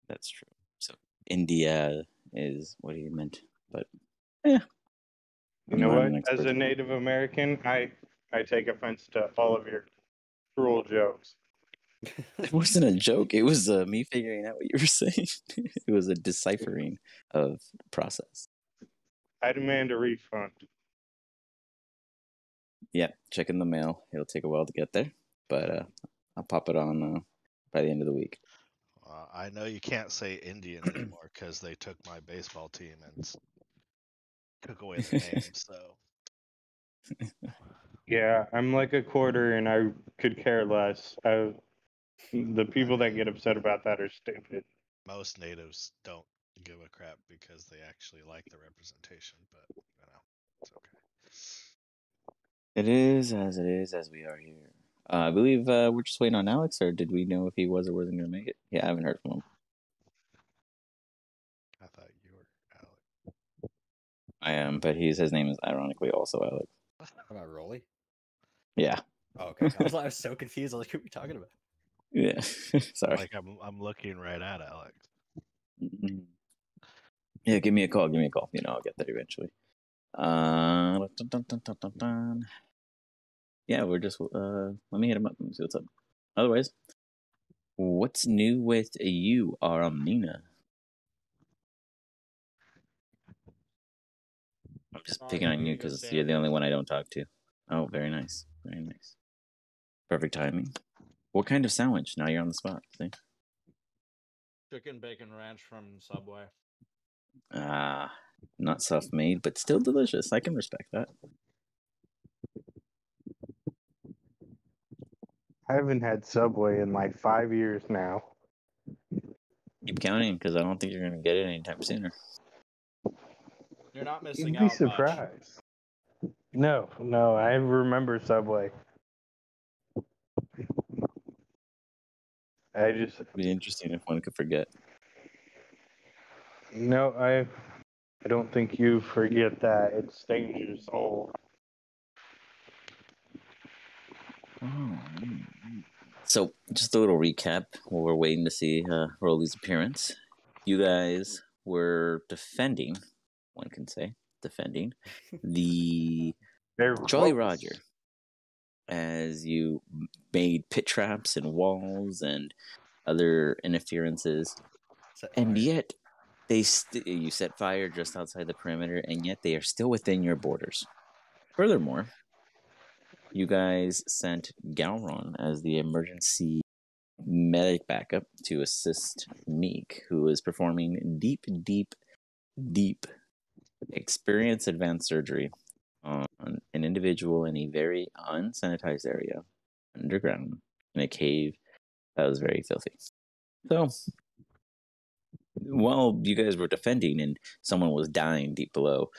That's true. So India is what he meant, but yeah. You know what? As a Native American, I take offense to all of your cruel jokes. It wasn't a joke. It was me figuring out what you were saying. It was a deciphering of the process. I demand a refund. Yeah, check in the mail. It'll take a while to get there, but I'll pop it on by the end of the week. I know you can't say Indian anymore because they took my baseball team and took away the name. So Yeah, I'm like a quarter, and I could care less. The people that get upset about that are stupid. Most natives don't give a crap because they actually like the representation, but it's okay. It is as we are here. I believe we're just waiting on Alex, or did we know if he was or wasn't going to make it? Yeah, I haven't heard from him. I thought you were Alex. I am, but his name is ironically also Alex. Am I Rolly? Yeah. Oh, okay. I was so confused. I was like, who are we talking about? Yeah. Sorry. Like I'm looking right at Alex. Yeah, give me a call. You know, I'll get there eventually. Yeah, we're just let me hit him up and see what's up. Otherwise, what's new with you, Aramina? I'm just picking on you because you're the only one I don't talk to. Oh, very nice. Very nice. Perfect timing. What kind of sandwich? Now you're on the spot. See? Chicken bacon ranch from Subway. Not self-made, but still delicious. I can respect that. I haven't had Subway in like 5 years now. Keep counting because I don't think you're going to get it anytime sooner. You're not missing You'd be out surprised. No, I remember Subway. It'd be interesting if one could forget. No, I don't think you forget that. It stains your soul. So, just a little recap while we're waiting to see Rolly's appearance. You guys were defending, one can say, the Jolly Roger as you made pit traps and walls and other interferences. And yet, you set fire just outside the perimeter, and yet they are still within your borders. Furthermore, you guys sent Galron as the emergency medic backup to assist Meek, who is performing deep experience advanced surgery on an individual in a very unsanitized area underground in a cave that was very filthy. So, while you guys were defending and someone was dying deep below,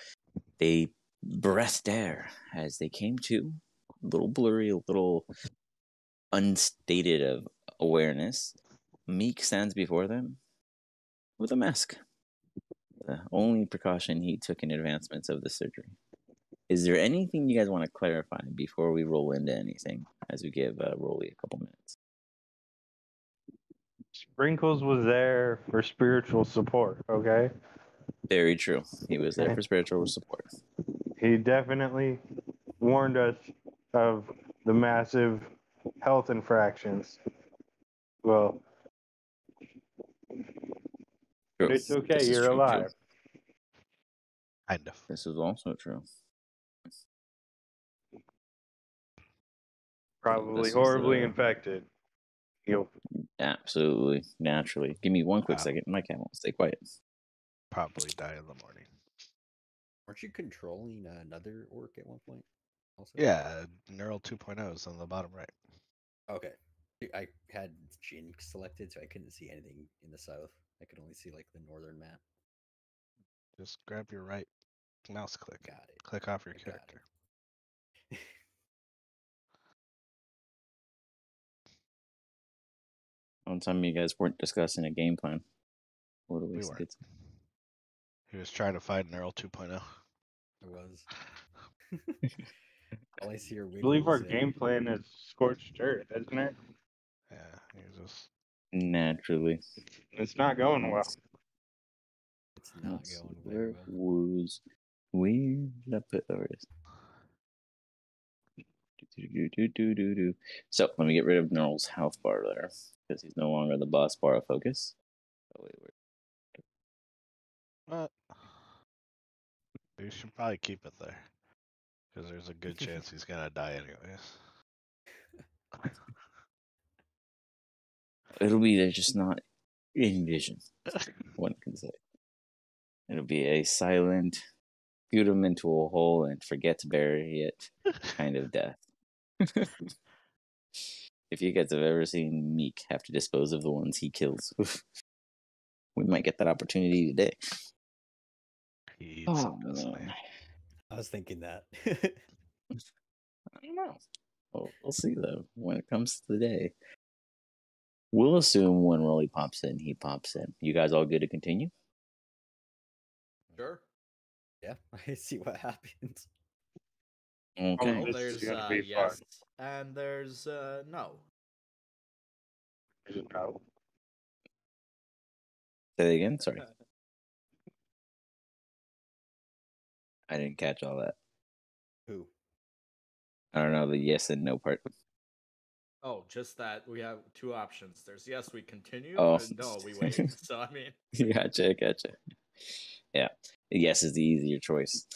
they breathed air as they came to, a little blurry, a little unstated of awareness. Meek stands before them with a mask. The only precaution he took in advancements of the surgery. Is there anything you guys want to clarify before we roll into anything as we give Rolly a couple minutes? Sprinkles was there for spiritual support, okay? Very true. He was there for spiritual support. He definitely warned us of the massive health infractions. Well, but it's okay, you're alive. Kind of. This is also true. Probably horribly infected. Absolutely. Naturally. Give me one quick second. My cat won't stay quiet. Probably die in the morning. Weren't you controlling another orc at one point? Also? Yeah, Neural 2.0 is on the bottom right. Okay. I had Jin selected, so I couldn't see anything in the south. I could only see like the northern map. Just grab your right mouse click. Got it. Click off your character. One time you guys weren't discussing a game plan. What a waste of good time. He was trying to find Neural 2.0. I was. All I see are I believe our game plan is scorched earth, isn't it? Yeah, he was just Naturally. It's not going well. It's not Let's see, going where very well. was where did I put there it is. So let me get rid of Gnarl's health bar there because he's no longer the boss bar of focus. Oh, wait, What? You should probably keep it there. Because there's a good chance he's gonna die anyways. it'll be there, just not in vision. One can say it'll be a silent, shoot him into a hole and forget to bury it kind of death. If you guys have ever seen Meek have to dispose of the ones he kills, we might get that opportunity today. He eats them, doesn't he? Man. I was thinking that. I don't know. We'll see though when it comes to the day. We'll assume when Rolly pops in, he pops in. You guys all good to continue? Sure. Yeah, I see what happens. Okay. Oh, Well, this is there's gonna be yes, fun. and there's no. There's a no. Say that again. Sorry, I didn't catch all that. Who? I don't know the yes and no part. Oh, just that we have two options. There's yes, we continue, Oh. and no, we wait. So I mean, Gotcha. Yeah, yes is the easier choice.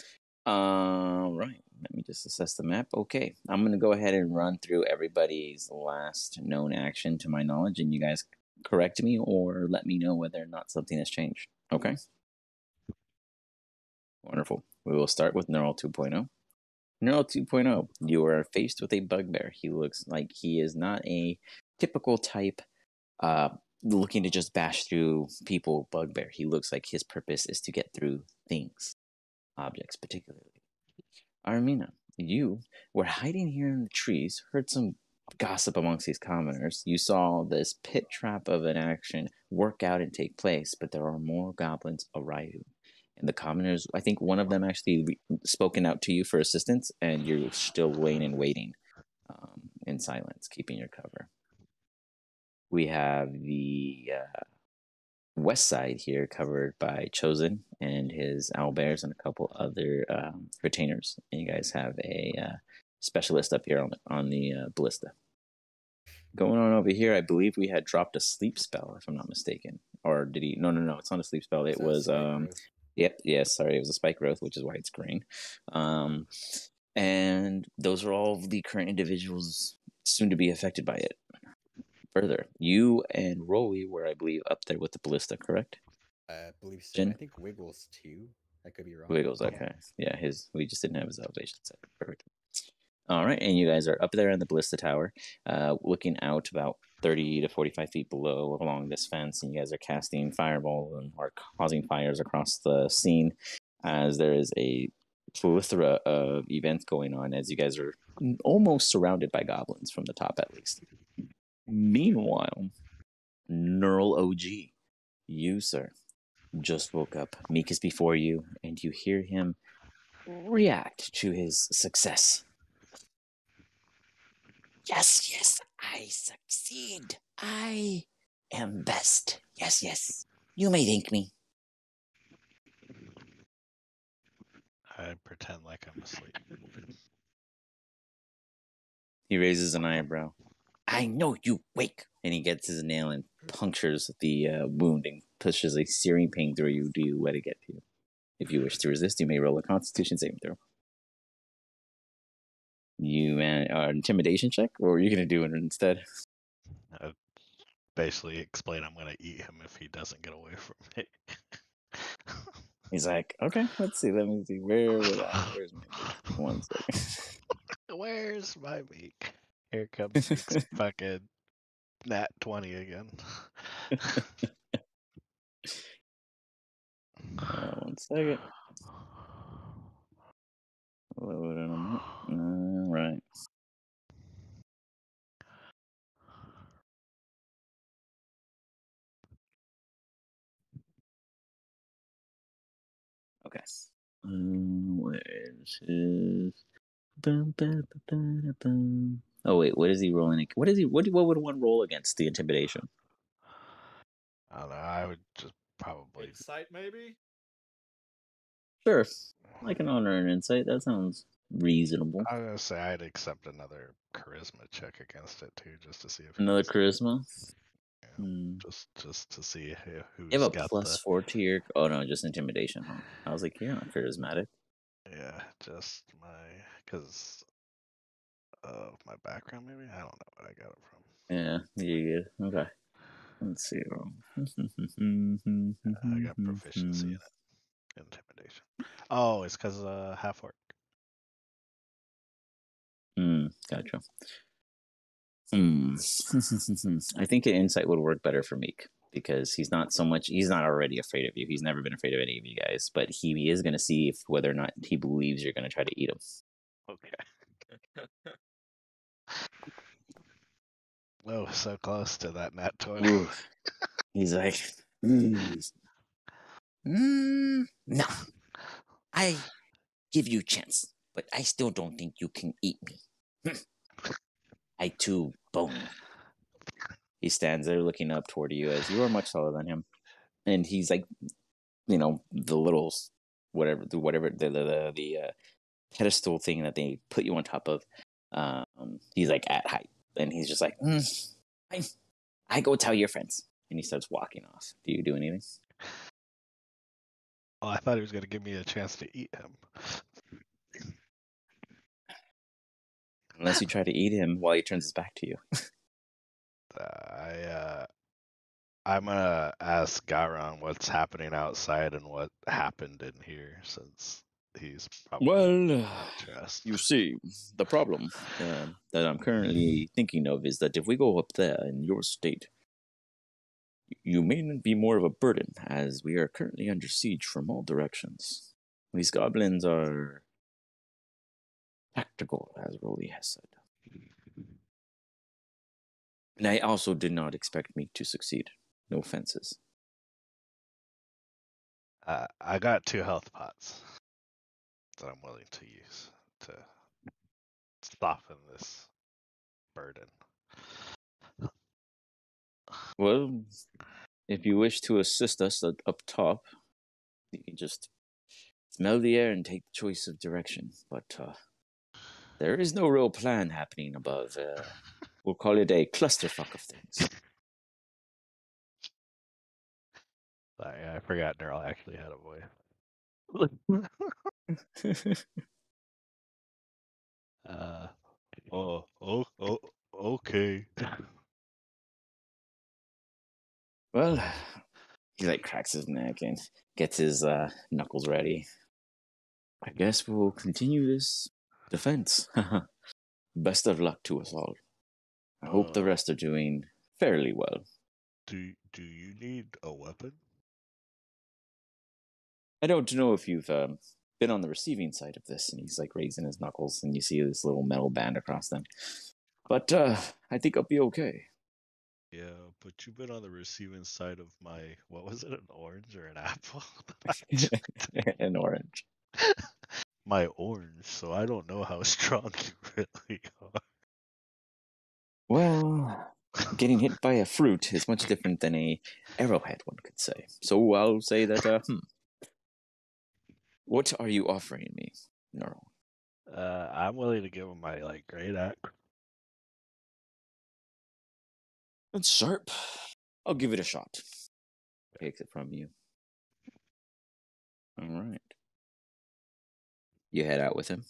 Right. Let me just assess the map. Okay, I'm gonna go ahead and run through everybody's last known action to my knowledge, and you guys correct me or let me know whether or not something has changed. Okay. Wonderful. We will start with Neural 2.0. Neural 2.0, you are faced with a bugbear. He looks like he is not a typical type looking to just bash through people bugbear. He looks like his purpose is to get through things, objects particularly. Armina, you were hiding here in the trees, heard some gossip amongst these commoners. You saw this pit trap of an action work out and take place, but there are more goblins arriving. And the commoners, I think one of them actually spoken out to you for assistance, and you're still laying and waiting in silence, keeping your cover. We have the west side here covered by Chosen and his owlbears and a couple other retainers. And you guys have a specialist up here on the ballista. Going on over here, I believe we had dropped a sleep spell, if I'm not mistaken. Or did he? No, it's not a sleep spell. It was sorry, it was a spike growth, which is why it's green. And those are all the current individuals soon to be affected by it. Further, you and Rolly were, I believe, up there with the ballista, correct? I believe so. Jin? I think Wiggles too. I could be wrong. Wiggles, okay. Yeah, we just didn't have his elevation set. Perfect. All right, and you guys are up there in the ballista tower, looking out about 30 to 45 feet below along this fence, and you guys are casting fireball and are causing fires across the scene as there is a plethora of events going on as you guys are almost surrounded by goblins from the top at least. Meanwhile, Neural OG, you, sir, just woke up. Meek is before you, and you hear him react to his success. Yes, I succeed. I am best. Yes. You may thank me. I pretend like I'm asleep. He raises an eyebrow. I know you wake. And he gets his nail and punctures the wound and pushes a searing pain through you. Do you let it get to you? If you wish to resist, you may roll a Constitution saving throw. You intimidation check, or are you going to do it instead? Basically explain I'm gonna eat him if he doesn't get away from me. He's like, okay, let's see. Let me see. Where's my meat? 1 second. Where's my meat? Here comes Meek's fucking nat 20 again. 1 second. Load in a minute. All right. Okay. Where's his? Oh wait, what is he rolling? What would one roll against the intimidation? I don't know. I would just probably. Insight, maybe? Sure. I can honor an insight. That sounds reasonable. I was gonna say I'd accept another charisma check against it too, just to see if Another he's- charisma. yeah, just to see who's You have a got plus the 4 to your. Oh no, just intimidation, huh? I was like, you're not charismatic. yeah, just because of my background. Maybe I don't know what I got it from. Yeah, you good. Okay. Let's see. I got proficiency in it. Intimidation. Oh, it's because half orc. Gotcha. I think an insight would work better for Meek because he's not already afraid of you. He's never been afraid of any of you guys, but he is going to see whether or not he believes you're going to try to eat him. Okay. Oh, so close to that nat 20. Ooh. He's like, no, I give you a chance, but I still don't think you can eat me. I too bone. He stands there looking up toward you as you are much taller than him, and he's like, the little whatever the pedestal thing that they put you on top of. He's like at height, and he's just like, I go tell your friends, and he starts walking off. Do you do anything? Oh, I thought he was going to give me a chance to eat him. Unless you try to eat him while he turns his back to you. I'm gonna ask Garon what's happening outside and what happened in here, since he's probably interested. You see, the problem that I'm currently thinking of is that if we go up there in your state, you may be more of a burden, as we are currently under siege from all directions. These goblins are tactical, as Rolly has said. And I also did not expect me to succeed. No offenses. I got 2 health pots that I'm willing to use to soften this burden. Well, if you wish to assist us up top, you can just smell the air and take the choice of direction. But there is no real plan happening above. We'll call it a clusterfuck of things. Sorry, I forgot Neural actually had a voice. Okay. Well, he like cracks his neck and gets his knuckles ready. I guess we'll continue this defense. Best of luck to us all. I hope the rest are doing fairly well. Do you need a weapon? I don't know if you've been on the receiving side of this, and he's like raising his knuckles, and you see this little metal band across them. But I think I'll be okay. Yeah, but you've been on the receiving side of my, what was it, an orange or an apple? An orange. My orange, so I don't know how strong you really are. Well, getting hit by a fruit is much different than a arrowhead, one could say. So I'll say that, What are you offering me, Neural? I'm willing to give him my, great axe. That's sharp. I'll give it a shot. Takes it from you. All right. You head out with him.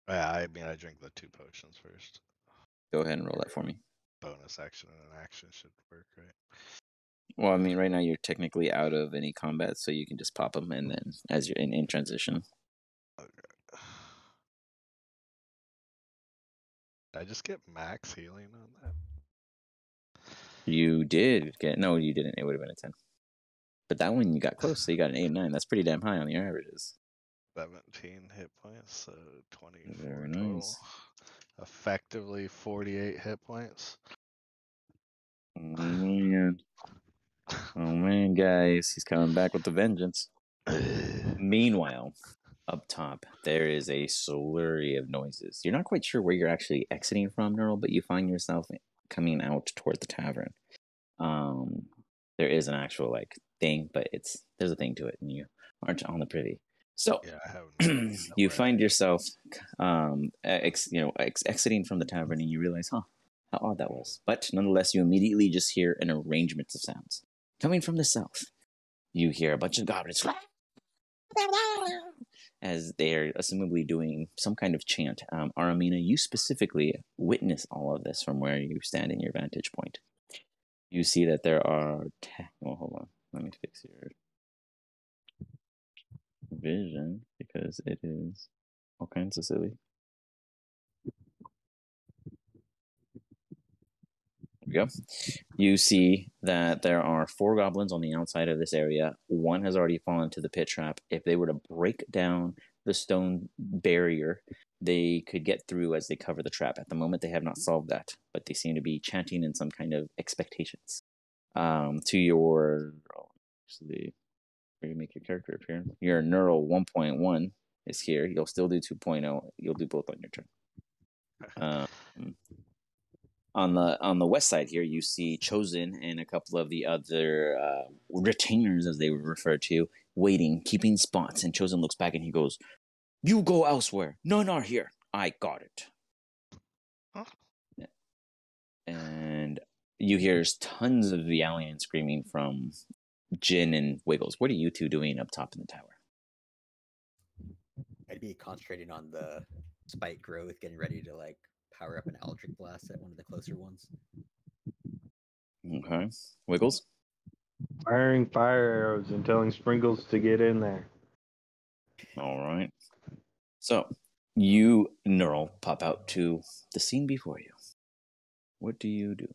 I mean, I drink the 2 potions first. Go ahead and roll that for me. Bonus action and an action should work, right? Well, I mean, right now you're technically out of any combat, so you can just pop them, and then as you're in transition. Okay. Did I just get max healing on that? You did get... No, you didn't. It would have been a 10. But that one, you got close, so you got an 8 and 9. That's pretty damn high on your averages. 17 hit points, so 24 Very total. nice. Effectively 48 hit points. Oh man, guys, he's coming back with the vengeance. Meanwhile, up top, there is a slurry of noises. You're not quite sure where you're actually exiting from, Neural, but you find yourself coming out toward the tavern. there is an actual like thing, but there's a thing to it, and you aren't on the privy. So Yeah, I haven't. you find yourself, exiting from the tavern, and you realize, how odd that was. But nonetheless, you immediately just hear an arrangement of sounds coming from the south. You hear a bunch of goblins as they're assumably doing some kind of chant. Aramina, you specifically witness all of this from where you stand in your vantage point. You see that there are... hold on. Let me fix your vision, because it is all kinds of silly. There we go. You see that there are 4 goblins on the outside of this area. One has already fallen into the pit trap. If they were to break down the stone barrier, they could get through as they cover the trap. At the moment, they have not solved that, but they seem to be chanting in some kind of expectations. To your... actually, where you make your character appear. Your neural 1.1 is here. You'll still do 2.0. You'll do both on your turn. On the west side here, you see Chosen and a couple of the other retainers, as they were referred to, waiting, keeping spots. And Chosen looks back and he goes, "You go elsewhere. None are here. I got it." Huh? Yeah. And you hear tons of yelling and screaming from Jin and Wiggles. What are you two doing up top in the tower? I'd be concentrating on the spike growth, getting ready to like power up an Eldritch Blast at one of the closer ones. Okay. Wiggles? Firing fire arrows and telling Sprinkles to get in there. All right. So, you, Neural, pop out to the scene before you. What do you do?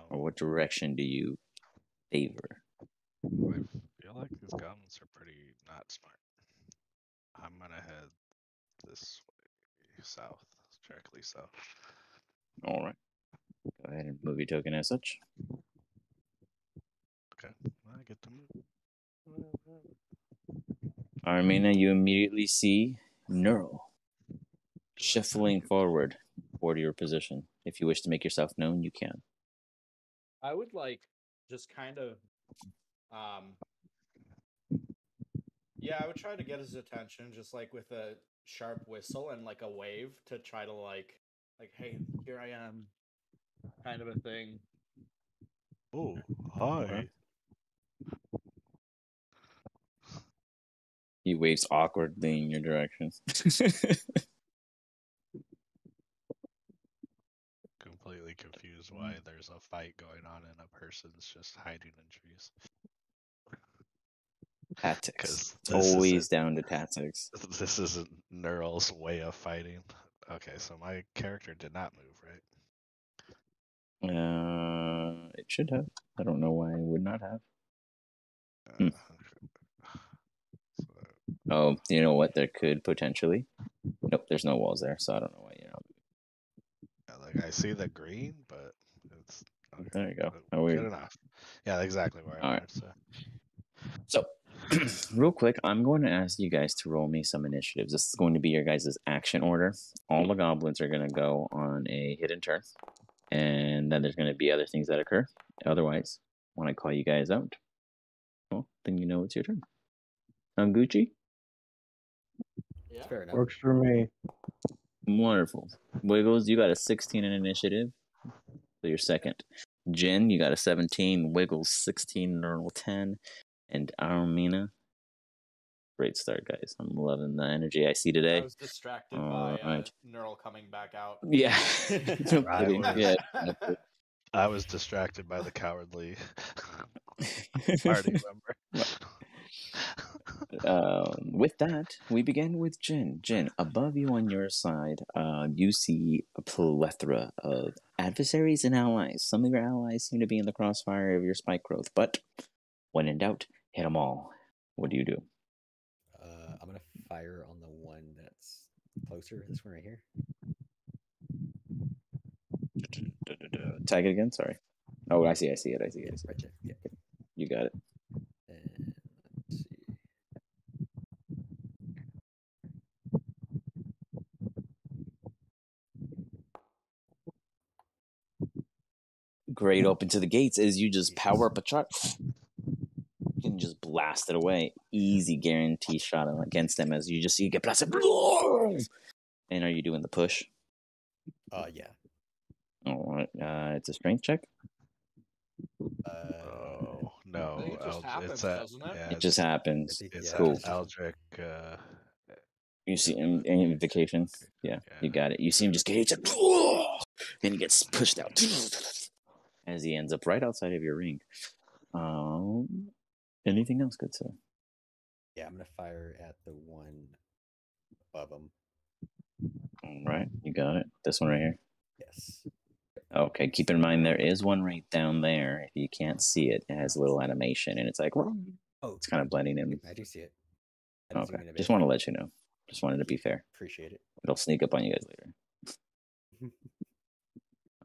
Or what direction do you favor? I feel like these goblins are pretty not smart. I'm gonna head this way, south, directly south. All right. Go ahead and move your token as such. Okay, I get to move. Armina, you immediately see Neural Do I shuffling sound forward toward your position. If you wish to make yourself known, you can. I would like just kind of, yeah, I would try to get his attention just like with a sharp whistle and like a wave to try to like, hey, here I am, kind of a thing. Oh, hi. Okay. He waves awkwardly in your direction. Completely confused why there's a fight going on and a person's just hiding in trees. Tactics. It's this always isn't- down to tactics. This isn't Neural's way of fighting. Okay, so my character did not move, right? It should have. I don't know why it would not have. Okay. So, Oh, you know what? There could potentially. Nope, there's no walls there, so I don't know why you're not. yeah, like I see the green, but it's okay. There you go. Good, How weird. good enough. Yeah, exactly where I All right. wanted to. So, real quick, I'm going to ask you guys to roll me some initiatives. This is going to be your guys' action order. All the goblins are going to go on a hidden turn, and then there's going to be other things that occur. Otherwise, when I call you guys out, well, then you know it's your turn. Gucci? Yeah. Fair enough. Works for me. Wonderful. Wiggles, you got a 16 in initiative, so you're second. Jen, you got a 17. Wiggles, 16. Neural, 10. And Armina, great start, guys. I'm loving the energy I see today. I was distracted All by right. Neural coming back out. Yeah. No I kidding. was- Yeah. I was distracted by the cowardly party member. With that, we begin with Jin. Jin, above you on your side, you see a plethora of adversaries and allies. Some of your allies seem to be in the crossfire of your spike growth, but when in doubt, hit them all. What do you do? I'm gonna fire on the one that's closer. This one right here. Tag it again. Sorry. Oh, I see it. Yeah, right there. Yeah. You got it. And let's see. great open to the gates as you just power up a shot. You can just blast it away. Easy guarantee shot against them as you just see you get blasted. And are you doing the push? Yeah. All right. It's a strength check. Oh no! I think it just happens, doesn't it? Yeah, It just happens. It's Cool. Eldrick. You see him invocation. Yeah, you got it. You see him just get hit, and he gets pushed out as he ends up right outside of your ring. Anything else, good sir? Yeah, I'm gonna fire at the one above him. All right, you got it. This one right here. Yes. Okay, keep in mind there is one right down there. If you can't see it, it has a little animation, and it's like, Oh, it's kind of blending in. I do see it. I didn't zoom Okay, in a bit. just want to let you know. Just wanted to be fair. Appreciate it. It'll sneak up on you guys later.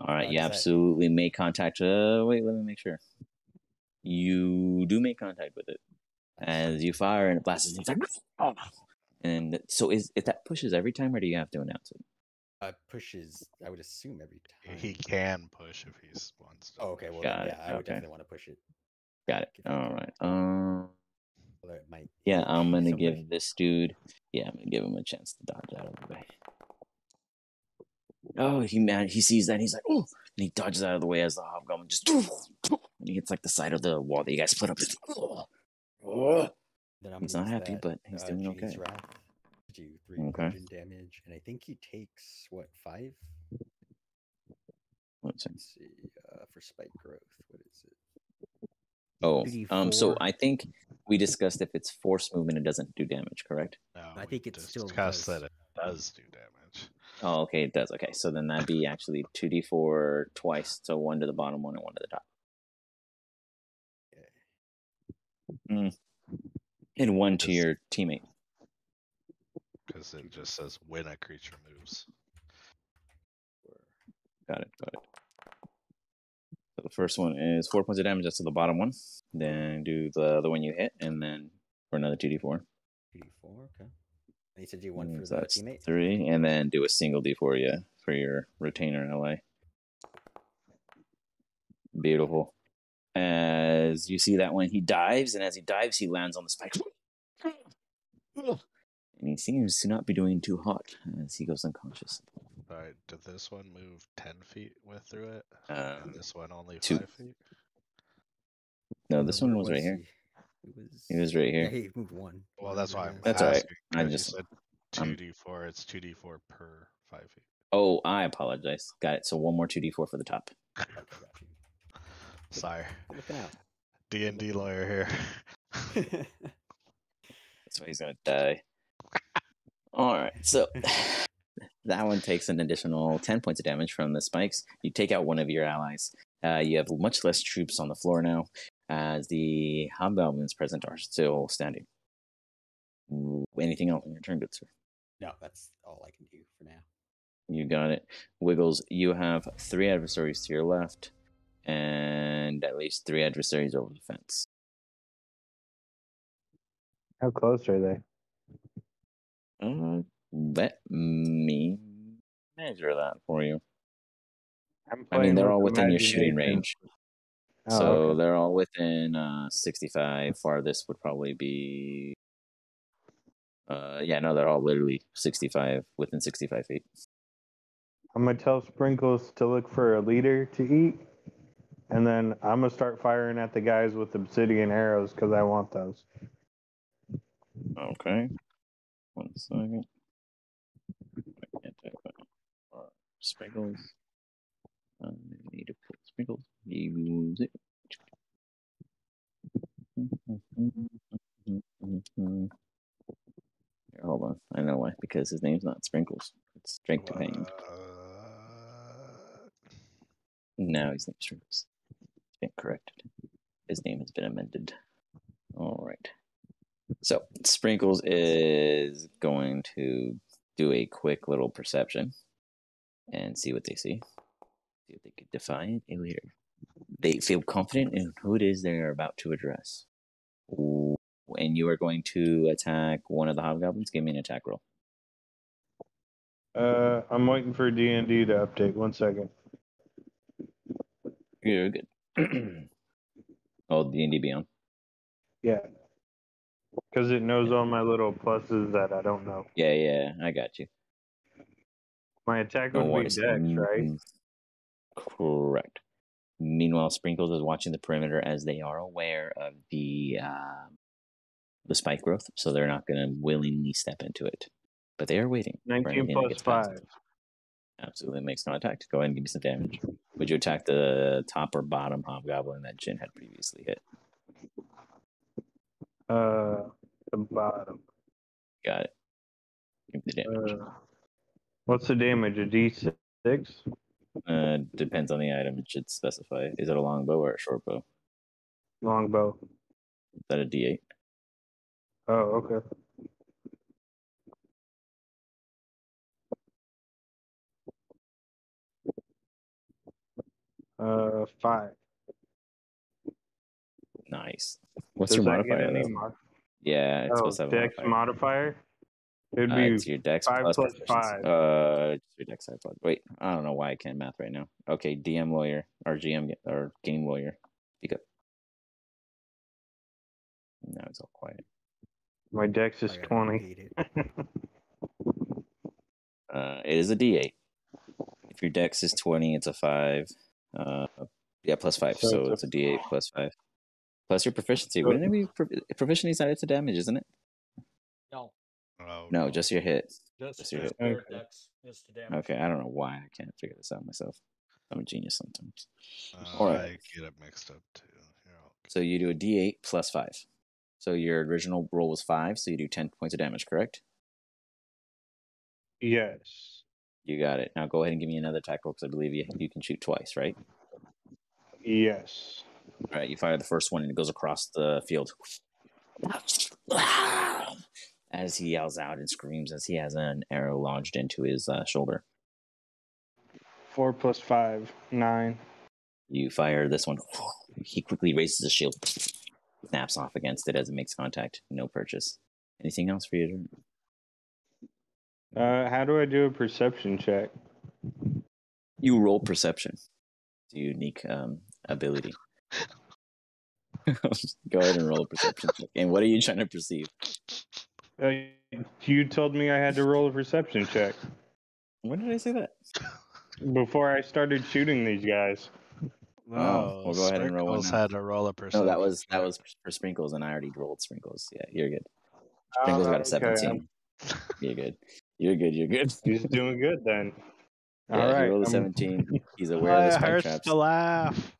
All right, you does that- absolutely make contact. Wait, let me make sure. You do make contact with it as you fire and it blasts. It's like, oh. And so if that pushes every time, or do you have to announce it? Pushes, I would assume every time. He can push if he wants to. Oh, okay. Well, Got then, it. yeah, I would Okay. definitely want to push it. Got it. If I All could. right. Although it might Yeah, hit I'm gonna somebody. give this dude. Yeah, I'm gonna give him a chance to dodge out of the way. Oh, he sees that and he's like, oh, and he dodges out of the way as the hobgoblin just, and he hits like the side of the wall that you guys put up. Then I'm He's gonna not use happy, that, but he's doing Genie's okay. Wrath to do 3 Okay. bludgeon damage, and I think he takes what 5? Let's Let's see. For spike growth, what is it? Oh, so 2d4. I think we discussed if it's force movement, it doesn't do damage, correct? No, I we think it still discussed does. that it does do damage. Oh, okay, it does. Okay, so then that'd be actually 2d4 twice, so 1 to the bottom, 1 and 1 to the top. And 1 to your teammate. Because it just says when a creature moves. Got it. So the first one is 4 points of damage. That's to the bottom one. Then do the other one you hit, and then for another 2d4. 2d4, okay. I need to do one for So the that's teammate. 3, and then do a single d4, yeah, for your retainer ally. Beautiful. As you see that one, he dives, and as he dives, he lands on the spike. And he seems to not be doing too hot as he goes unconscious. Alright, did this one move 10 feet through it? Um, And this one only 2. 5 feet? No, this one was right here. He was right here. Yeah, he moved 1. Well, that's why I'm That's all right. asking. I 'cause just- you said 2d4. It's 2d4 per 5 feet. Oh, I apologize. Got it. So 1 more 2d4 for the top. Okay, got you. Sorry. Looking out. D&D lawyer here. That's why he's gonna die. All right, so that one takes an additional 10 points of damage from the spikes. You take out one of your allies. You have much less troops on the floor now, as the hobgoblins present are still standing. Anything else on your turn, good sir? No, that's all I can do for now. You got it. Wiggles, you have 3 adversaries to your left, and at least 3 adversaries over the fence. How close are they? Let me measure that for you. I'm I mean, they're playing all with within your shooting imagination. range. Oh, So okay. they're all within 65. Farthest would probably be... yeah, no, they're all literally 65, within 65 feet. I'm gonna tell Sprinkles to look for a leader to eat, and then I'm gonna start firing at the guys with obsidian arrows because I want those. Okay. 1 second. I can't type that. Sprinkles. I need to put Sprinkles. Use it. Here, hold on. I know why. Because his name's not Sprinkles. It's Strength to Hand. Now his name's Sprinkles. It's been corrected. His name has been amended. All right. So Sprinkles is going to do a quick little perception and see what they see. See if they could define a leader. They feel confident in who it is they are about to address. And you are going to attack one of the hobgoblins. Give me an attack roll. I'm waiting for D&D to update. 1 second. You're good. Oh, D&D Beyond. Yeah. Because it knows all my little pluses that I don't know. Yeah, I got you. My attack No would be worries. dex, right? Correct. Meanwhile, Sprinkles is watching the perimeter as they are aware of the spike growth, so they're not going to willingly step into it. But they are waiting. 19 plus 5. Absolutely makes contact. Go ahead and give me some damage. Would you attack the top or bottom hobgoblin that Jin had previously hit? The bottom. Got it. Give me the damage. What's the damage? A D6? Depends on the item. It should specify. Is it a long bow or a short bow? Longbow. Is that a D8? Oh, okay. Five. Nice. What's Does your that get modifier, any though? Yeah, it's supposed to have a dex modifier. modifier? It would be It's your dex 5 plus plus proficiency. 5. It's your dex side plus. Wait, I don't know why I can't math right now. Okay, DM lawyer or GM or game lawyer. Speak up. Now it's all quiet. My dex is I gotta 20. repeat it. It is a D8. If your dex is 20, it's a 5. Plus 5. So it's a D8 plus 5. Plus your proficiency. Wouldn't it be proficiency is added to damage, isn't it? No, Oh, No, just your hit. just your hit. pure Okay. dex is to damage. Okay, I don't know why I can't figure this out myself. I'm a genius sometimes. I Alright. get it mixed up too. So you do a D8 plus 5. So your original roll was 5, so you do 10 points of damage, correct? Yes. You got it. Now go ahead and give me another attack roll because I believe you can shoot twice, right? Yes. All right, you fire the first one and it goes across the field. As he yells out and screams as he has an arrow lodged into his shoulder. 4 plus 5. 9. You fire this one. He quickly raises his shield, snaps off against it as it makes contact. No purchase. Anything else for you? How do I do a perception check? You roll perception. It's a unique ability. Go ahead and roll a perception check. And what are you trying to perceive? You told me I had to roll a perception check When did I say that? before I started shooting these guys. No, we'll go ahead and roll one Sprinkles now. had to roll a perception. No, that was for Sprinkles, and I already rolled Sprinkles. Yeah, you're good. Sprinkles got a 17. You're good. You're good. He's doing good then. Yeah, All right. he rolled a 17. He's aware of the It spike hurts traps. to laugh.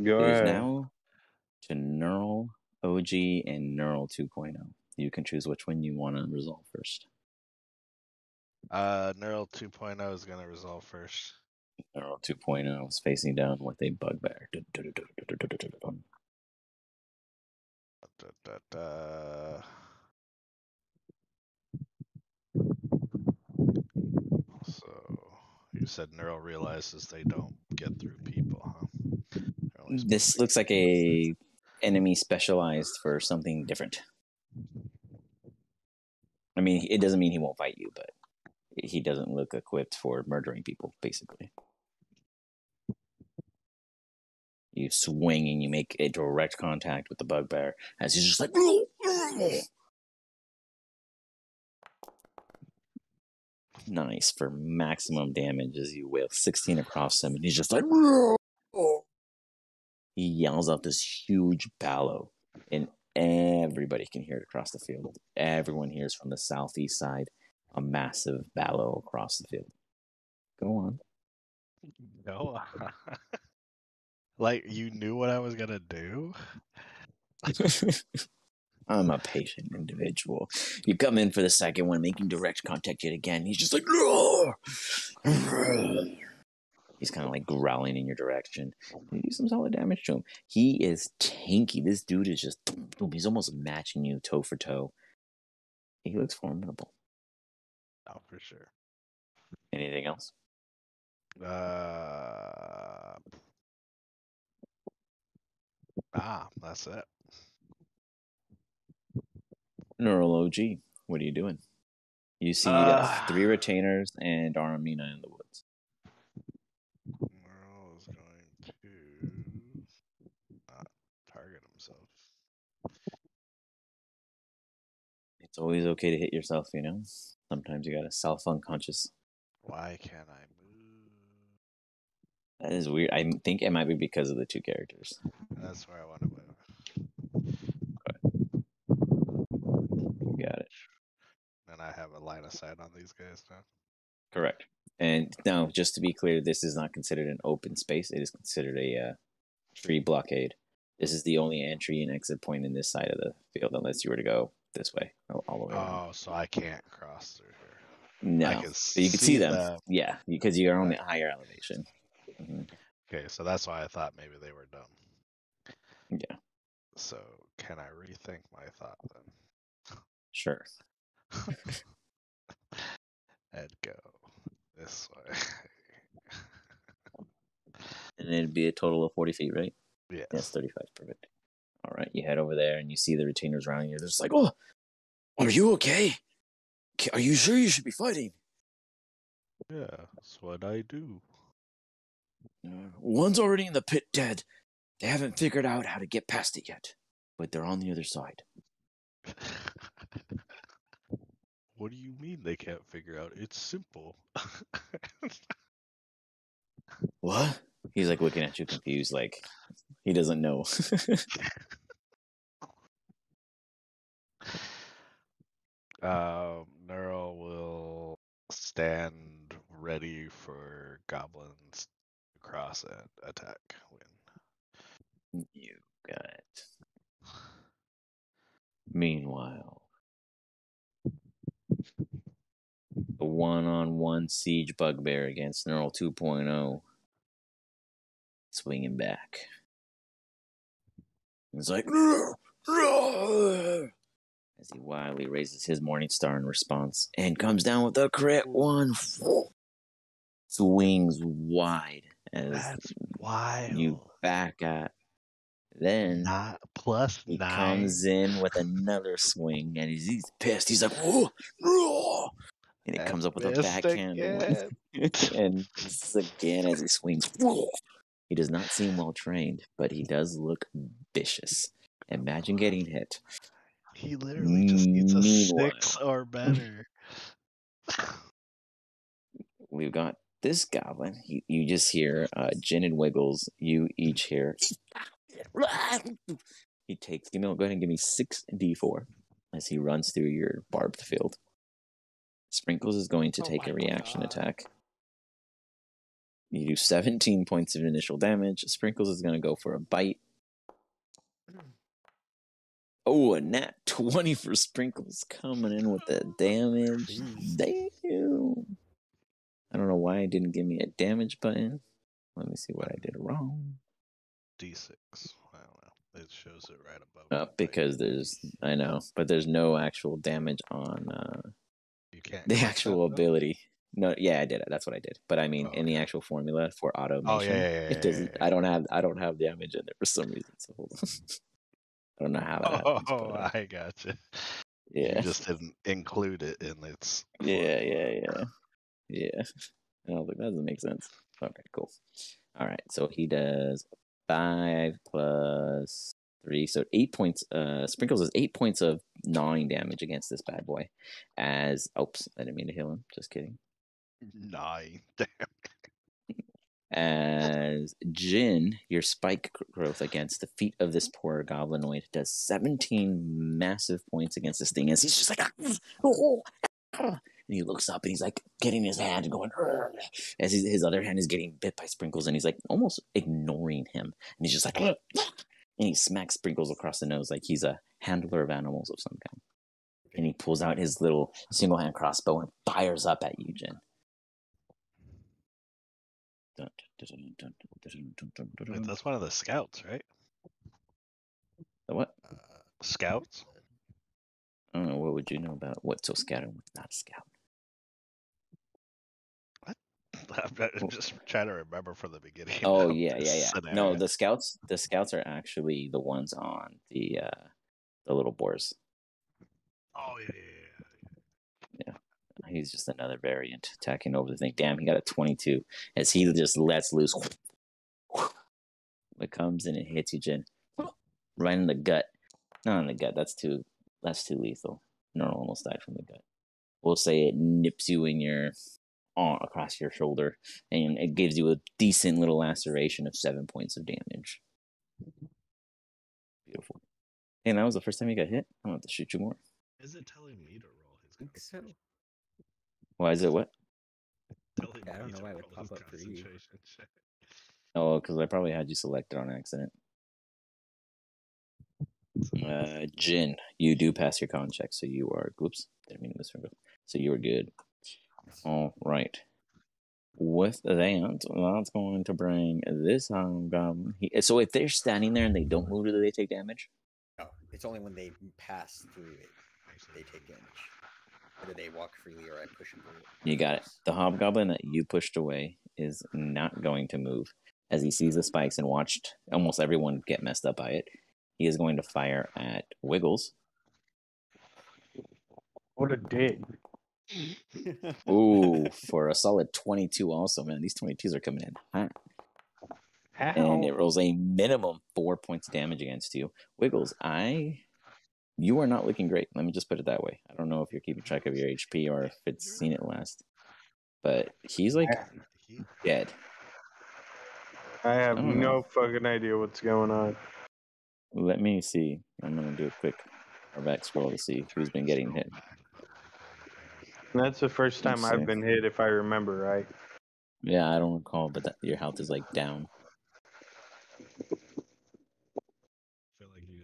Go It is ahead. now to Neural OG and Neural 2.0. You can choose which one you want to resolve first. Neural 2.0 is gonna resolve first. Neural 2.0 is facing down with a bugbear. So you said Neural realizes they don't get through people, huh? They're only supposed This to looks like a enemy specialized for something different. I mean, it doesn't mean he won't fight you, but he doesn't look equipped for murdering people, basically. You swing and you make a direct contact with the bugbear as he's just like... Nice for maximum damage as you wail 16 across him, and he's just like... He yells out this huge bellow, and everybody can hear it across the field. Everyone hears from the southeast side a massive bellow across the field. Go on. No. Like, you knew what I was gonna do? I'm a patient individual. You come in for the second one, making direct contact yet again. He's just like... Roar! He's kind of like growling in your direction. You do some solid damage to him. He is tanky. This dude is just... He's almost matching you toe for toe. He looks formidable. Oh, for sure. Anything else? That's it. Neural OG, what are you doing? You see 3 retainers and Armina in the woods. Merle is going to not target himself. It's always okay to hit yourself, you know? Sometimes you gotta self-unconscious. Why can't I move? That is weird. I think it might be because of the 2 characters. That's where I want to move. You got it. And I have a line of sight on these guys now. Correct. And now, just to be clear, this is not considered an open space. It is considered a tree blockade. This is the only entry and exit point in this side of the field, unless you were to go this way, all the way around. Oh, so I can't cross through here. No, I can but you can see them. Yeah, because you're on the higher elevation. Mm-hmm. Okay, so that's why I thought maybe they were dumb. Yeah. So can I rethink my thought then? Sure. And go this way. And it'd be a total of 40 feet, right? Yes. Yes, 35. Perfect. All right, you head over there and you see the retainers around you. They're just like, oh, are you okay? Are you sure you should be fighting? Yeah, that's what I do. One's already in the pit dead. They haven't figured out how to get past it yet, but they're on the other side. What do you mean they can't figure out? It's simple. What? He's like looking at you confused, like he doesn't know. Neural will stand ready for goblins to cross and attack when You got it. Meanwhile, a one-on-one siege bugbear against Neural 2.0, swinging back. He's like, as he wildly raises his Morning Star in response and comes down with a crit 1. Swings wide as that's wild. You back at. Then Not plus he 9. comes in with another swing and he's pissed. He's like, oh, no! And it comes up with a backhand and misses again as he swings. He does not seem well trained, but he does look vicious. Imagine getting hit. He literally just needs a 6 or better. We've got this goblin. You just hear Jin and Wiggles. You each hear. He takes. Go ahead and give me 6d4 as he runs through your barbed field. Sprinkles is going to take a reaction attack. You do 17 points of initial damage. Sprinkles is going to go for a bite. Oh, a nat 20 for Sprinkles coming in with the damage. Damn. I don't know why it didn't give me a damage button. Let me see what I did wrong. D6. I don't know. It shows it right above. Because I know, but there's no actual damage on you can't the actual ability. No, yeah, I did it. That's what I did. But I mean, in the actual formula for automation, it doesn't. I don't have damage in there for some reason. So hold on. I don't know how that happens. Oh, I gotcha. Yeah, you just didn't include it in its. Yeah. I don't think that doesn't make sense. Okay, cool. All right, so he does 5 plus 3, so 8 points. Sprinkles is 8 points of gnawing damage against this bad boy. As oops, I didn't mean to heal him. Just kidding. 9 damage. As Jin, your spike growth against the feet of this poor goblinoid does 17 massive points against this thing. As he's just like, and he looks up and he's like getting his hand and going, as his other hand is getting bit by Sprinkles, and he's like almost ignoring him. And he's just like, and he smacks Sprinkles across the nose like he's a handler of animals of some kind. And he pulls out his little single hand crossbow and fires up at you, Jin. That's one of the scouts, right? The what? Scouts? I don't know. What would you know about what's so scout and what's not a scout? I'm just trying to remember from the beginning. Oh yeah. Scenario. No, the scouts are actually the ones on the little boars. Oh yeah. He's just another variant attacking over the thing. Damn, he got a 22 as he just lets loose. It comes and it hits you, Jin, right in the gut. Not in the gut. That's too lethal. No, almost died from the gut. We'll say it nips you in your arm across your shoulder, and it gives you a decent little laceration of 7 points of damage. Beautiful. And that was the first time you got hit. I'm gonna have to shoot you more. Is it telling me to roll his I think so. Why is it what? Telling I don't me know to why it would roll pop his up for you. concentration check. Oh, because I probably had you selected on accident. Jin, you do pass your con check, so you are. Oops, didn't mean to misremember. So you are good. All right. With that, that's going to bring this hobgoblin. So if they're standing there and they don't move, do they take damage? No, it's only when they pass through it they take damage. Whether they walk freely or I push them through it. You got it. The hobgoblin that you pushed away is not going to move as he sees the spikes and watched almost everyone get messed up by it. He is going to fire at Wiggles. What a dick. Ooh, for a solid 22 also, man. These 22s are coming in hot. And it rolls a minimum 4 points of damage against you. Wiggles, you are not looking great. Let me just put it that way. I don't know if you're keeping track of your HP or if it's seen it last. But he's like dead. I have don't no know. fucking idea what's going on. Let me see. I'm going to do a quick back scroll to see who's been getting hit. And that's the first time Let's see. I've been hit, if I remember right. Yeah, I don't recall, but your health is like down.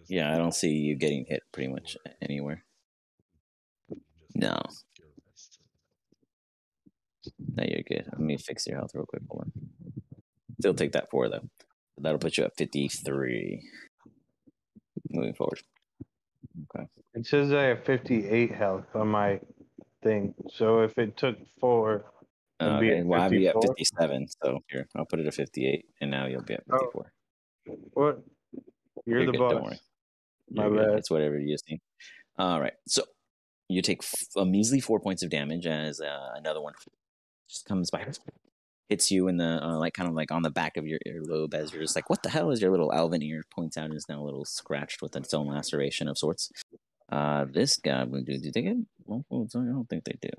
Yeah, I don't see you getting hit pretty much anywhere. No. No, you're good. Let me fix your health real quick. Hold on. Still take that 4, though. That'll put you at 53. Moving forward. Okay. It says I have 58 health on my thing. So if it took 4, it'd be at Well, I'll be at 54. 57. So here, I'll put it at 58, and now you'll be at 54. Oh, what? You're the good. boss. Don't worry. My You're good. bad. It's whatever you see. All right. So you take a measly 4 points of damage as another one just comes by, hits you in the kind of like on the back of your earlobe as you're just like, what the hell is your little Alvin ear points out and is now a little scratched with its own laceration of sorts. This goblin, do they get multiple? I don't think they do.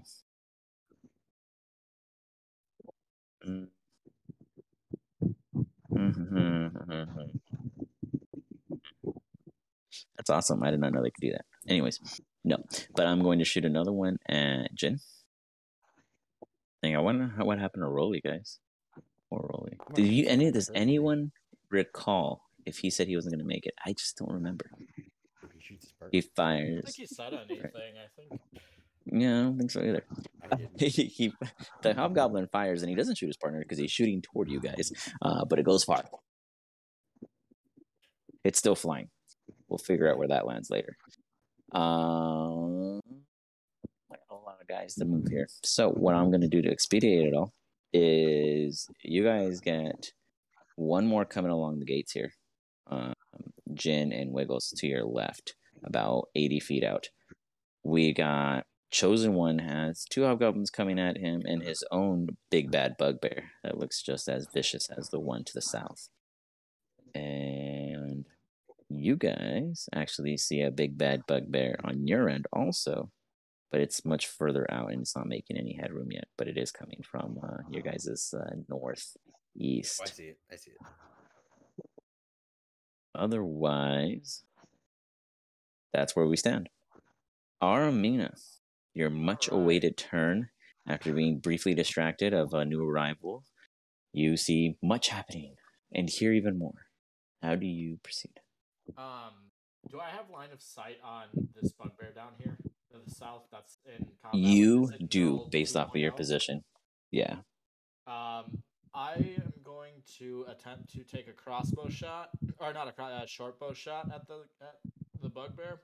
That's awesome. I did not know they could do that. Anyways, no. But I'm going to shoot another one at Jin. I wonder what happened to Rolly, guys. Or Rolly. Does anyone recall if he said he wasn't going to make it? I just don't remember. He fires. I don't think he said anything. I think. Yeah, I don't think so either. I didn't. The hobgoblin fires and he doesn't shoot his partner because he's shooting toward you guys. But it goes far. It's still flying. We'll figure out where that lands later. A lot of guys to move here. So what I'm going to do to expedite it all is you guys get one more coming along the gates here. Jin and Wiggles to your left, about 80 feet out. We got Chosen One has 2 hobgoblins coming at him and his own big bad bugbear that looks just as vicious as the one to the south. And you guys actually see a big bad bugbear on your end also, but it's much further out and it's not making any headroom yet, but it is coming from your guys' northeast. Oh, I see it. Otherwise, that's where we stand. Aramina, your much awaited turn after being briefly distracted of a new arrival. You see much happening and hear even more. How do you proceed? Do I have line of sight on this bugbear down here to the south that's in combat? You do, based off of your position. Yeah. I am going to attempt to take a crossbow shot, or not a short bow shot at the bugbear.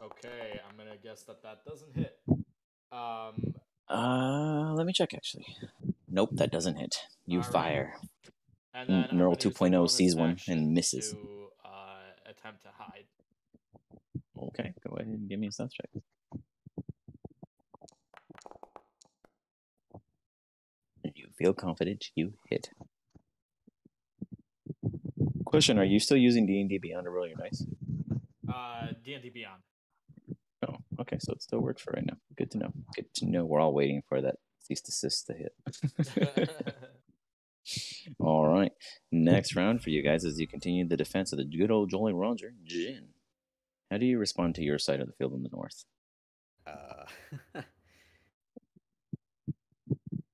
Okay, I'm gonna guess that doesn't hit. Let me check actually. Nope, that doesn't hit. You fire. And then Neural 2.0 sees one and misses. To attempt to hide. Okay, go ahead and give me a stealth check. feel confident, you hit. Question: Are you still using D&D Beyond to roll your dice? D&D Beyond. Oh, okay, so it still works for right now. Good to know. Good to know. We're all waiting for that cease desist to hit. All right. Next round for you guys as you continue the defense of the good old Jolly Roger, Jin. How do you respond to your side of the field in the north?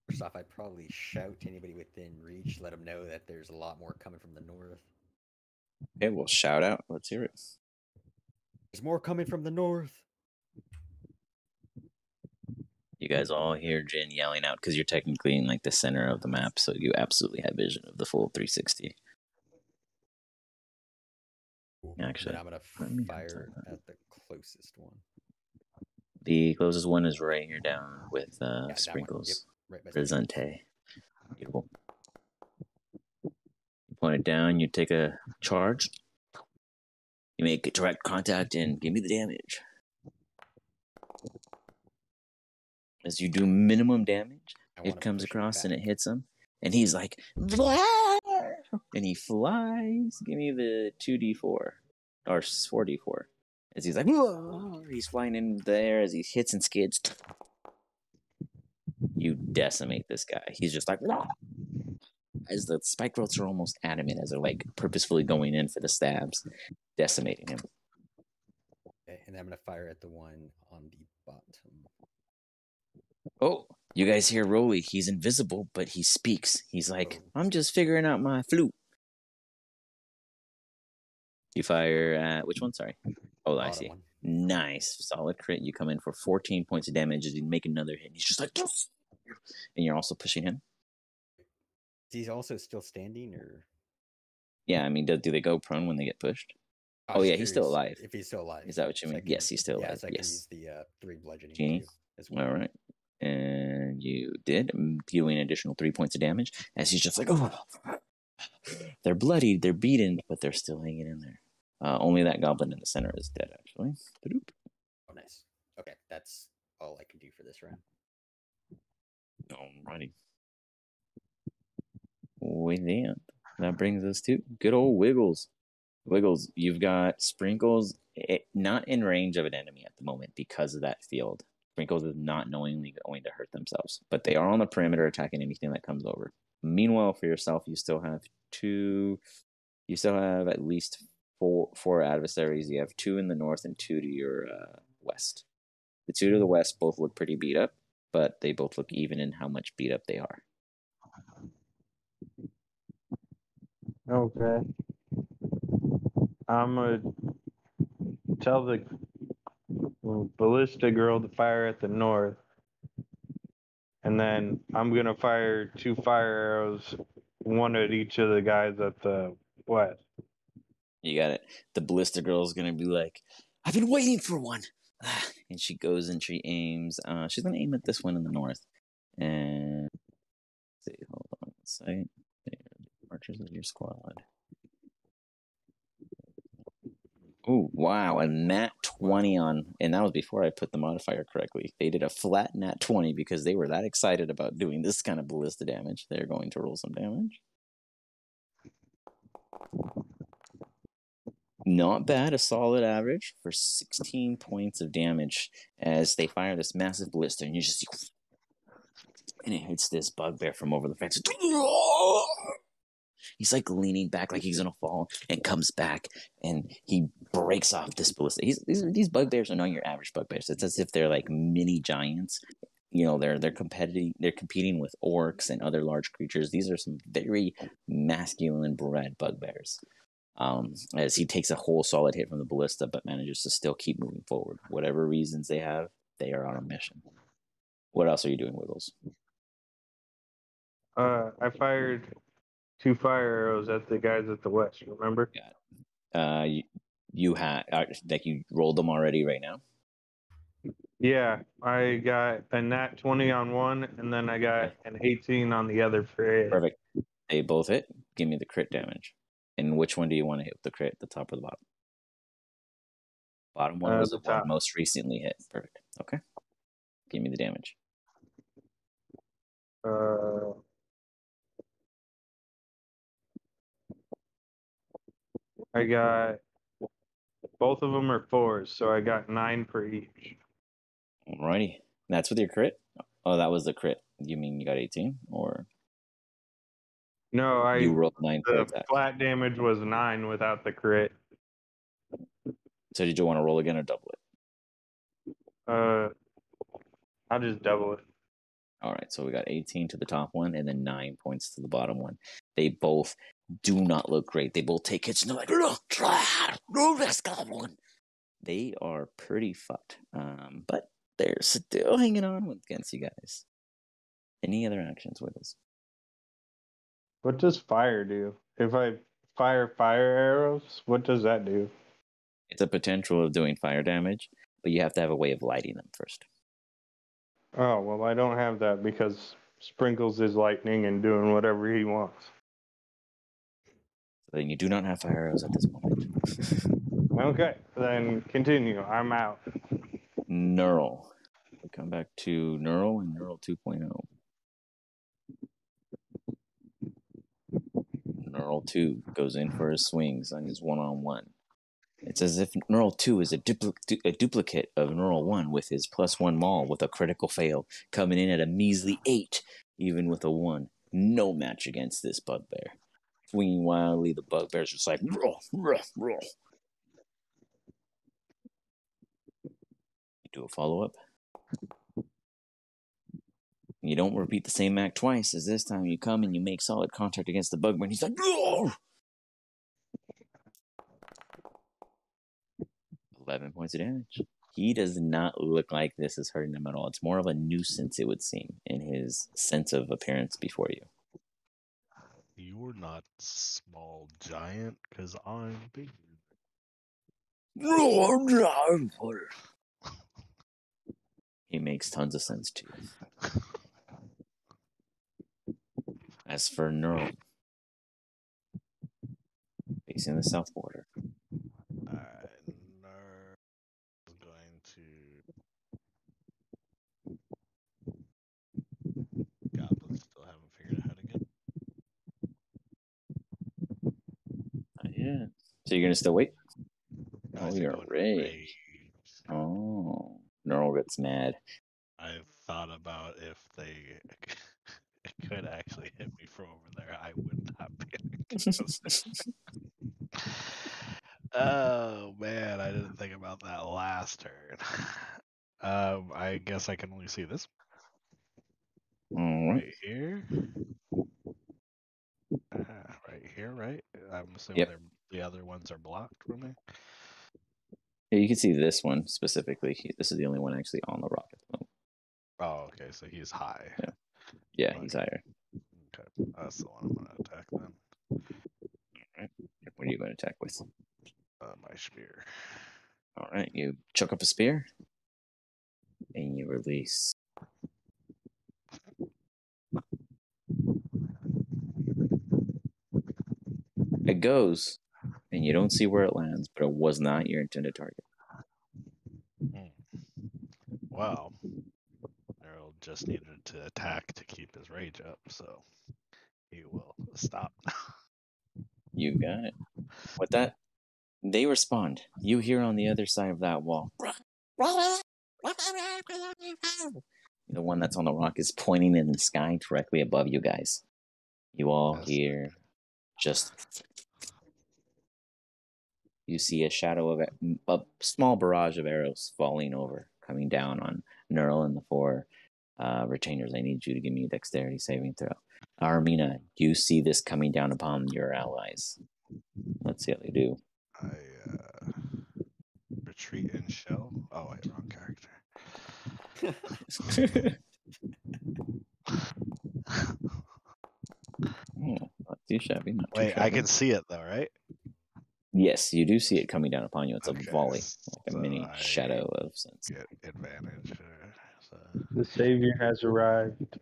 First off, I'd probably shout to anybody within reach, let them know that there's a lot more coming from the north. Okay, well, shout out. Let's hear it. There's more coming from the north. You guys all hear Jin yelling out because you're technically in like the center of the map, so you absolutely have vision of the full 360. Actually, then I'm gonna fire at the closest one. The closest one is right here down with Sprinkles. Yep, right Presente. Beautiful. You point it down, you take a charge. You make direct contact and give me the damage. As you do minimum damage, it comes across and it hits him. And he's like, Blah! And he flies. Give me the 2d4 or 4d4. As he's like, Whoa! He's flying in there as he hits and skids. You decimate this guy. He's just like, Whoa! As the spike growths are almost adamant as they're like purposefully going in for the stabs, decimating him. Okay, and I'm gonna fire at the one on the bottom. Oh, you guys hear Rolly. He's invisible, but he speaks. He's like, I'm just figuring out my flute. You fire at which one? Sorry. Oh, I see. One. Nice. Solid crit. You come in for 14 points of damage as you make another hit. He's just like, and you're also pushing him. He's also still standing, or? Yeah, I mean, do they go prone when they get pushed? Oh, yeah, he's still alive. If he's still alive. Is that what you mean? Yes, he's still alive. Yes, I can use the 3 bludgeoning Genie. As well. All right. And you did, dealing an additional 3 points of damage as he's just like, oh, they're bloodied, they're beaten, but they're still hanging in there. Only that goblin in the center is dead, actually. Oh, nice. Okay, that's all I can do for this round. Alrighty. With that brings us to good old Wiggles. Wiggles, you've got Sprinkles not in range of an enemy at the moment because of that field. Sprinkles is not knowingly going to hurt themselves, but they are on the perimeter attacking anything that comes over. Meanwhile, for yourself, you still have at least four adversaries. You have 2 in the north and 2 to your west. The 2 to the west both look pretty beat up, but they both look even in how much beat up they are. Okay. I'm going to tell the ballista girl to fire at the north. And then I'm going to fire 2 fire arrows, one at each of the guys at the west. You got it. The ballista girl is going to be like, I've been waiting for one. And she goes and she aims. She's going to aim at this one in the north. And let's see, hold on a second. Archers of your squad. Oh, wow. A nat 20 on, and that was before I put the modifier correctly. They did a flat nat 20 because they were that excited about doing this kind of ballista damage. They're going to roll some damage. Not bad, a solid average for 16 points of damage as they fire this massive ballista, and you just see, and it hits this bugbear from over the fence. He's like leaning back like he's gonna fall, and comes back, and he breaks off this ballista. These bugbears are not your average bugbears. It's as if they're like mini giants. You know, they're competing with orcs and other large creatures. These are some very masculine bred bugbears. As he takes a whole solid hit from the ballista, but manages to still keep moving forward. Whatever reasons they have, they are on a mission. What else are you doing, Wiggles? I fired 2 fire arrows at the guys at the west, remember? Got it. You had, like, you rolled them already right now? Yeah, I got a nat 20 on one, and then I got an 18 on the other for it. Perfect. They both hit. Give me the crit damage. And which one do you want to hit with the crit, the top or the bottom? Bottom one was the one most recently hit. Perfect. Okay. Give me the damage. I got both of them are 4s, so I got 9 per each. Alrighty. That's with your crit? Oh, that was the crit. You mean you got 18? Or No, you rolled 9 for the attack? flat damage was 9 without the crit. So did you want to roll again or double it? I'll just double it. All right, so we got 18 to the top one and then 9 points to the bottom one. They both do not look great. They both take hits and they're like, they are pretty fucked. But they're still hanging on against you guys. Any other actions with us? What does fire do? If I fire arrows, what does that do? It's a potential of doing fire damage, but you have to have a way of lighting them first. Oh, well, I don't have that because Sprinkles is lightning and doing whatever he wants. So then you do not have fire arrows at this moment. Okay, then continue. I'm out. Neural. We come back to Neural and Neural 2.0. Neural 2 goes in for his swings on his one-on-one. It's as if Neural 2 is a duplicate of Neural 1 with his +1 maul with a critical fail, coming in at a measly 8, even with a 1. No match against this bugbear. Swinging wildly, the bugbear's just like, roll, roll, roll. You do a follow-up. You don't repeat the same act twice, as this time you come and you make solid contact against the bugbear, and he's like, roll! 11 points of damage. He does not look like this is hurting him at all. It's more of a nuisance, it would seem, in his sense of appearance before you. You're not small giant, because I'm big. He makes tons of sense to you. As for Neural, facing the south border. Alright, Nerf is going to. Goblins still haven't figured out how to get. Yeah. So you're going to still wait? No, Oh, I you're go into rage. rage. Oh. Neural gets mad. I thought about if they could actually hit me from over there, I would not be in a good position. Oh man, I didn't think about that last turn. I guess I can only see this All right. right here. Right here, right? I'm assuming Yep. the other ones are blocked from me. Yeah, you can see this one specifically. This is the only one actually on the rock at the moment. Oh, okay, so he's high. Yeah, he's higher. Okay, that's the one I'm gonna attack then. All right. What are you going to attack with? My spear. All right. You chuck up a spear and you release. It goes, and you don't see where it lands, but it was not your intended target. Well, Errol just needed to attack to keep his rage up, so he will stop. You got it. With that, they respond. You hear on the other side of that wall. The one that's on the rock is pointing in the sky directly above you guys. You all hear just. You see a shadow of a small barrage of arrows falling over, coming down on Neural and the 4 retainers. I need you to give me a dexterity saving throw. Armina, you see this coming down upon your allies. Let's see how they do. I retreat in shell. Oh wait, wrong character. Not too shabby. Not too Wait, shabby. I can see it though, right? Yes, you do see it coming down upon you. It's Okay, a volley, like a so mini I shadow of sense. get advantage. So The savior has arrived.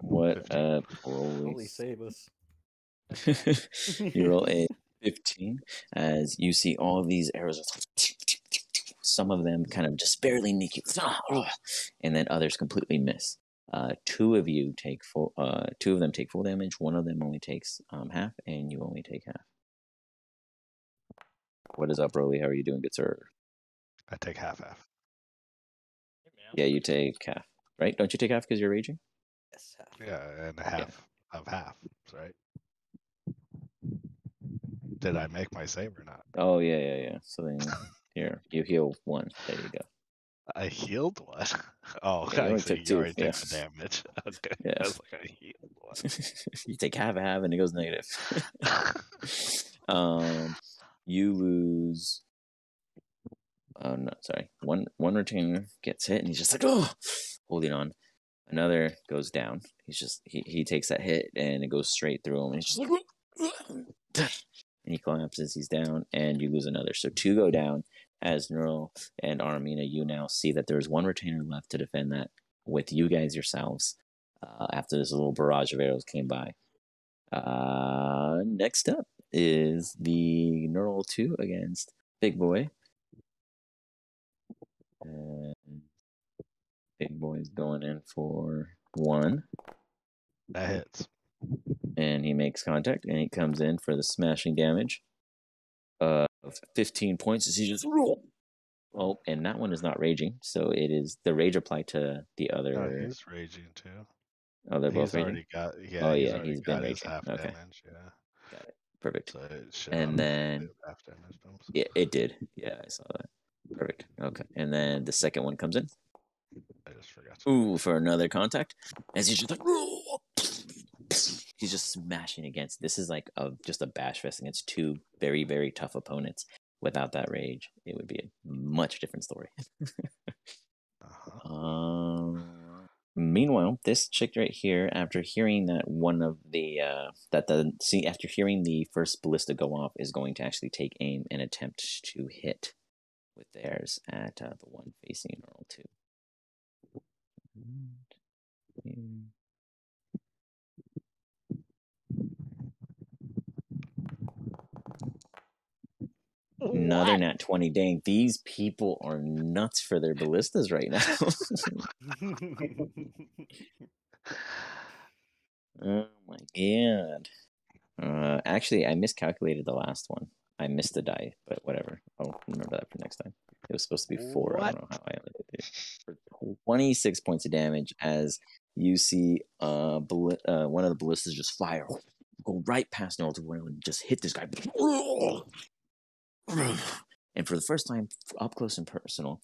What 15. a roll! Holy save us. You roll a 15 as you see all of these arrows. Some of them kind of just barely nick you, and then others completely miss. Two of them take full damage. One of them only takes half, and you only take half. What is up, Rolly? How are you doing, good sir? I take half. Hey, Yeah, you take half, right? Don't you take half because you're raging? Yes, half. Yeah, and half of half, right? Did I make my save or not? Oh, yeah. So then, here, you heal 1. There you go. I healed one. Oh, Yeah, you only so took you 2. already Yeah. took the damage. Okay. Yeah. I was like, I healed one. You take half, and it goes negative. You lose. Oh no, sorry. One retainer gets hit, and he's just like, oh, holding on. Another goes down. He takes that hit, and it goes straight through him. And he's just like, and he collapses. He's down, and you lose another. So 2 go down. As Neural and Armina, you now see that there's 1 retainer left to defend that with you guys yourselves. After this little barrage of arrows came by. Next up is the Neural 2 against Big Boy. And Big Boy's going in for 1. That hits. And he makes contact, and he comes in for the smashing damage of 15 points as he just... Oh, and that one is not raging, so it is the rage applied to the other... No, he's raging too. Oh, they're both He's raging? already got, Oh, he's yeah, already he's got been his raging. half Okay. damage, yeah. Got it. Perfect. So it should And then... half damage them. So. Yeah, it did. Yeah, I saw that. Perfect. Okay. And then the second one comes in. I just forgot to Ooh, for another contact. As he's just like... He's just smashing against... This is like just a bash fest against 2 very, very tough opponents. Without that rage, it would be a much different story. Meanwhile, this chick right here, after hearing that one of the after hearing the first ballista go off, is going to actually take aim and attempt to hit with theirs at the one facing Earl 2. Another nat 20. Dang, these people are nuts for their ballistas right now. Oh my god. Actually, I miscalculated the last one. I missed the die, but whatever. I'll remember that for next time. It was supposed to be 4. I don't know how I only did it. For 26 points of damage as you see one of the ballistas just fire. Go right past Noel to and just hit this guy. And for the first time, up close and personal,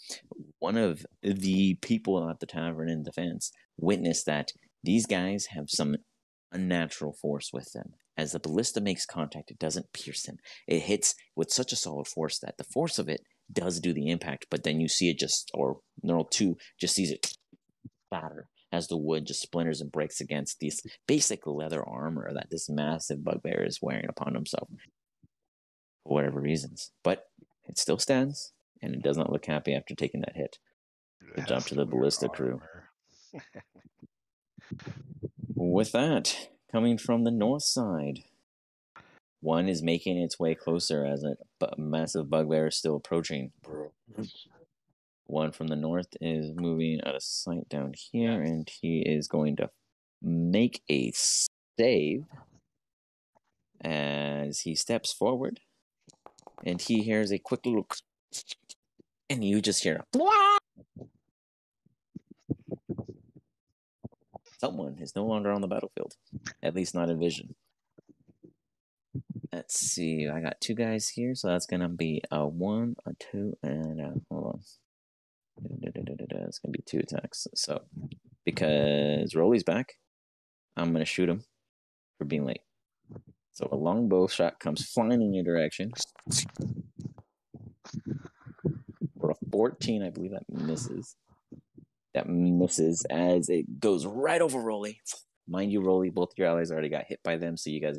one of the people at the tavern in defense witnessed that these guys have some unnatural force with them. As the ballista makes contact, it doesn't pierce him. It hits with such a solid force that the force of it does do the impact, but then you see it or Neural 2 just sees it batter as the wood just splinters and breaks against this basic leather armor that this massive bugbear is wearing upon himself. For whatever reasons. But it still stands, and it does not look happy after taking that hit. Good job to the ballista crew. With that, coming from the north side, one is making its way closer as a massive bugbear is still approaching. One from the north is moving out of sight down here, and he is going to make a save as he steps forward, and he hears a quick little, and you just hear someone is no longer on the battlefield, at least not in vision. Let's see, I got 2 guys here, so that's gonna be a 1, a 2, and hold on. It's gonna be 2 attacks. So because Rolly's back, I'm gonna shoot him for being late. So a longbow shot comes flying in your direction. For a 14, I believe that misses. That misses as it goes right over Rolly. Mind you, Rolly, both your allies already got hit by them, so you guys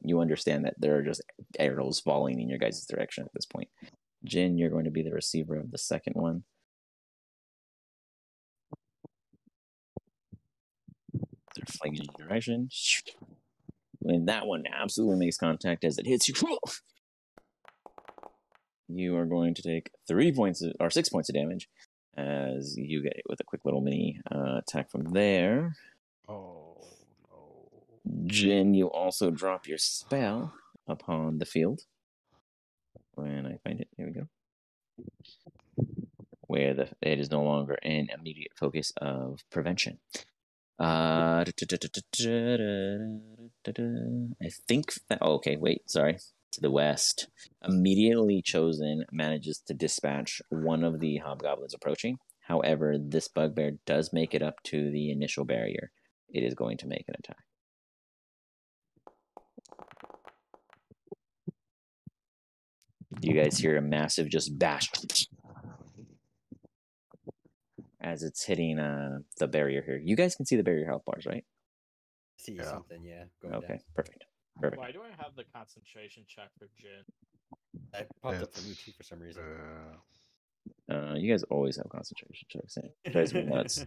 you understand that there are just arrows falling in your guys' direction at this point. Jin, you're going to be the receiver of the second one. They're flying in your direction. And that one absolutely makes contact as it hits you. You are going to take 6 points of damage as you get it with a quick little mini attack from there. Oh, no. Jin, you also drop your spell upon the field. When I find it, here we go. Where it is no longer an immediate focus of prevention. I think that. Oh, okay, wait, sorry. To the west. Immediately chosen manages to dispatch one of the hobgoblins approaching. However, this bugbear does make it up to the initial barrier. It is going to make an attack. You guys hear a massive just bash as it's hitting the barrier here. You guys can see the barrier health bars, right? See something, yeah. Okay, down. perfect. Why do I have the concentration check for Jin? I popped up for Lucci for some reason. You guys always have concentration checks. It drives me nuts.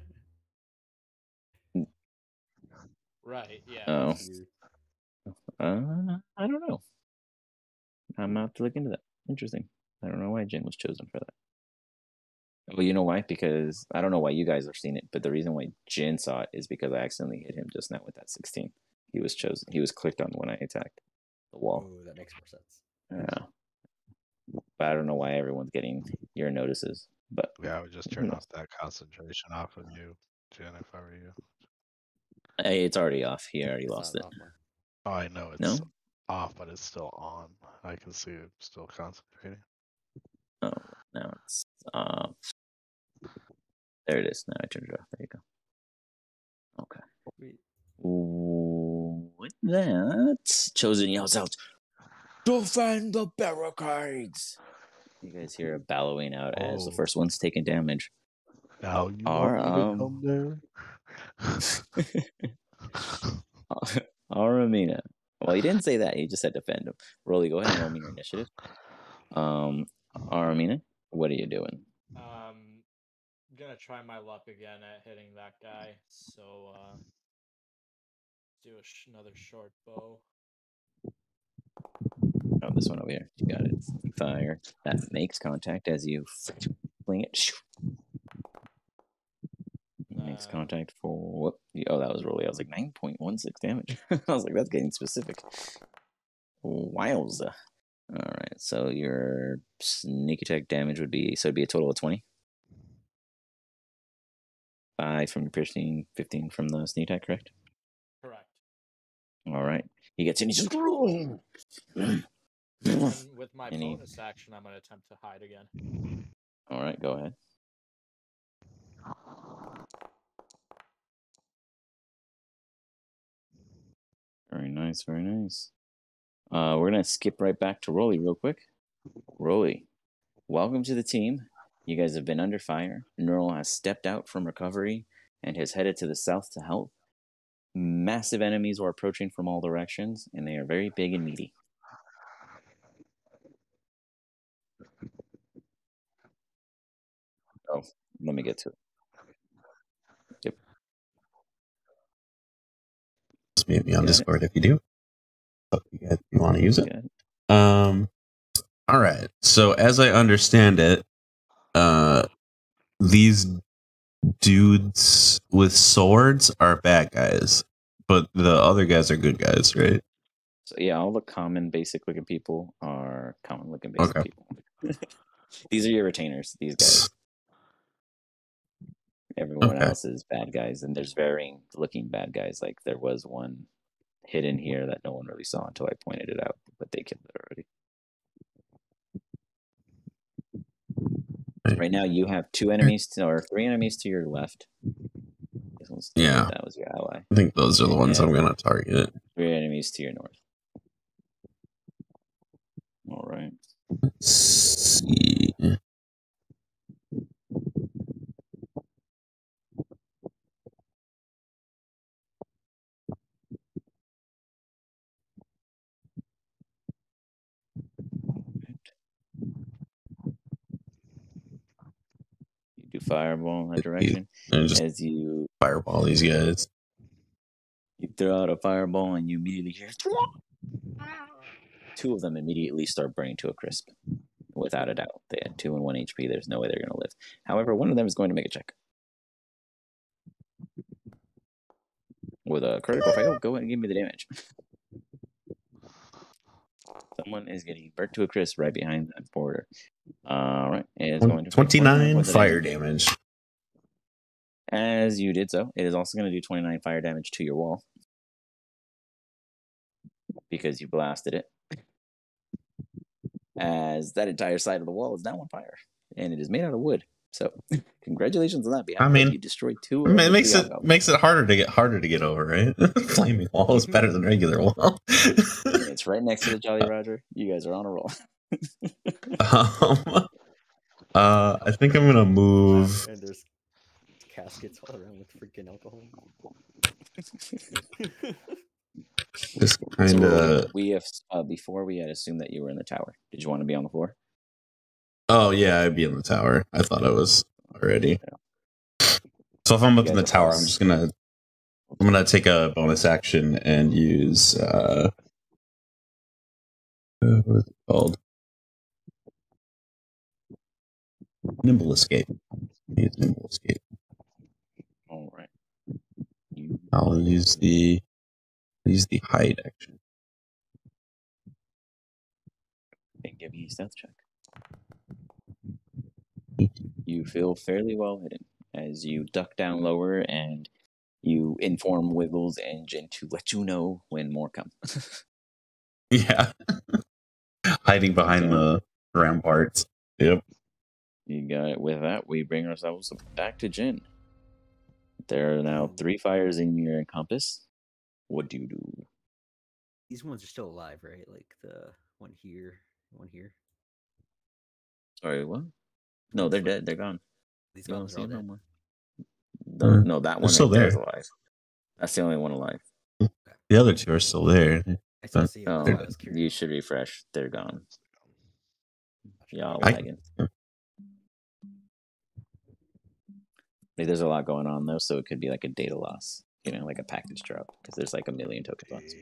Right, yeah. Oh. That's weird. I don't know. I'm gonna have to look into that. Interesting. I don't know why Jin was chosen for that. Well, you know why? Because I don't know why you guys are seeing it, but the reason why Jin saw it is because I accidentally hit him just now with that 16. He was chosen. He was clicked on when I attacked the wall. Oh, that makes more sense. Yeah. But I don't know why everyone's getting your notices. But yeah, I would just turn off that concentration off of you, Jen, if I were you. Hey, it's already off. He already lost it. Oh, I know it's off, but it's still on. I can see it still concentrating. Oh, now it's off. There it is. Now I turned it off. There you go. Okay. With that, Chosen yells out, "Defend the barricades!" You guys hear a bellowing out as the first one's taking damage. Now you want me to come there? Aramina. Well, he didn't say that. He just said defend him. Rolly, go ahead and roll me your initiative. Aramina, what are you doing? I'm gonna try my luck again at hitting that guy. So, do another short bow. Oh, this one over here. You got it. Fire. That makes contact as you fling it. Makes contact for what? Oh, that was Rolly. I was like 9.16 damage. I was like, that's getting specific. Wowza. All right, so your sneak attack damage would be, so it'd be a total of 20. 5 from your piercing, 15 from the sneak attack, correct? Correct. All right. He gets in, he's just... And with my bonus action, I'm going to attempt to hide again. All right, go ahead. Very nice, very nice. We're going to skip right back to Rolly real quick. Rolly, welcome to the team. You guys have been under fire. Neural has stepped out from recovery and has headed to the south to help. Massive enemies are approaching from all directions, and they are very big and meaty. Oh, let me get to it. Yep. Just mute me on Discord if you do. So you want to use it. All right. So as I understand it, these dudes with swords are bad guys, but the other guys are good guys, right? So yeah, all the common basic looking people are common looking basic people. These are your retainers, these guys. Everyone else is bad guys, and there's varying looking bad guys. Like there was one hidden here that no one really saw until I pointed it out, but they killed it already. Right now, you have 2 enemies or 3 enemies to your left. Yeah, that was your ally. I think those are the ones I'm gonna target. 3 enemies to your north. All right. Let's see. You do fireball in that direction. Just as you fireball these guys. You throw out a fireball and you immediately hear 2 of them immediately start burning to a crisp. Without a doubt. They had 2 and 1 HP. There's no way they're going to live. However, one of them is going to make a check. With a critical fail, go ahead and give me the damage. So Someone is getting burnt to a crisp right behind that border. All right. It's going to 29 fire damage. As you did so, it is also going to do 29 fire damage to your wall. Because you blasted it. As that entire side of the wall is now on fire. And it is made out of wood. So, congratulations on that. I mean, you destroyed two. It makes it harder to get over, right? Flaming wall is better than regular wall. It's right next to the Jolly Roger. You guys are on a roll. I think I'm gonna move. And there's caskets all around with freaking alcohol. Just kind of. We have before we had assumed that you were in the tower. Did you want to be on the floor? Oh yeah, I'd be in the tower. I thought I was already. Yeah. So if I'm up in the tower, I'm gonna take a bonus action and use what is it called? Nimble escape. Use nimble escape. All right. I'll use the hide action. And give me a stealth check. You feel fairly well hidden as you duck down lower and you inform Wiggles and Jin to let you know when more come. Yeah. Hiding behind the ramparts. Yep. You got it. With that, we bring ourselves back to Jin. There are now 3 fires in your compass. What do you do? These ones are still alive, right? Like the one here. Sorry, what? No, they're dead. They're gone. These guns are all dead. No, that one still there is there. alive. That's the only one alive. The other 2 are still there. I still see them. You should refresh. They're gone. Y'all I- lagging. There's a lot going on though, so it could be like a data loss. Like a package drop because there's like 1 million token bots.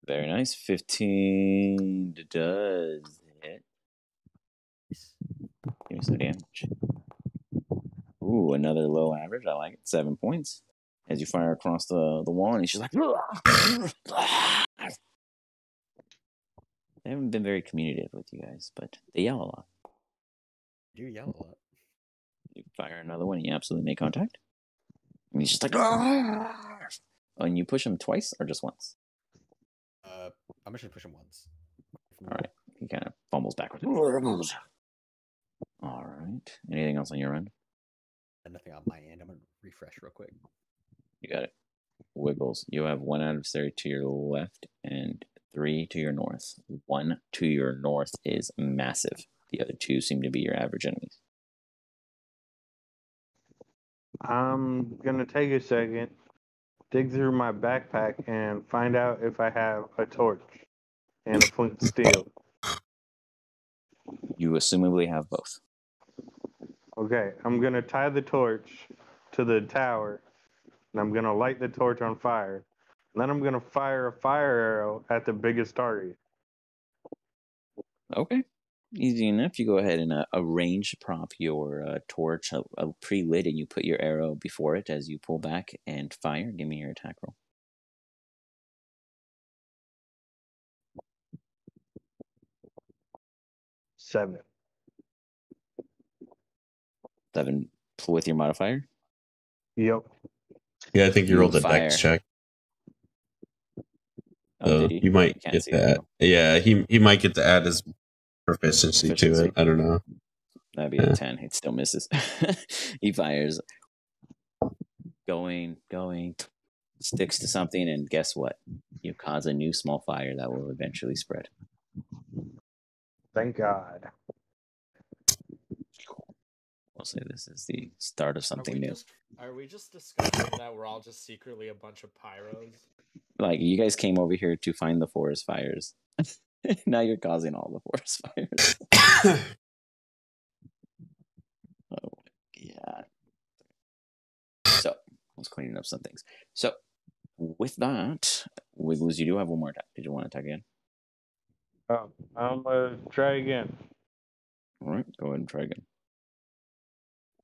Very nice. 15 does hit. Give me some damage. Ooh, another low average. I like it. 7 points. As you fire across the wall, and she's like, they haven't been very communicative with you guys, but they yell a lot. You yell a lot. You fire another one, and you absolutely make contact. And he's just like, and you push him twice or just once? I'm just gonna push him once. All right. He kind of fumbles backwards. All right. Anything else on your end? Nothing on my end. I'm gonna refresh real quick. You got it. Wiggles. You have 1 adversary to your left and 3 to your north. 1 to your north is massive. The other 2 seem to be your average enemies. I'm gonna take a second, dig through my backpack, and find out if I have a torch and a flint steel. You assumably have both. Okay, I'm gonna tie the torch to the tower, and I'm gonna light the torch on fire. And then I'm gonna fire a fire arrow at the biggest target. Okay. Easy enough. You go ahead and arrange prop your torch pre-lit, and you put your arrow before it as you pull back and fire. Give me your attack roll. 7. 7 with your modifier? Yep. Yeah, I think you rolled a dex check. Oh, did he? You might get that. Yeah, he might get to add his proficiency to it. I don't know. That'd be a 10. It still misses. He fires. Going. Sticks to something, and guess what? You cause a new small fire that will eventually spread. Thank God. We'll say this is the start of something new. Are we just discussing that we're all just secretly a bunch of pyros? Like, you guys came over here to find the forest fires. Now you're causing all the forest fires. Oh, yeah. So, let's clean up some things. So, with that, Wiggles, you do have one more attack. Did you want to attack again? I'm gonna try again. All right, go ahead and try again.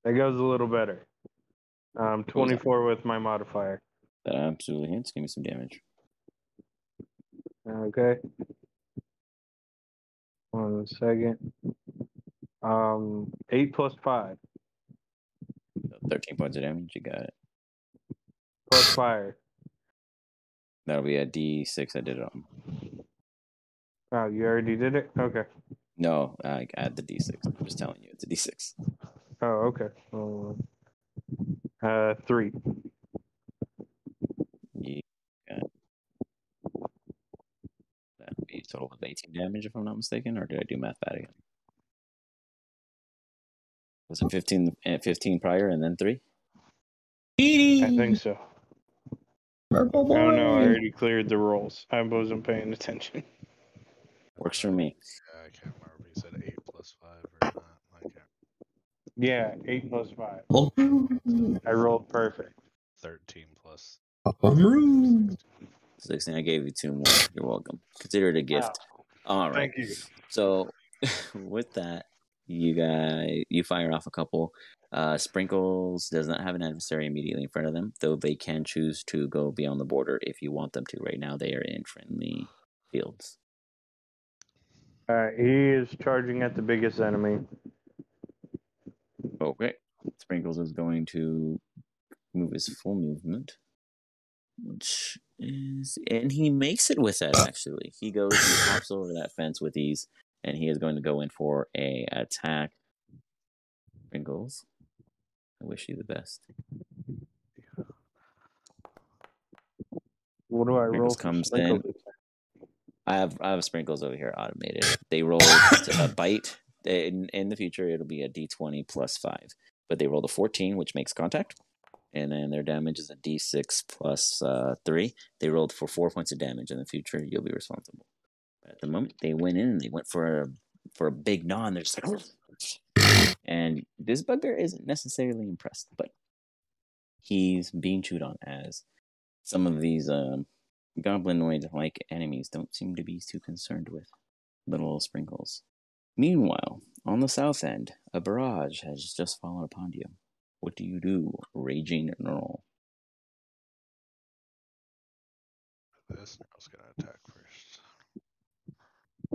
That goes a little better. 24 with my modifier. That absolutely hits. Give me some damage. Okay. 1 second. 8 plus 5 So 13 points of damage. You got it. plus fire. That'll be a D6. I did it on. Oh, you already did it? Okay. No, I add the D6. I'm just telling you, it's a D6. Oh, okay. 3. You got that would be a total of 18 damage, if I'm not mistaken, or did I do math bad again? Was it 15 prior and then 3? I think so. Purple boy. Oh no, I already cleared the rolls. I wasn't paying attention. Works for me. Yeah, I can't remember if he said 8 plus 5 or not. I can't. Yeah, 8 plus 5. Oh. I rolled perfect. 13 plus. Papa Maroon. 16. I gave you 2 more. You're welcome. Consider it a gift. All right. Thank you. So, with that, you fire off a couple. Sprinkles does not have an adversary immediately in front of them, though they can choose to go beyond the border if you want them to. Right now, they are in friendly fields. Alright, he is charging at the biggest enemy. Okay. Sprinkles is going to move his full movement, which is, and he makes it with that. Actually, he hops over that fence with ease, and he is going to go in for a attack. Sprinkles, I wish you the best. What do I roll Sprinkles for comes Sprinkles? in. I have Sprinkles over here automated. They roll a bite. In the future, it'll be a D20 plus 5. But they rolled a 14, which makes contact. And then their damage is a D6 plus 3. They rolled for 4 points of damage. In the future, you'll be responsible. But at the moment, they went in and they went for a big gnaw. And they're just like... And this bugger isn't necessarily impressed, but he's being chewed on, as some of these goblinoid-like enemies don't seem to be too concerned with little Sprinkles. Meanwhile, on the south end, a barrage has just fallen upon you. What do you do, Raging Neural? This Neural's gonna attack first.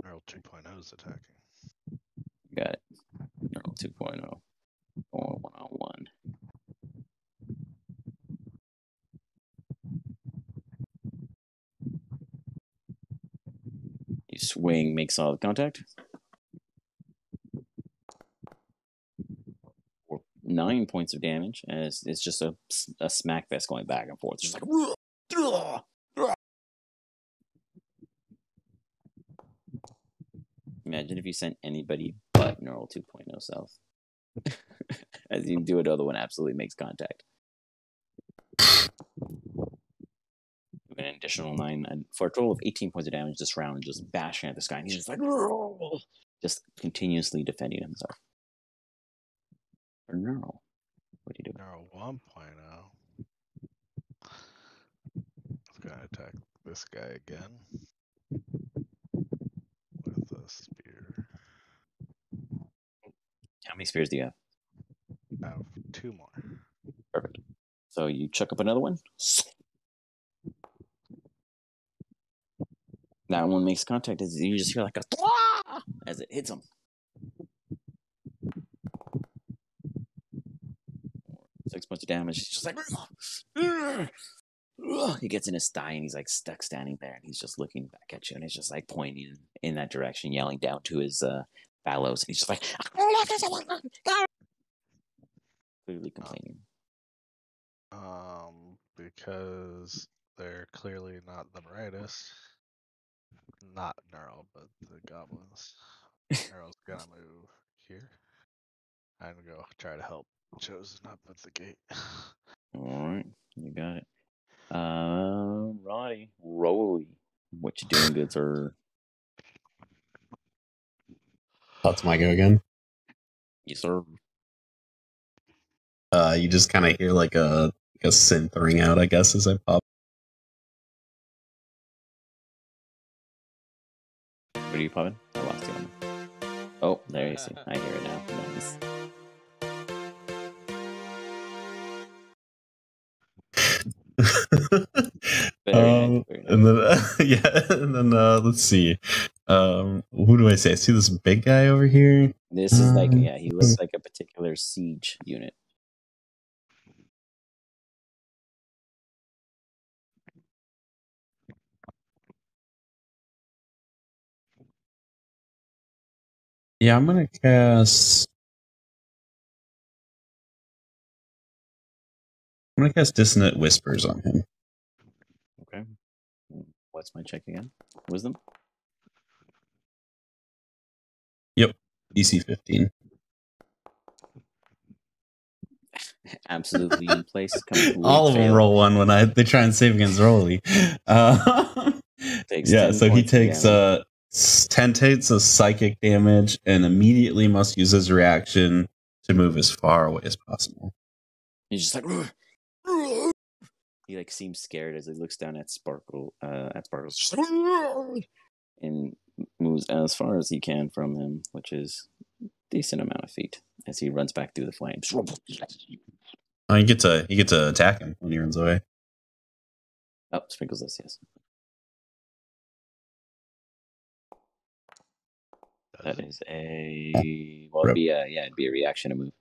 Neural 2.0 is attacking. Got it. Neural 2.0. Going one-on-one. You swing, make solid contact. For 9 points of damage, as it's just a smack fest going back and forth. It's just like... Imagine if you sent anybody but Neural 2.0 south. As you do it, the other one absolutely makes contact. An additional 9 for a total of 18 points of damage this round, just bashing at this guy. And he's just like, just continuously defending himself. Or Neural, what do you do? Neural 1.0 is gonna attack this guy again with a spear. How many spears do you have? I have 2 more. Perfect. So you chuck up another one. That one makes contact. As you just hear like a as it hits him. 6 points of damage. He's just like he gets in his thigh and he's like stuck standing there and he's just looking back at you and he's just like pointing in that direction, yelling down to his fallows, and he's just like clearly complaining. Because they're clearly not the brightest. Not Neural, but the goblins. Neural's gonna move here and go try to help Chosen up at the gate. Alright, you got it. Roddy, Rolly, what you doing, good sir? That's my go again. Yes, sir. You just kind of hear like a synth ring out, I guess, as I pop. What are you popping? I lost you on that. Oh, there you see. I hear it now. Nice. Very nice. And then and then let's see. Who do I say? I see this big guy over here. This is like, yeah, he looks like a particular siege unit. Yeah, I'm gonna cast Dissonant Whispers on him. Okay. What's my check again? Wisdom? Yep. DC 15. Absolutely in place. All of them roll one when they try and save against Rolly. Yeah, so he takes 10 takes of psychic damage and immediately must use his reaction to move as far away as possible. He's just like he like seems scared as he looks down at Sparkles just and moves as far as he can from him, which is a decent amount of feet as he runs back through the flames. Oh, you get to attack him when he runs away. Oh, Sprinkles this, yes. That is it'd be a reaction to move.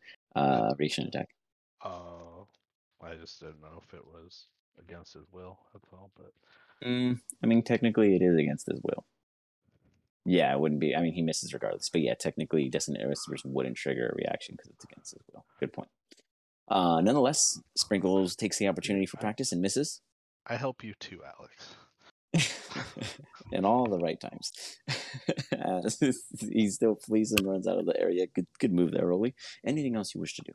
Reaction attack. Oh, I just didn't know if it was against his will. That's all. But I mean, technically, it is against his will. Yeah, it wouldn't be. I mean, he misses regardless. But yeah, technically, Dissonant Whispers wouldn't trigger a reaction because it's against his will. Good point. Nonetheless, Sprinkles takes the opportunity for practice and misses. I help you too, Alex. In all the right times. He still flees and runs out of the area. Good move there, Rolly. Anything else you wish to do?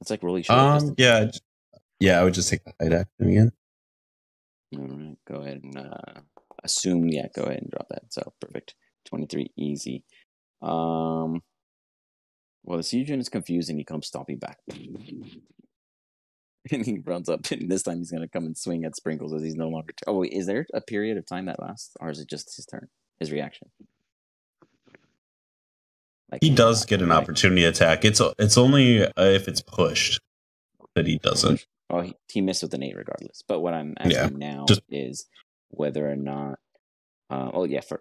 It's like Rolly should have yeah, I would just take the hide action again. All right, go ahead and assume. Yeah, go ahead and drop that. So perfect. 23, easy. Well, the siege unit is confused and he comes stomping back. And he runs up, and this time he's going to come and swing at Sprinkles as he's no longer... Oh, wait, is there a period of time that lasts? Or is it just his turn? His reaction? Like, he does get an opportunity attack. It's only if it's pushed that he doesn't. Oh, he missed with an 8 regardless. But what I'm asking now is whether or not...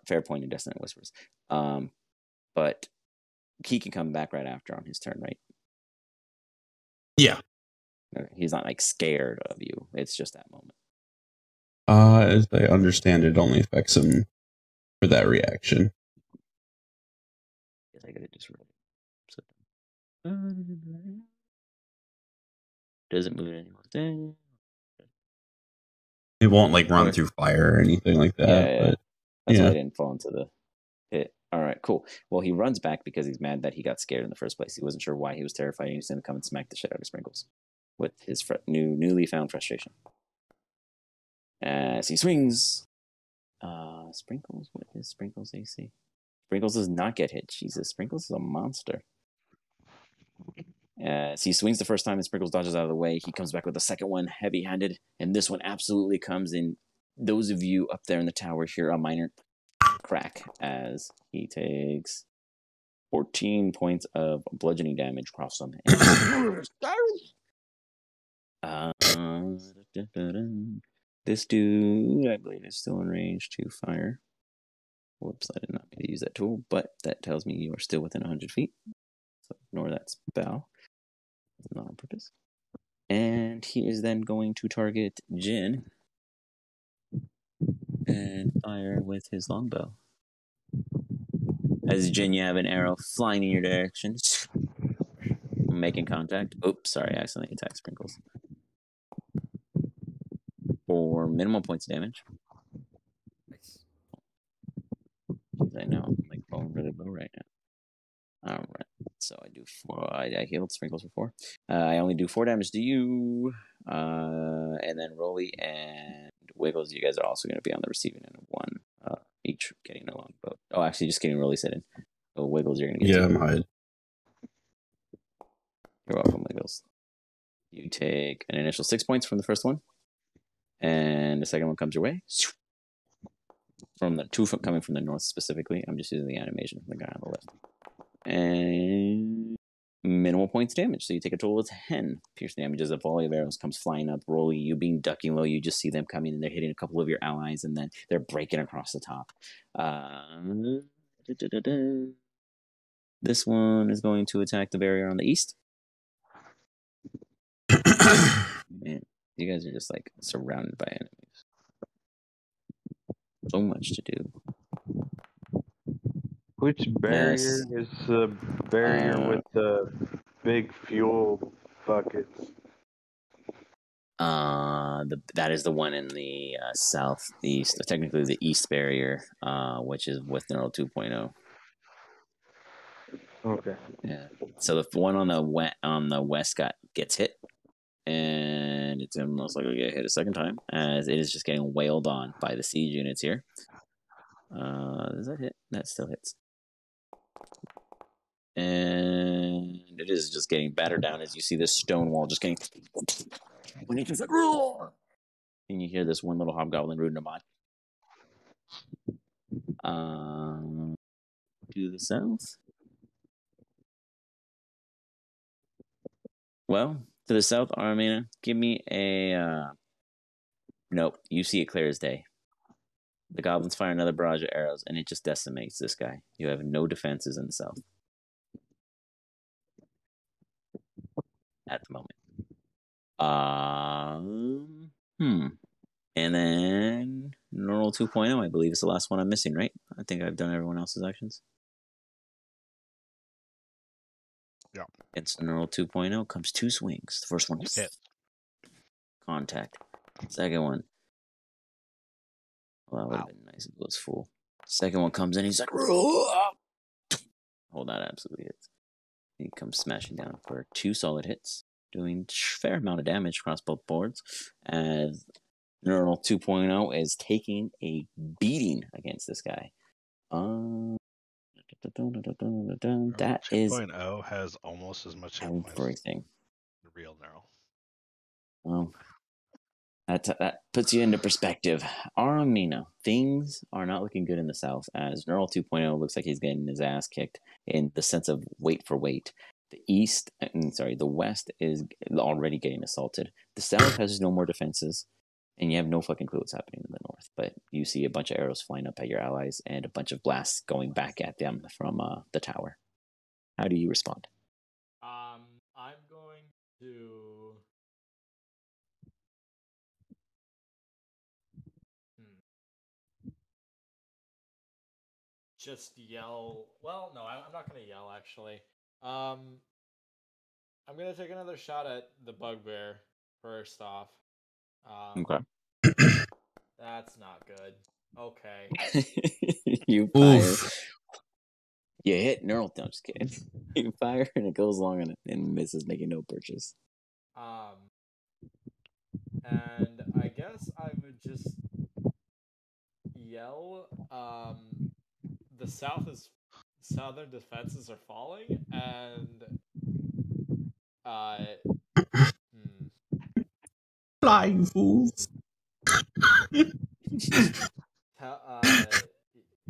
fair point in Dissonant Whispers. But he can come back right after on his turn, right? Yeah. He's not like scared of you. It's just that moment. As I understand, it only affects him for that reaction. Yes, I gotta just roll. Doesn't move anymore. It won't like run through fire or anything like that. Yeah. But that's why I didn't fall into the pit. All right, cool. Well, he runs back because he's mad that he got scared in the first place. He wasn't sure why he was terrified. He was going to come and smack the shit out of Sprinkles with his newly found frustration. As he swings, Sprinkles. What is Sprinkles AC? Sprinkles does not get hit. Jesus, Sprinkles is a monster. As he swings the first time and Sprinkles dodges out of the way, he comes back with the second one, heavy-handed, and this one absolutely comes in. Those of you up there in the tower hear a minor crack as he takes 14 points of bludgeoning damage across him. This dude, I believe, is still in range to fire. Whoops, I did not get to use that tool, but that tells me you are still within 100 feet. So ignore that spell. It's not on purpose. And he is then going to target Jin and fire with his longbow. As Jin, you have an arrow flying in your direction. Making contact. Oops, sorry, I accidentally attacked Sprinkles. For minimal points of damage. Nice. I know, I'm like rolling really low right now. Alright, so I do 4. I healed Sprinkles for 4. I only do 4 damage to you. And then Rolly and Wiggles, you guys are also going to be on the receiving end of 1. Each getting a longbow. Oh, actually, just getting Rolly set in. So Wiggles, you're going to get 2. I'm hide. You're welcome, Wiggles. You take an initial 6 points from the first one. And the second one comes your way. From the 2 coming from the north specifically. I'm just using the animation from the guy on the left. And minimal points damage. So you take a total of 10 piercing damage as a volley of arrows comes flying up. Rolly, you being ducking low, you just see them coming and they're hitting a couple of your allies and then they're breaking across the top. This one is going to attack the barrier on the east. Man, you guys are just like surrounded by enemies. So much to do. Which barrier is the barrier with the big fuel buckets? That is the one in the southeast, technically the east barrier, which is with Neural 2.0. Okay. Yeah. So the one on the west gets hit, and it's most likely to get hit a second time, as it is just getting wailed on by the siege units here. Does that hit? That still hits. And it is just getting battered down as you see this stone wall just getting. When you just like, roar! And you hear this one little hobgoblin rooting them on. To the south. Well, to the south, Armina, give me a. Nope, you see it clear as day. The goblins fire another barrage of arrows, and it just decimates this guy. You have no defenses in the south at the moment. And then Neural 2.0, I believe, is the last one I'm missing, right? I think I've done everyone else's actions. Yeah. Against Neural 2.0 comes 2 swings. The first one hit. Contact. Second one. Well, that would have been nice if it was full. Second one comes in, he's like, oh, that absolutely hits. He comes smashing down for 2 solid hits, doing a fair amount of damage across both boards, as Neural 2.0 is taking a beating against this guy. That is 2.0 has almost as much hit points everything. as real Neural. Well, that puts you into perspective. Armina, things are not looking good in the south, as Neural 2.0 looks like he's getting his ass kicked in the sense of weight for weight. The west is already getting assaulted. The south has no more defenses, and you have no fucking clue what's happening in the north. But you see a bunch of arrows flying up at your allies and a bunch of blasts going back at them from the tower. How do you respond? I'm going to. Just yell. Well, no, I'm not going to yell, actually. I'm going to take another shot at the bugbear first off. Okay. That's not good. Okay. You fire. You hit Neural. No, just kidding. You fire and it goes long and misses, making no purchase. And I guess I would just yell, the southern defenses are falling, and Flying fools.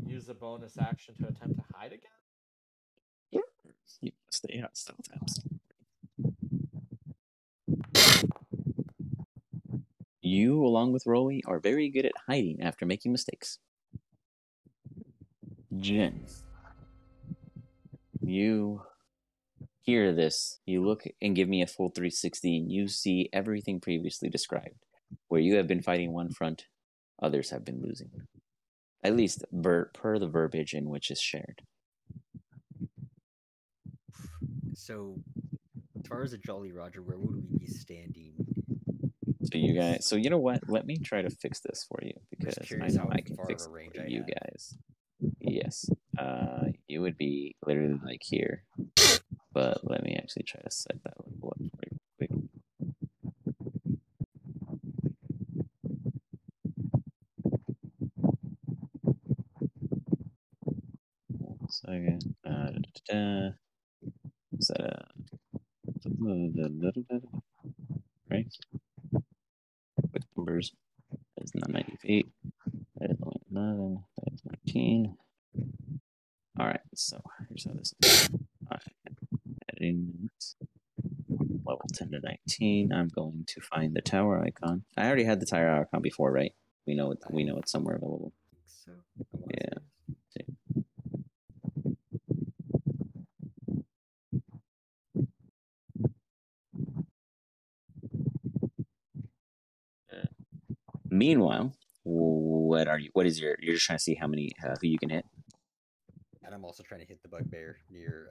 Use a bonus action to attempt to hide again? Yeah. You stay out stealth taps. You, along with Rolly, are very good at hiding after making mistakes. Jen, you hear this. You look and give me a full 360, and you see everything previously described. Where you have been fighting one front, others have been losing. At least per the verbiage in which is shared. So, as far as a Jolly Roger, where would we be standing? So you guys, you know what? Let me try to fix this for you, because I know I can fix it for you guys. Yes. You would be literally like here. But let me actually try to set that level up for you quick. One second. Set up. Right? Quick numbers. That is not 90 feet. That is only 11. That is 19. Alright, so here's how this is. Alright. Editing. level 10 to 19. I'm going to find the tower icon. I already had the tower icon before, right? We know it's somewhere available. So I wanna Yeah. say yes. Meanwhile, what are you? What is your? You're just trying to see how many who you can hit. And I'm also trying to hit the bugbear near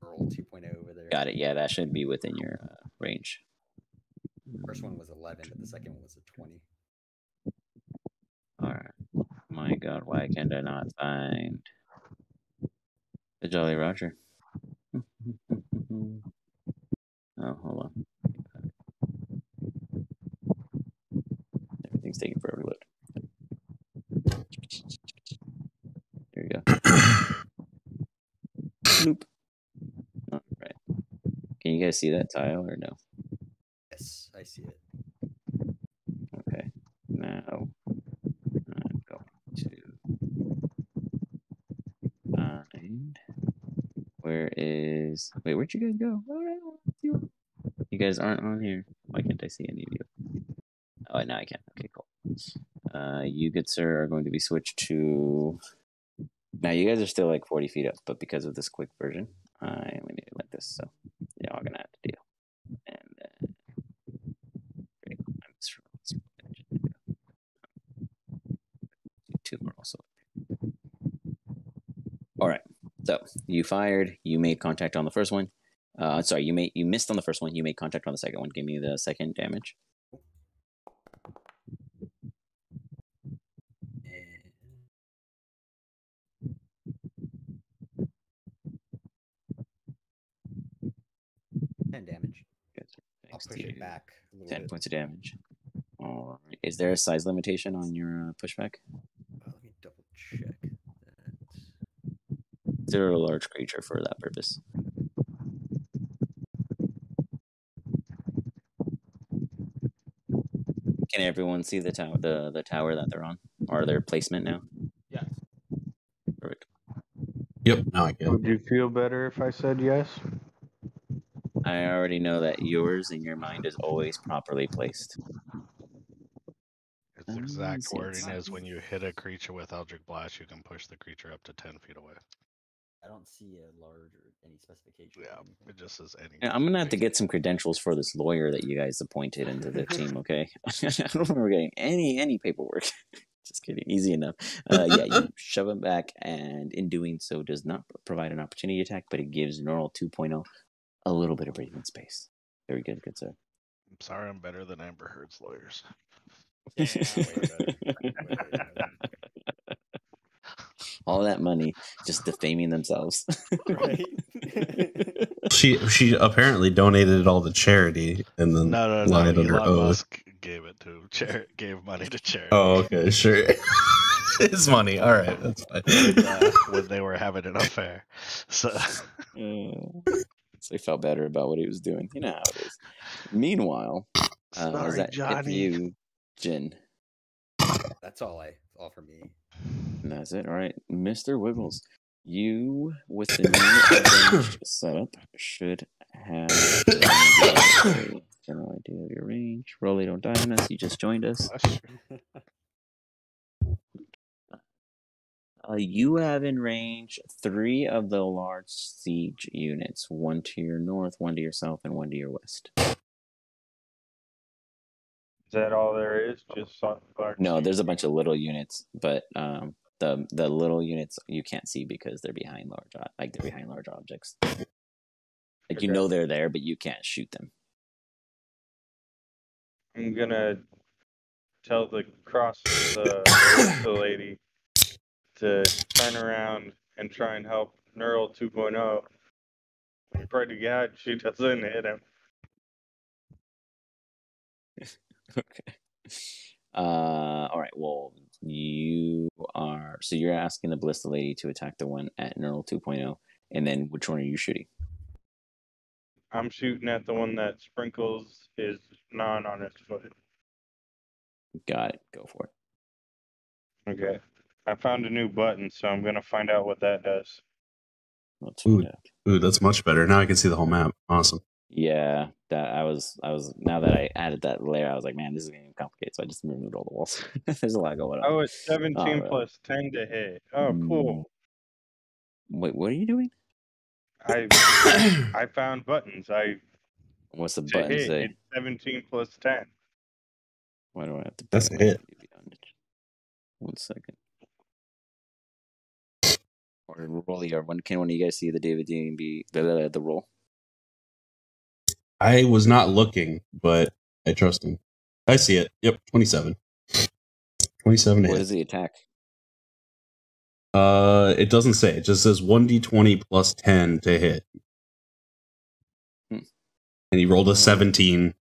Earl 2.0 over there. Got it. Yeah, that should be within your range. First one was 11, but the second one was a 20. All right. My God, why can I not find the Jolly Roger? Oh, hold on. Everything's taking forever to load. There you go. Bloop. All right. Can you guys see that tile or no? Yes, I see it. Okay. Now I'm going to find. Where is? Wait, where'd you guys go? You guys aren't on here. Why can't I see any of you? Oh, now I can. Okay, cool. You, good sir, are going to be switched to. Now you guys are still like 40 feet up, but because of this quick version, I only made it like this, so y'all gonna have to deal. And two more also. All right. So you fired. You made contact on the first one. Sorry, you missed on the first one. You made contact on the second one. Give me the second damage. And 10 damage. Good. I'll Thanks push to you. it back a little 10 bit. points of damage. All right. Is there a size limitation on your pushback? Let me double check that. Is there a large creature for that purpose? Can everyone see the tower, the tower that they're on, or their placement now? Yes. Perfect. Yep, now I can. Would you feel better if I said yes? I already know that yours in your mind is always properly placed. Its exact see, wording it's- is when you hit a creature with Eldritch Blast, you can push the creature up to 10 feet away. I don't see a large or any specification. Yeah, or anything. it just says any. Yeah, I'm gonna have to get some credentials for this lawyer that you guys appointed into the team. Okay, I don't remember getting any paperwork. Just kidding. Easy enough. Yeah, you shove him back, and in doing so, does not provide an opportunity attack, but it gives Neural 2.0 a little bit of breathing space. Very good, good sir. I'm sorry, I'm better than Amber Heard's lawyers. Damn. Way better. Way better. All that money just defaming themselves. Right? She apparently donated it all to charity and then No. lied under Elon oath. Musk gave it to gave money to charity. Oh, okay, sure. It's money. All right, that's fine. When they were having an affair. So So he felt better about what he was doing. You know how it is. Meanwhile, is sorry, that it for Johnny. you, Jin? That's all for me. And that's it. All right, Mr. Wiggles, you with the new arranged setup should have a general idea of your range. Rolly, don't die on us. You just joined us. You have in range 3 of the large siege units. 1 to your north, 1 to your south, and 1 to your west. Is that all there is? Just No, there's a bunch of little units, but the little units you can't see because they're behind large objects. Like you Okay. know they're there, but you can't shoot them. I'm gonna tell the lady to turn around and try and help Neural 2.0. Pray to God she doesn't hit him. Okay. All right. Well, you're asking the Ballista Lady to attack the one at Neural 2.0, and then which one are you shooting? I'm shooting at the one that sprinkles his non on his foot. Got it. Go for it. Okay. I found a new button, so I'm gonna find out what that does. Let's find out. Ooh, that's much better. Now I can see the whole map. Awesome. Yeah, that I was. Now that I added that layer, I was like, man, this is getting complicated. So I just removed all the walls. There's a lot going on. Oh, it's 17 right. plus 10 to hit. Oh, cool. Wait, what are you doing? I found buttons. What's the To button hit, say? it's 17 plus 10. Why do I have to put That's it a hit. 1 second. Or roll here. When can one of you guys see the David D&B the roll? I was not looking, but I trust him. I see it. Yep, 27. 27 What hit. is the attack? It doesn't say. It just says 1d20 plus 10 to hit. And he rolled a 17.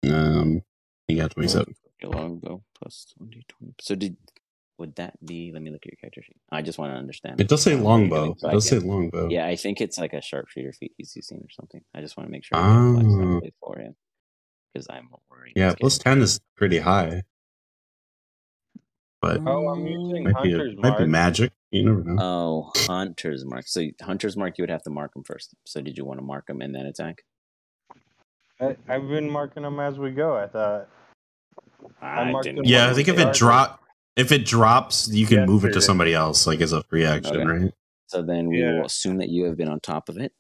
He got 27. Your longbow plus 1d20. So would that be? Let me look at your character sheet. I just want to understand. It does say what you're doing, longbow. so It I does can- say longbow. Yeah, I think it's like a sharpshooter feat he's using or something. I just want to make sure it applies properly for him because I'm worried. Yeah, plus 10 is pretty high. But Oh, I'm using might be Hunter's might be Mark. magic. You never know. Oh, Hunter's Mark. So Hunter's Mark, you would have to mark him first. So did you want to mark him and then attack? I've been marking them as we go. I thought. I marked didn't. them Yeah, on I think the if it drops, you can move it to Yesterday. somebody else, like as a free action, Okay. right? So then we Yeah. will assume that you have been on top of it.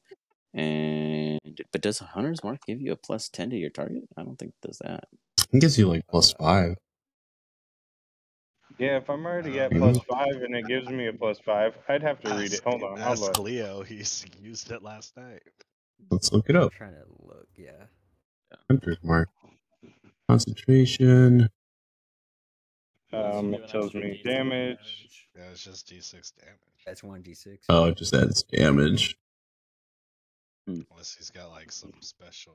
But does Hunter's Mark give you a plus 10 to your target? I don't think it does that. It gives you like plus 5. Yeah, if I'm already at plus 5 and it gives me a plus 5, I'd have to read it. Hold on, I'll Ask look. Leo. He's used it last night. Let's look it I'm up. trying to look. Yeah. Hunter's Mark. Concentration. It tells me damage. Yeah, it's just D6 damage. That's 1d6. Oh, it just adds damage. Unless he's got like some special.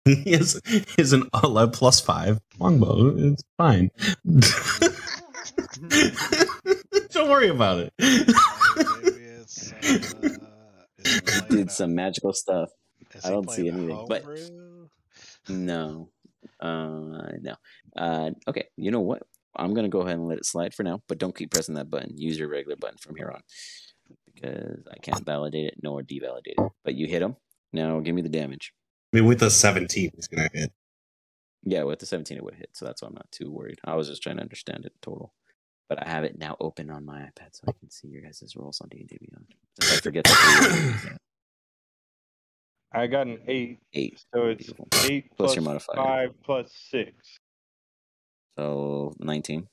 He is an 11 plus 5 longbow. It's fine. Don't worry about it. Maybe it's. Did some magical stuff. Is I he don't see playing anything. But homebrew? no. No. Okay, you know what? I'm going to go ahead and let it slide for now, but don't keep pressing that button. Use your regular button from here on because I can't validate it nor devalidate it. But you hit him. Now give me the damage. I mean, with a 17, he's going to hit. Yeah, with the 17, it would hit, so that's why I'm not too worried. I was just trying to understand it total. But I have it now open on my iPad so I can see your guys' rolls on D&D Beyond. Since I forget that. I got an 8. 8. So it's Beautiful. 8 Plus plus your modifier. 5 plus 6. So 19.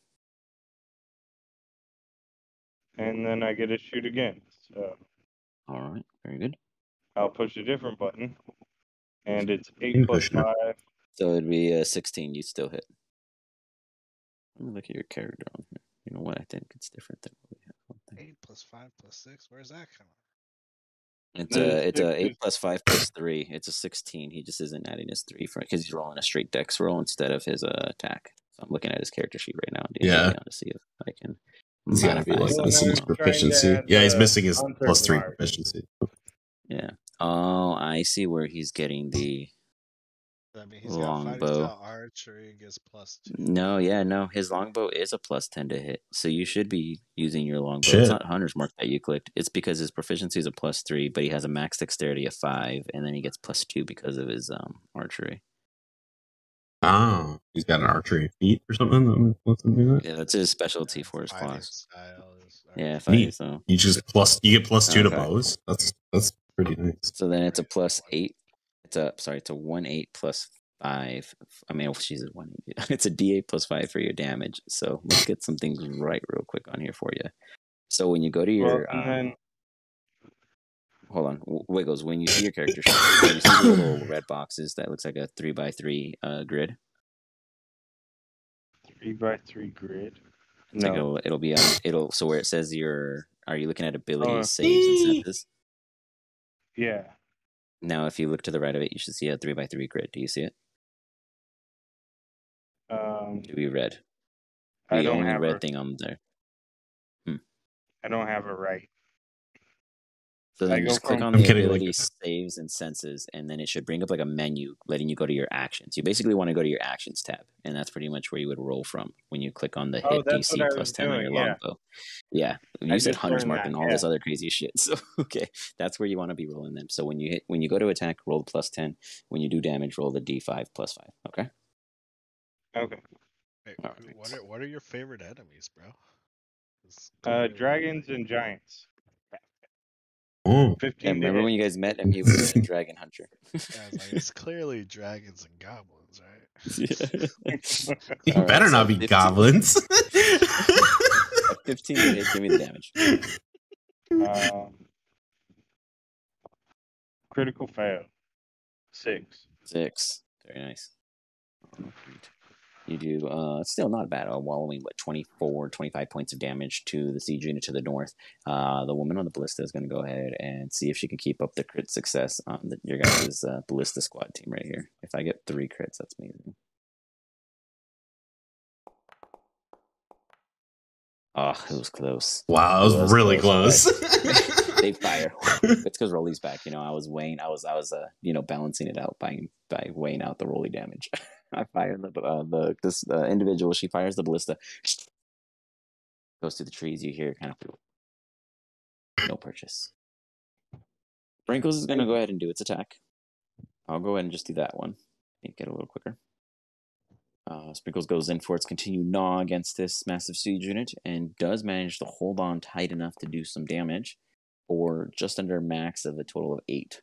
And then I get to shoot again. So All right, very good. I'll push a different button. And it's 8 can plus push it. 5. So it'd be 16. You'd still hit. Let me look at your character on here. You know what? I think it's different than what we have. 8 plus 5 plus 6. Where's that coming? It's The a 8 six plus 5 plus 3. It's a 16. He just isn't adding his 3 for because he's rolling a straight dex roll instead of his attack. So I'm looking at his character sheet right now on D&D Yeah. to see if I can. He's got to be like Well, missing they're his trying to proficiency. add Yeah, he's the missing his Hunter's plus 3 Mark. proficiency. Yeah. Oh, I see where he's getting the. I mean, he's got fighting Longbow. style archery, gets plus 2. No. His longbow is a plus 10 to hit. So you should be using your longbow. Shit. It's not Hunter's Mark that you clicked. It's because his proficiency is a plus 3, but he has a max dexterity of 5, and then he gets plus 2 because of his archery. Oh, he's got an archery feat or something. What's something like that? Yeah, that's his specialty for his Fighting class. style is Yeah, archery. fighting Neat. so. You get plus 2 to Okay. bows. That's pretty nice. So then it's a plus 8. It's a 1/8 plus 5. I mean, she's a 1/8. It's a D8 plus 5 for your damage. So let's get some things right real quick on here for you. So when you go to your Well, and then hold on, Wiggles. When you see your character sheet, when you see the little red boxes that looks like a 3x3 grid. 3x3 grid. It's like No. it'll be on so where it says are you looking at abilities, saves, and senses? Yeah. Now, if you look to the right of it, you should see a 3x3 grid. Do you see it? To be red. I The don't only have red thing on there. I don't have it right. So then I you go just click from- on I'm the kidding, ability like- saves and senses, and then it should bring up like a menu letting you go to your actions. You basically want to go to your actions tab, and that's pretty much where you would roll from when you click on the hit that's what I DC was plus 10 on doing, your yeah. longbow. Yeah, I you said just hunter's learned mark that, and all this other crazy shit. So okay, that's where you want to be rolling them. So when you go to attack, roll plus 10. When you do damage, roll the D5 plus 5. Okay. Okay. Hey, All what are your favorite enemies, bro? Dragons and giants. Oh, 15 Yeah, to remember hit. when you guys met him? He was a dragon hunter. Yeah, I was like, it's clearly dragons and goblins, right? Yeah. you All right, better so not be 15. goblins. A 15 to hit. Give me the damage. Critical fail. 6. 6. Very nice. You do, still not bad. Wallowing, 24, 25 points of damage to the siege unit to the north. The woman on the ballista is going to go ahead and see if she can keep up the crit success on your guys' ballista squad team right here. If I get 3 crits, that's amazing. Oh, it was close. Wow, that was really close. They fire. It's because Rolly's back. I was weighing. I was balancing it out by weighing out the Rolly damage. I fired this individual. She fires the ballista. Goes through the trees. You hear kind of no purchase. Sprinkles is gonna go ahead and do its attack. I'll go ahead and just do that one. Make it a little quicker. Sprinkles goes in for its continued gnaw against this massive siege unit and does manage to hold on tight enough to do some damage for just under max of a total of 8.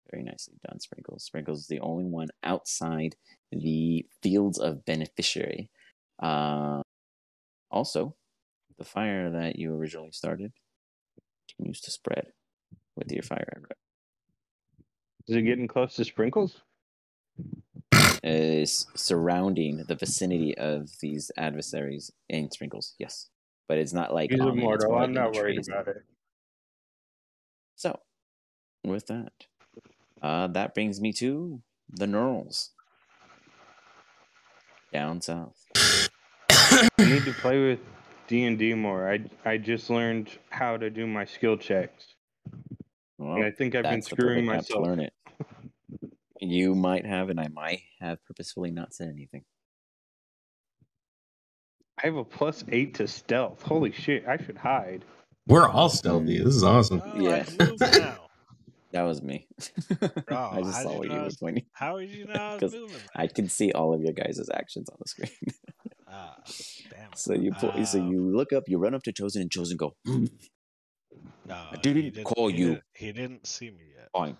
Very nicely done, Sprinkles. Sprinkles is the only one outside the fields of beneficiary. Also, the fire that you originally started continues to spread with your fire. Is it getting close to Sprinkles? Is surrounding the vicinity of these adversaries in Sprinkles, yes. But it's not like He's on it, it's immortal. more like I'm in the not worried trees. about it. So, with that, that brings me to the Knurls. Down south. I need to play with D&D more. I just learned how to do my skill checks. Well, And I think I've been that's the screwing perfect map to myself. learn it. You might have, and I might have purposefully not said anything. I have a +8 to stealth. Holy shit, I should hide. We're all stealthy. This is awesome. Oh, Yeah. I can move now. That was me. Bro, I just how'd saw you what know you I were was- pointing. How did you know I was 'Cause moving? I can see all of your guys' actions on the screen. Ah, damn it. So you look up, you run up to Chosen, and Chosen go, No, I didn't call you. He didn't see me yet. Fine.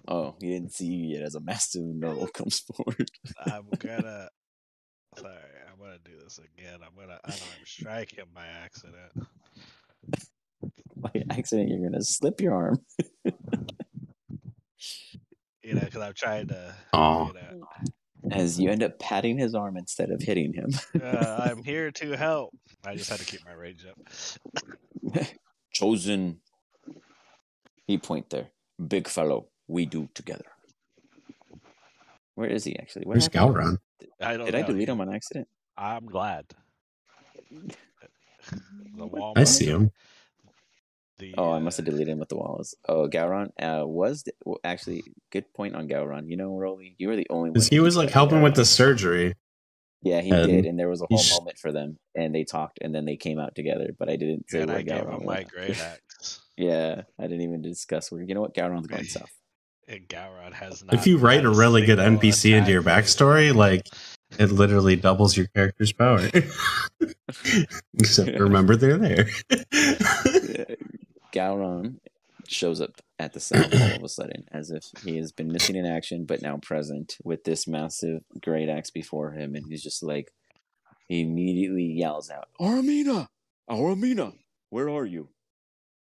Oh, he didn't see you yet as a massive Knurl comes forward. I'm gonna do this again. I'm strike him by accident. By accident, you're gonna slip your arm. Because I'm trying to. Aw. As you end up patting his arm instead of hitting him. I'm here to help. I just had to keep my rage up. Chosen. He point there. Big fellow, we do together. Where is he actually? What Where's happened? Galron? I don't Did know. I delete him on accident? I'm glad. The wall. I see him. I must have deleted him with the walls. Oh, Gowron actually good point on Gowron. Rolly, you were the only one. Because he was like helping with the surgery. Yeah, he did, and there was a whole moment for them, and they talked, and then they came out together. But I didn't say where I gave Gowron him went. my great axe. Yeah, I didn't even discuss where. You know what? Gowron's going south. And Gowron has not. If you write a really good NPC into your backstory, like it literally doubles your character's power. Except remember they're there. Gowron shows up at the south all of a sudden, as if he has been missing in action, but now present with this massive great axe before him, and he's just like, he immediately yells out, Armina! Armina! Where are you?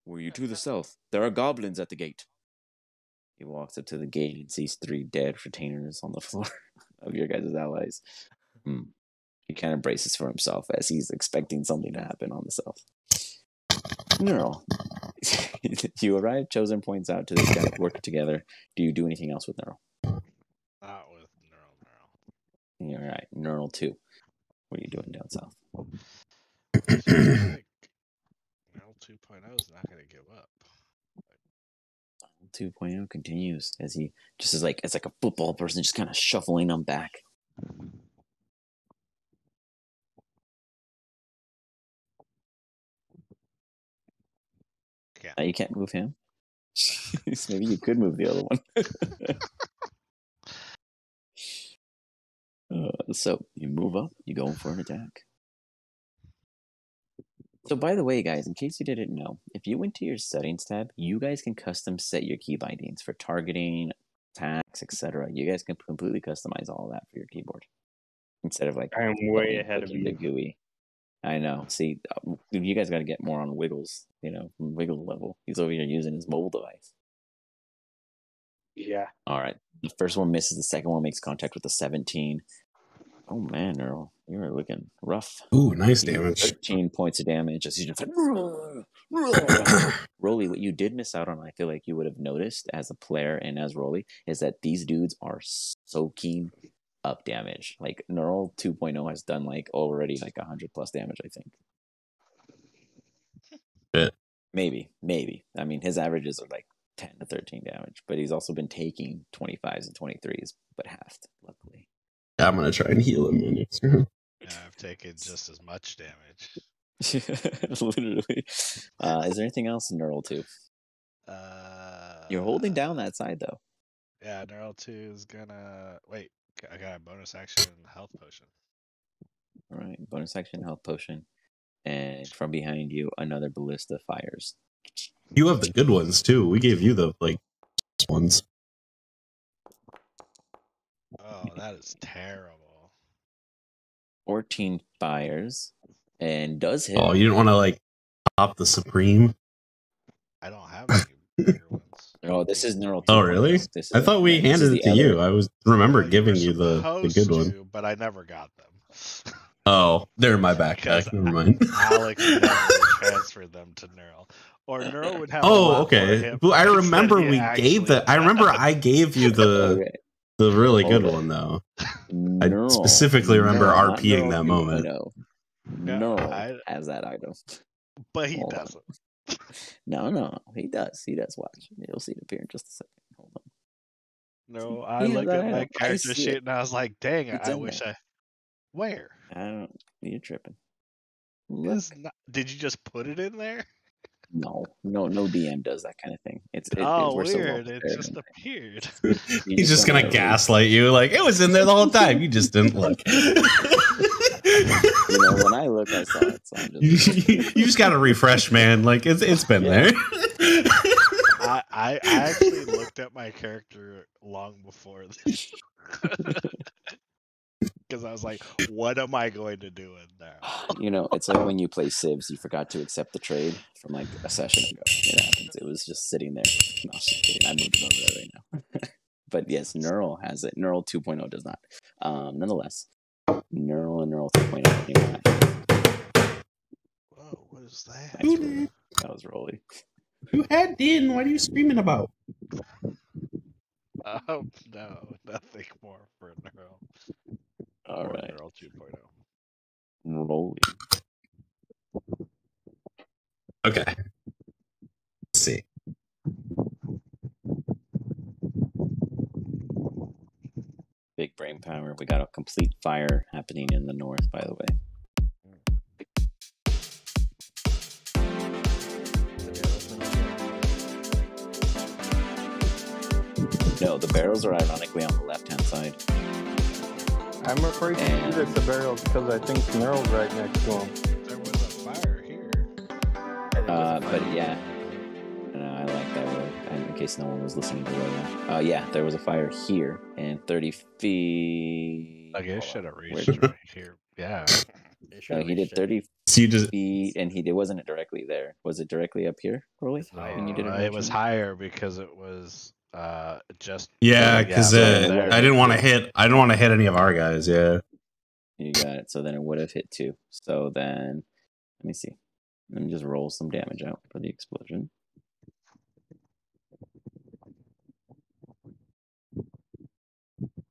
Were you to the south? There are goblins at the gate. He walks up to the gate and sees 3 dead retainers on the floor of your guys' allies. He kind of braces for himself as he's expecting something to happen on the south. Knurl. You arrive, Chosen points out to this guy, work together. Do you do anything else with Knurl? Not with Knurl. You're right. Knurl 2. What are you doing down south? I feel like Knurl 2.0 is not going to give up. 2.0 continues as he just is like, it's like a football person just kind of shuffling them back. You can't move him. Maybe you could move the other one. So you move up, you go for an attack. So by the way, guys, in case you didn't know, if you went to your settings tab, you guys can custom set your key bindings for targeting, attacks, etc. You guys can completely customize all of that for your keyboard instead of like I'm way ahead of the you. GUI. I know. See, you guys got to get more on Wiggles. Wiggle level. He's over here using his mobile device. Yeah. All right. The first one misses. The second one makes contact with the 17. Oh man, Earl, you're looking rough. Ooh, nice damage. 13 points of damage. As you just Rolly, what you did miss out on, I feel like you would have noticed as a player and as Rolly, is that these dudes are soaking up damage. Like Neural 2.0 has done like already like 100 plus damage, I think. Yeah. Maybe. I mean, his averages are like 10 to 13 damage, but he's also been taking 25s and 23s, but halved, luckily. I'm gonna try and heal him next round. Yeah, I've taken just as much damage. Literally. Is there anything else in Neural 2? You're holding down that side though. Yeah, Neural 2 is gonna wait. I got a bonus action health potion. All right, bonus action health potion, and from behind you, another ballista fires. You have the good ones too. We gave you the ones. Oh, that is terrible. 14 fires and does hit. Oh, you didn't want to pop the Supreme? I don't have any bigger ones. Oh, this is Neural 2. Oh, really? I thought we handed it to you. I remember giving you the good one. But I never got them. Oh, they're in my backpack. Never mind. Alex never transferred them to Neural. Or Neural would have. Oh, okay. Well, I remember we gave that. I remember I gave you the really good one though. I specifically remember RPing that moment. Neural has that item, but he doesn't. No, he does. He does. Watch. You'll see it appear in just a second. Hold on. No, I look at my character sheet and I was like, dang, I wish I. Where? I don't. You're tripping. Did you just put it in there? No DM does that kind of thing. Weird. It just appeared. He's just gonna gaslight you, like it was in there the whole time. You just didn't look. When I look, I saw it. So you just gotta refresh, man. Like it's been there. I actually looked at my character long before this. Because I was like, what am I going to do in there? It's like when you play Civs, you forgot to accept the trade from like a session ago. It happens. It was just sitting there. No, I was just kidding. I moved it over there right now. But yes, Neural has it. Neural 2.0 does not. Nonetheless, Neural and Neural 2.0. Whoa, what is that? That was Rolly. You had Din. What are you screaming about? Oh, no. Nothing more for Neural. All right. Neural 2.0. Rolly. Okay. Let's see. Big brain power. We got a complete fire happening in the north, by the way. No, the barrels are ironically on the left-hand side. I'm afraid to shoot at the barrels because I think Neural's right next to him. There was a fire here. But yeah. I like that word, in case no one was listening to it. Yeah, there was a fire here, and 30 feet... I guess should have reached right here. Yeah. He did 30 feet, and it wasn't directly there. Was it directly up here, Rolly? It was higher because it was... just because I didn't want to hit. I didn't want to hit any of our guys. Yeah, you got it. So then it would have hit too. So then, let me see. Let me just roll some damage out for the explosion.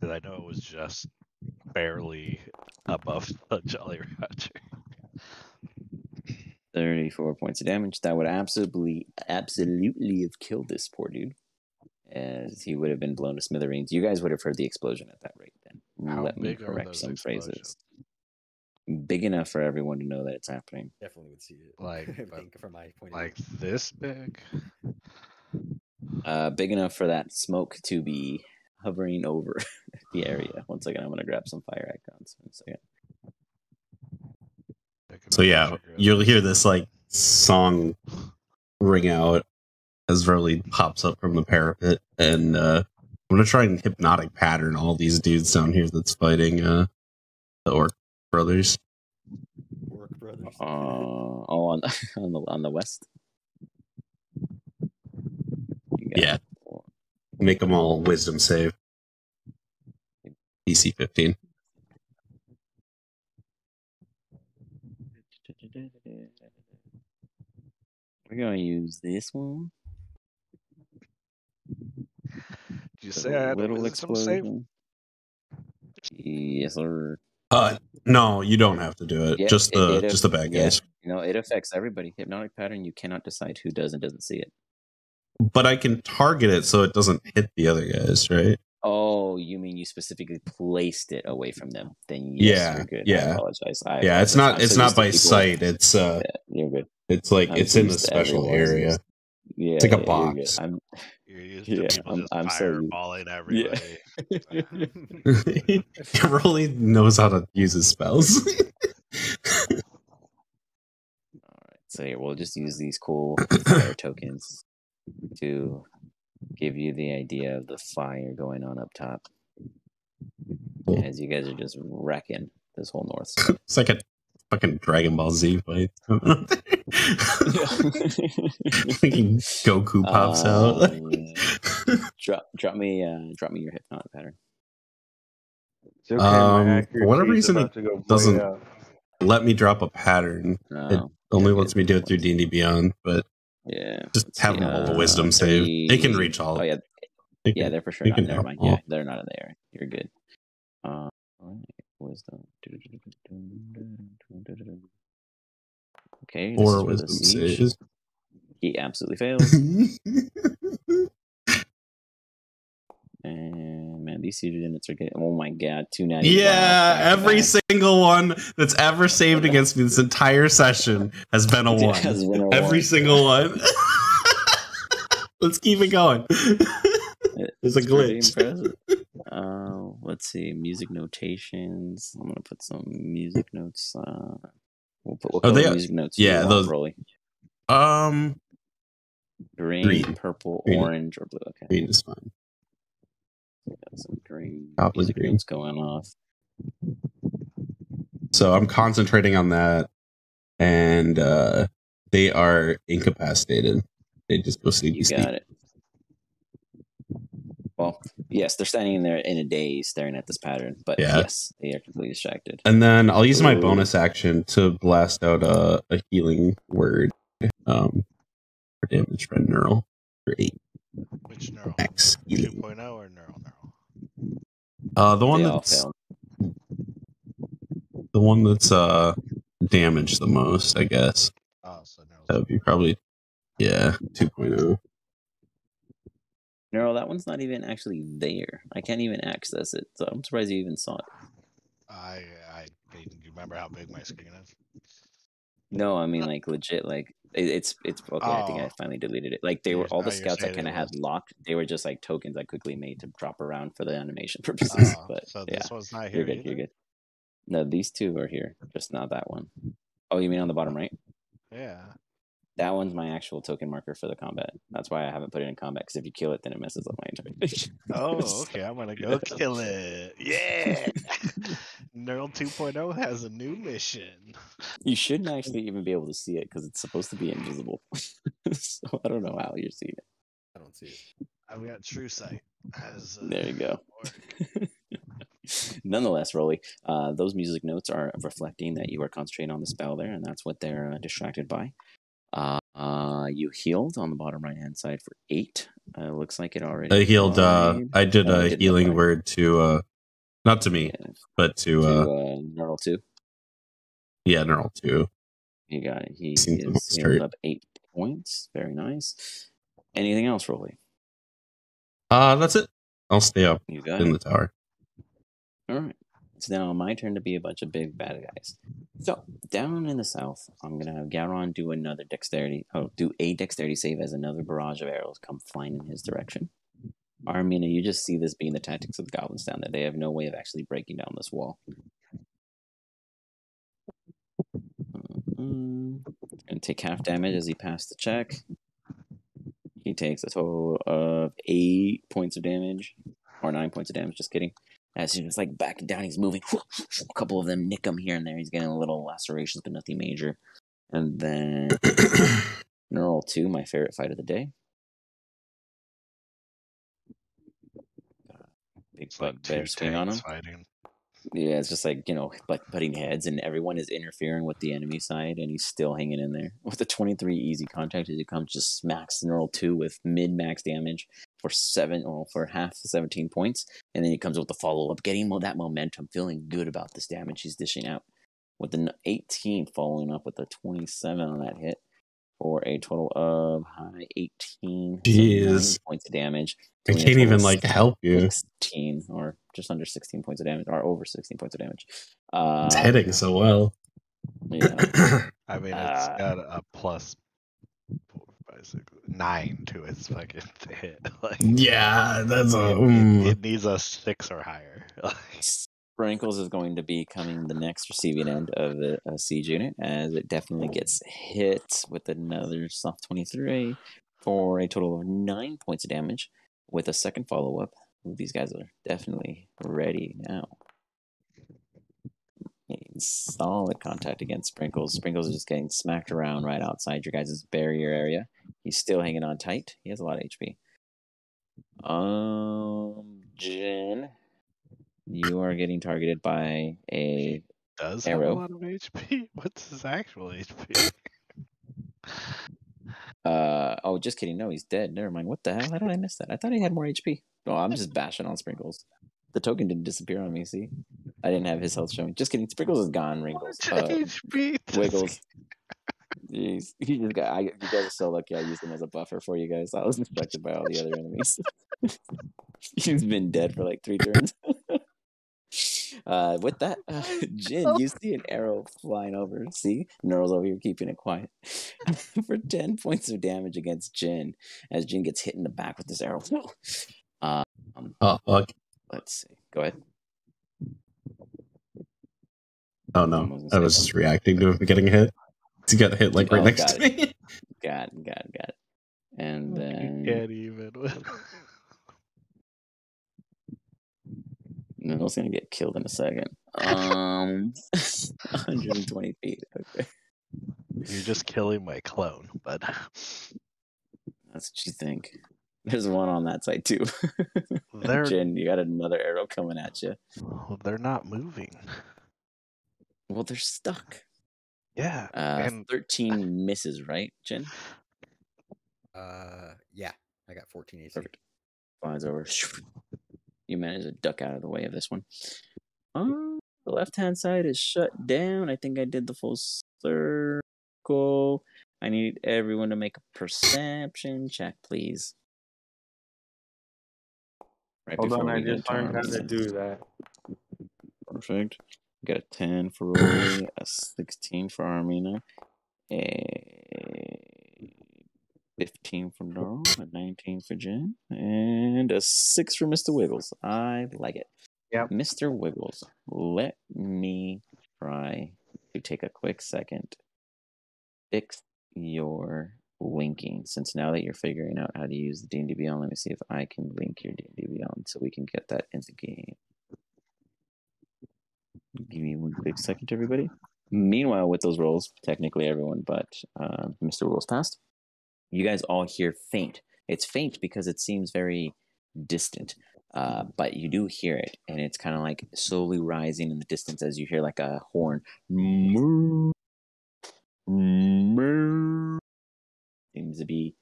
Because I know it was just barely above the Jolly Roger. 34 points of damage. That would absolutely have killed this poor dude. as he would have been blown to smithereens. You guys would have heard the explosion at that rate then. How Let me big are correct those some phrases. explosions? Big enough for everyone to know that it's happening. Definitely would see it. Like, I but think from my point of Like view. this big? Big enough for that smoke to be hovering over the area. One second, I'm going to grab some fire icons. One second. So yeah, you'll hear this like song ring out as Verly pops up from the parapet, and I'm gonna try and hypnotic pattern all these dudes down here that's fighting the Orc brothers. Orc brothers. On the west. Yeah, make them all wisdom save. DC 15. We're gonna use this one. Did you say I had a wisdom save? Yes, sir. No, you don't have to do it. Yeah, just the bad guys. No, it affects everybody. Hypnotic pattern. You cannot decide who does and doesn't see it. But I can target it so it doesn't hit the other guys, right? Oh, you mean you specifically placed it away from them? Then yes, you're good. Yeah. I apologize. It's not by sight. It's you're good. It's like it's in a special area. Yeah, it's like a box. You're used to people just fireballing everybody. He really knows how to use his spells. All right, so here we'll just use these cool fire tokens to give you the idea of the fire going on up top. As you guys are just wrecking this whole north side. It's like a fucking Dragon Ball Z fight. Fucking Goku pops out. Drop me your hypnotic pattern. It's okay, my for whatever accuracy is reason, about to go it doesn't way up. let me drop a pattern. It only lets me do it through D&D Beyond, but yeah, just have them all the wisdom save. They can reach all. Oh yeah, yeah, they're for sure not. Never mind. Yeah, they're not in the area. You're good. Wisdom. Okay. Or wisdom saves. He absolutely fails. And man, these siege units are getting. Oh my god, 290. Yeah, every single one that's ever saved against me this entire session has been a 1. Every single one. Let's keep it going. There's a glitch. Let's see, music notations. I'm gonna put some music notes. We'll put music notes. Yeah, those. Rolling. Green, purple, orange, or blue. Okay, green is fine. Got some green music notes going off. So I'm concentrating on that, and they are incapacitated. They just go sleep. You got it. Well, yes, they're standing in there in a daze, staring at this pattern. But yes, they are completely distracted. And then I'll use my bonus action to blast out a healing word for damage from neural for 8. Which neural? Max 2.0 or neural? The one that's damaged the most, I guess. Oh, so that would be probably 2.0. Neural, that one's not even actually there. I can't even access it, so I'm surprised you even saw it. Do you remember how big my screen is? No, I mean like legit, like it's okay. I think I finally deleted it. Like they were all the scouts I kind of had locked. They were just like tokens I quickly made to drop around for the animation purposes. But so this one's not here. You're good. No, these two are here, just not that one. Oh, you mean on the bottom right? Yeah. That one's my actual token marker for the combat. That's why I haven't put it in combat, because if you kill it, then it messes up my interpretation. Oh, okay. I'm going to go kill it. Yeah. Neural 2.0 has a new mission. You shouldn't actually even be able to see it, because it's supposed to be invisible. So I don't know how you're seeing it. I don't see it. I've got true sight. There you go. Nonetheless, Rolly, those music notes are reflecting that you are concentrating on the spell there, and that's what they're distracted by. You healed on the bottom right hand side for 8. Looks like it already. I healed. I did a healing word to, not to me, but to Neural 2. Yeah, Neural 2. You got it. He is healed up 8 points. Very nice. Anything else, Rolly? That's it. I'll stay up You got in it. the tower. All right. It's now my turn to be a bunch of big bad guys. So down in the south, I'm gonna have Garon do another dexterity. Do a dexterity save as another barrage of arrows come flying in his direction. Armina, you just see this being the tactics of the goblins down there. They have no way of actually breaking down this wall. And take half damage as he passed the check. He takes a total of 8 points of damage. Or 9 points of damage, just kidding. As he's just like backing down, he's moving. A couple of them nick him here and there. He's getting a little lacerations, but nothing major. And then Neural 2, my favorite fight of the day. Big bugbear swing on him. Fighting. Yeah, it's just like, butting heads, and everyone is interfering with the enemy side, and he's still hanging in there. With a 23 easy contact, as he comes, just smacks Neural 2 with mid-max damage for half 17 points, and then he comes with the follow-up, getting that momentum, feeling good about this damage he's dishing out. With an 18 following up with a 27 on that hit, for a total of high 18 points of damage. I can't even help you. 16 or just under 16 points of damage, or over 16 points of damage. It's hitting so well. Yeah. I mean, it's got a plus 9 to its fucking hit. Yeah, that's it needs a 6 or higher. Sprinkles is going to be coming the next receiving end of the siege unit, as it definitely gets hit with another soft 23 for a total of 9 points of damage with a second follow-up. These guys are definitely ready now. Solid contact against Sprinkles. Sprinkles is just getting smacked around right outside your guys' barrier area. He's still hanging on tight. He has a lot of HP. Jin, you are getting targeted by a does arrow. Have a lot of HP? What's his actual HP? Just kidding. No, he's dead. Never mind. What the hell? How did I miss that? I thought he had more HP. Oh, I'm just bashing on Sprinkles. The token didn't disappear on me, see? I didn't have his health showing. Just kidding. Sprinkles is gone, Wrinkles. HP? Wiggles. Jeez. You guys are so lucky I used him as a buffer for you guys. I was distracted by all the other enemies. He's been dead for like 3 turns. With that, Jin, you see an arrow flying over. See? Neural's over here keeping it quiet. For 10 points of damage against Jin, as Jin gets hit in the back with this arrow. Fuck. Let's see. Go ahead. Oh, no. I was just reacting to him getting hit. He got hit right next to me. Got it. And then... Can't even. Neural's gonna get killed in a second. 120 feet. Okay. You're just killing my clone, but That's what you think. There's one on that side too. Jin, you got another arrow coming at you. They're not moving. Well, they're stuck. Yeah. And 13 misses, right, Jin? Yeah. I got 14 AC. Perfect. Flies over. You managed to duck out of the way of this one. The left-hand side is shut down. I think I did the full circle. I need everyone to make a perception check, please. Right. Hold on, I just learned how to do that. Perfect. Got a 10 for Rolly, a 16 for Armina, a 15 for Noro, a 19 for Jen, and a 6 for Mr. Wiggles. I like it. Yep. Mr. Wiggles, let me try to take a quick second. Fix your linking, since now that you're figuring out how to use the D&D Beyond, let me see if I can link your D&D Beyond so we can get that into game. Give me one quick second, everybody. Meanwhile, with those rolls, technically everyone but Mr. Wiggles passed. You guys all hear faint. It's faint because it seems very distant, but you do hear it, and it's kind of like slowly rising in the distance as you hear like a horn. Seems to be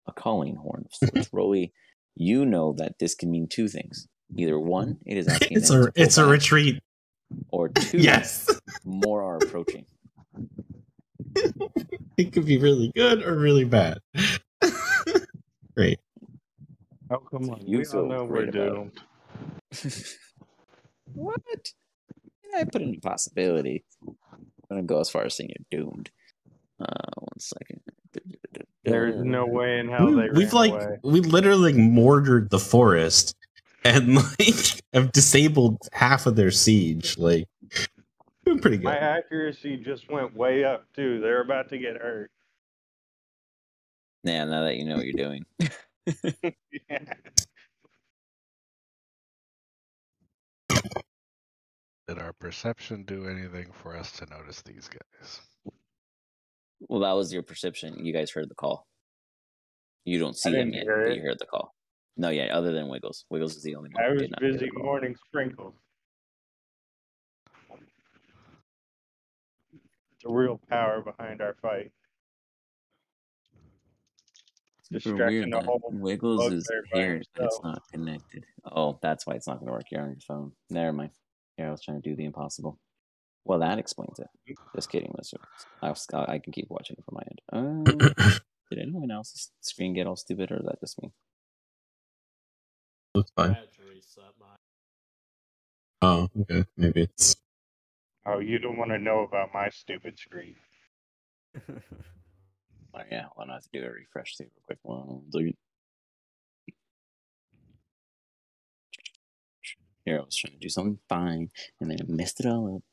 a calling horn of sorts. Rolly, you know that this can mean 2 things. Either 1, it is asking it's a retreat. Or 2, yes, more are approaching. It could be really good or really bad. Great. Oh, come So on. you We all feel know we're great about doomed. what? I put in a possibility. I'm gonna go as far as saying you're doomed. 1 second. There's no way in hell they We've ran away. we literally mortared the forest and like have disabled half of their siege. Like, doing pretty My good. accuracy just went way up, too. They're about to get hurt. Yeah, now that you know what you're doing. Yeah. Did our perception do anything for us to notice these guys? Well, that was your perception. You guys heard the call. You don't see them didn't yet, hear but it. you heard the call. No, yeah, other than Wiggles. Wiggles is the only one I who was did not hear busy the call. mourning Sprinkles. It's a real power behind our fight. Super weird Distracting the that whole Wiggles is bugbear by here, but it's himself. not connected. Oh, that's why it's not going to work here on your phone. Never mind. Here, I was trying to do the impossible. Well, that explains it. Just kidding. I can keep watching it from my end. Did anyone else's screen get all stupid, or is that just me? That's I fine. had to reset mine. Oh, okay. Maybe it's Oh, you don't want to know about my stupid screen. Oh, yeah, well, I have to do a refresh too, real quick. 1 second. Here, I was trying to do something fine, and then I messed it all up.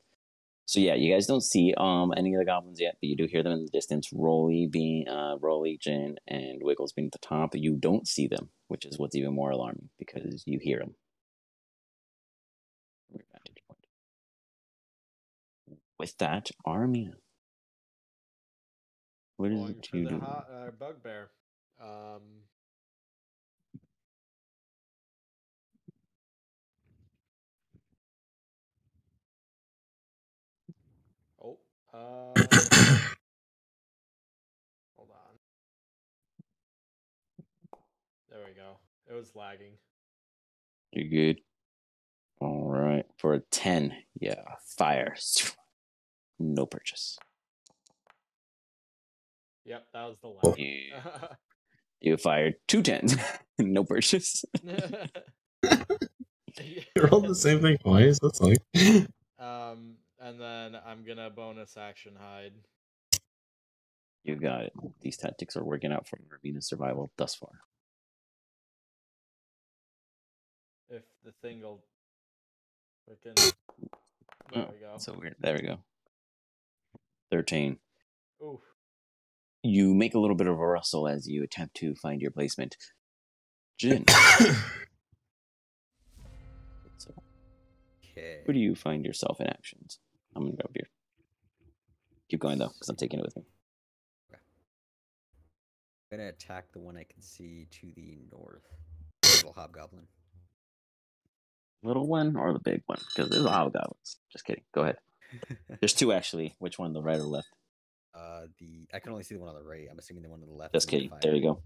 So yeah, you guys don't see any of the goblins yet, but you do hear them in the distance. Rolly, Jin, and Wiggles being at the top. You don't see them, which is what's even more alarming because you hear them. With that, Armia. What is Going it for you the do? bugbear. Oh, hold on. There we go. It was lagging. You're good. All right, for a 10, yeah, fire. No purchase. Yep, that was the lag. You fired 2 10s. No purchase. you rolled the same thing twice. That's like And then I'm gonna bonus action hide. You got it. These tactics are working out for Ravina's survival thus far. If the thing will freaking. There we go. So weird. There we go. 13. Oof. You make a little bit of a rustle as you attempt to find your placement. Jin. So, Okay. where do you find yourself in actions? I'm going to go up here. Keep going, though, because I'm taking it with me. Okay. I'm going to attack the one I can see to the north. Little hobgoblin. Little one or the big one? Because there's a lot of goblins. Just kidding. Go ahead. There's 2, actually. Which one, the right or left? I can only see the one on the right. I'm assuming the one on the left. Just kidding. There you go.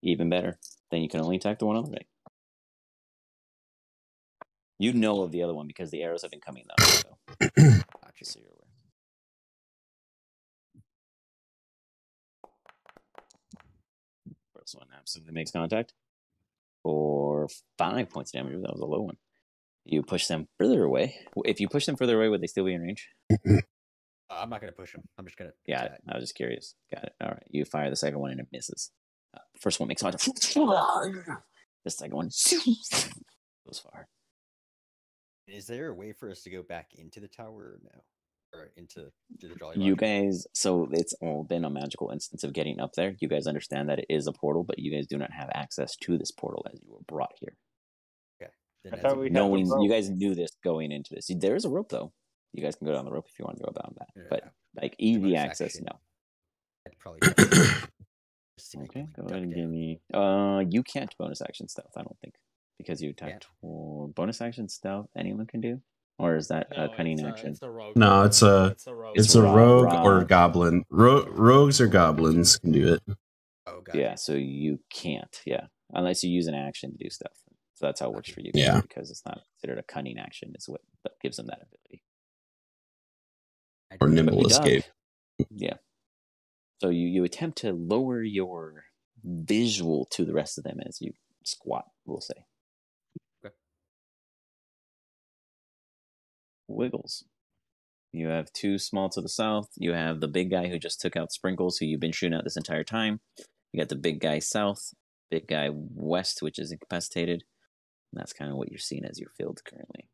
Even better. Then you can only attack the one on the right. You know of the other one because the arrows have been coming that way, so. Gotcha. So you're aware. First one absolutely makes contact for 5 points of damage. That was a low one. You push them further away. If you push them further away, would they still be in range? I'm not going to push them. I'm just going to. Got it. I was just curious. Got it. All right. You fire the second one and it misses. First one makes contact. The second one goes far. Is there a way for us to go back into the tower or no? Or into the Jolly You Roger? guys, so it's all been a magical instance of getting up there. You guys understand that it is a portal, but you guys do not have access to this portal as you were brought here. Okay. I thought we had the Knowing rope. you guys knew this going into this. There is a rope though. You guys can go down the rope if you want to go down that. Yeah. But like easy access, action. no. I'd probably just see Okay, like, go duck ahead and down. give me. You can't bonus action stealth. I don't think because you attacked. Bonus action stealth. Anyone can do, or is that a cunning action? It's a rogue. no, it's a rogue. it's a rogue rogue. or goblin. Rogues or goblins can do it. Oh, gotcha. Yeah, so you can't. Yeah, unless you use an action to do stuff. So that's how it works for you. Yeah. Because it's not considered a cunning action. Is what gives them that ability. Or nimble Doug, escape. Yeah. So you attempt to lower your visual to the rest of them as you squat, we'll say. Okay. Wiggles. You have two small to the south. You have the big guy who just took out Sprinkles, who you've been shooting at this entire time. You got the big guy south, big guy west, which is incapacitated. And that's kind of what you're seeing as your field currently.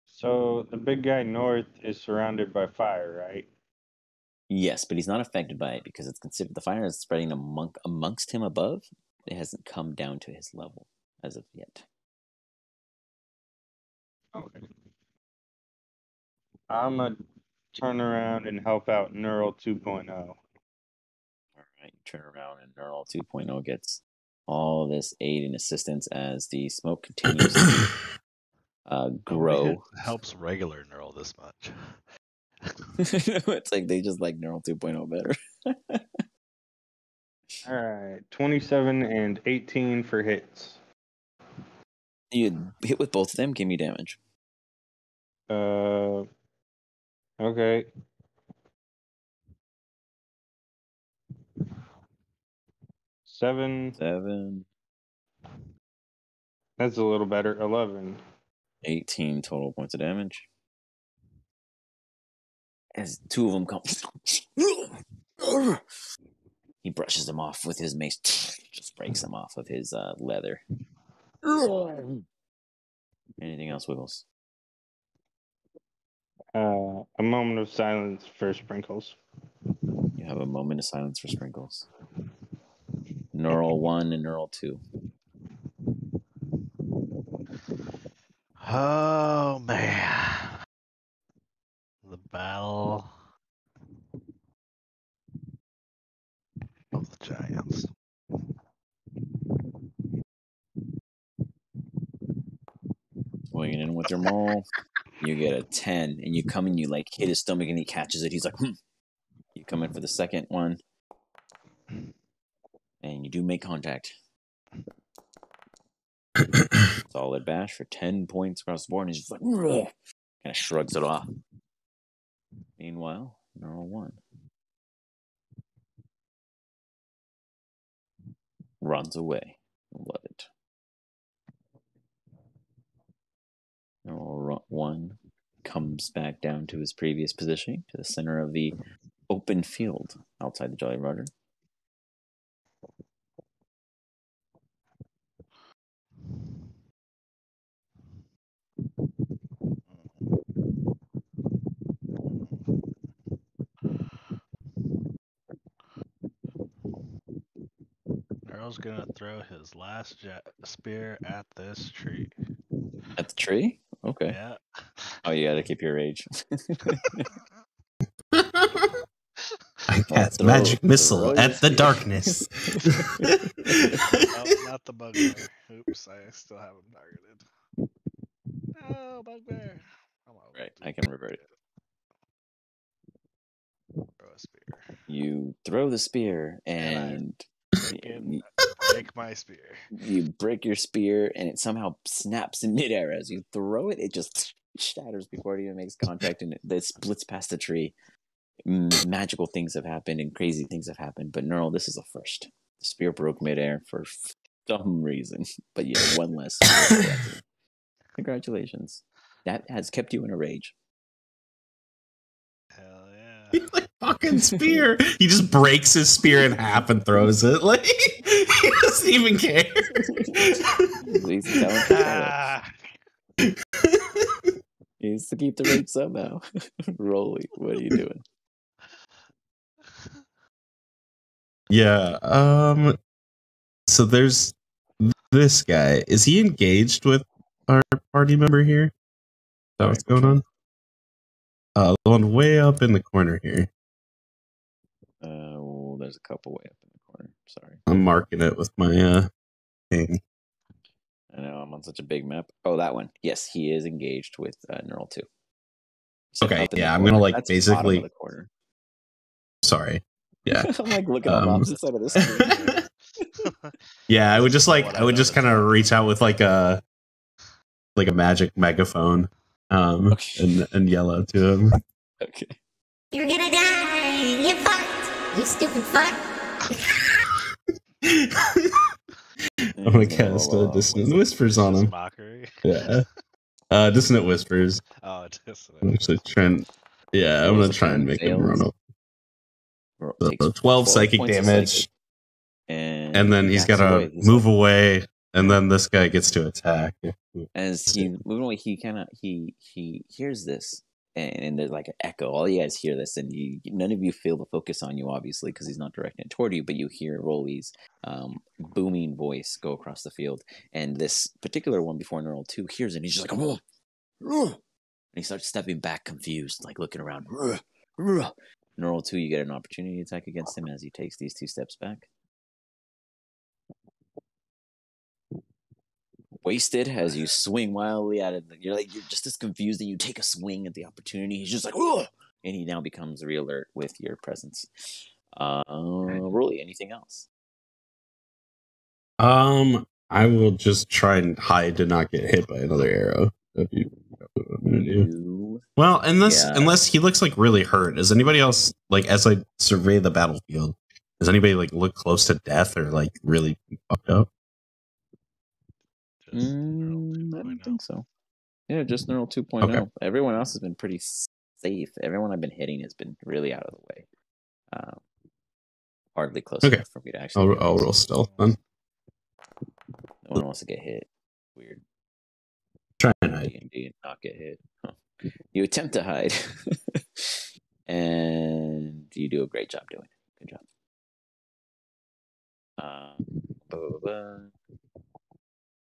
So the big guy north is surrounded by fire, right? Yes, but he's not affected by it because it's considered the fire is spreading amongst him above. It hasn't come down to his level as of yet. Okay. I'm going to turn around and help out Neural 2.0. All right, turn around and Neural 2.0 gets all this aid and assistance as the smoke continues to grow. It helps regular neural this much. It's like they just like Neural 2.0 better. All right, 27 and 18 for hits. You hit with both of them, give me damage. Okay. Seven. That's a little better. 11. 18 total points of damage. As two of them come, he brushes them off with his mace, just breaks them off of his leather. Anything else, Wiggles? A moment of silence for Sprinkles. You have a moment of silence for Sprinkles. Neural 1 and Neural 2. Oh, man. The battle of the giants. Swinging in with your maul. You get a 10, and you come and you like hit his stomach, and he catches it. He's like, You come in for the second one, and you do make contact. Solid bash for 10 points across the board, and he's just like, kind of shrugs it off. Meanwhile, Neural 1 runs away. Love it. Neural 1 comes back down to his previous position, to the center of the open field outside the Jolly Roger. Nero's gonna throw his last spear at this tree. At the tree? Okay. Yeah. Oh, you gotta keep your rage. I cast magic missile at the darkness. Oh, not the bugbear. Oops, I still have him targeted. Oh, bugbear. Right, I can revert it. Throw a spear. You throw the spear and break my spear. You break your spear and it somehow snaps in midair. As you throw it, it just shatters before it even makes contact, and it splits past the tree. Magical things have happened and crazy things have happened, but Neural, this is a first. The spear broke midair for some reason, but you have one less. Congratulations. That has kept you in a rage. Hell yeah. He's like, fucking spear. He just breaks his spear in half and throws it. Like, he doesn't even care. He needs to keep the rage somehow. Rolly, what are you doing? Yeah, so there's this guy. Is he engaged with our party member here? Is that what's going on? The one way up in the corner here. Well, there's a couple way up in the corner. Sorry. I'm marking it with my thing. I know, I'm on such a big map. Oh, that one. Yes, he is engaged with Neural 2. Okay, yeah, I'm gonna like That's basically. Of the corner. Sorry. Yeah. I'm like looking on the opposite side of the screen. Yeah, I would just kind of reach out with like a magic megaphone, and yell out to him. Okay. You're gonna die. You fucked. You stupid fuck. I'm gonna cast Dissonant Whispers on him. Mockery. Yeah. Dissonant Whispers. Oh, I'm actually trying. Yeah, I'm gonna try and make him run up. So 12 psychic damage. And then he's got to move away, and then this guy gets to attack. As he's moving away, he hears this, and there's like an echo. All you guys hear this, and none of you feel the focus on you, obviously, because he's not directing it toward you, but you hear Rolly's booming voice go across the field. And this particular one before Neural 2 hears it, and he's just like, oh! And he starts stepping back confused, like looking around. Neural 2, you get an opportunity attack against him as he takes these 2 steps back. Wasted as you swing wildly at it. You're just as confused, and you take a swing at the opportunity. He's just like, oh! And he now becomes re-alert with your presence. Rolly, anything else? I will just try and hide to not get hit by another arrow. That'd be what I'm gonna do. Well, unless he looks like really hurt. Does anybody else, like, as I survey the battlefield, does anybody like look close to death or like really fucked up? I don't think so. Yeah, just Neural 2.0. Okay. Everyone else has been pretty safe. Everyone I've been hitting has been really out of the way. Hardly close enough for me to actually. I'll roll stealth then. No one wants to get hit. Weird. Try and hide. D&D and not get hit. Huh. You attempt to hide, and you do a great job doing it. Good job.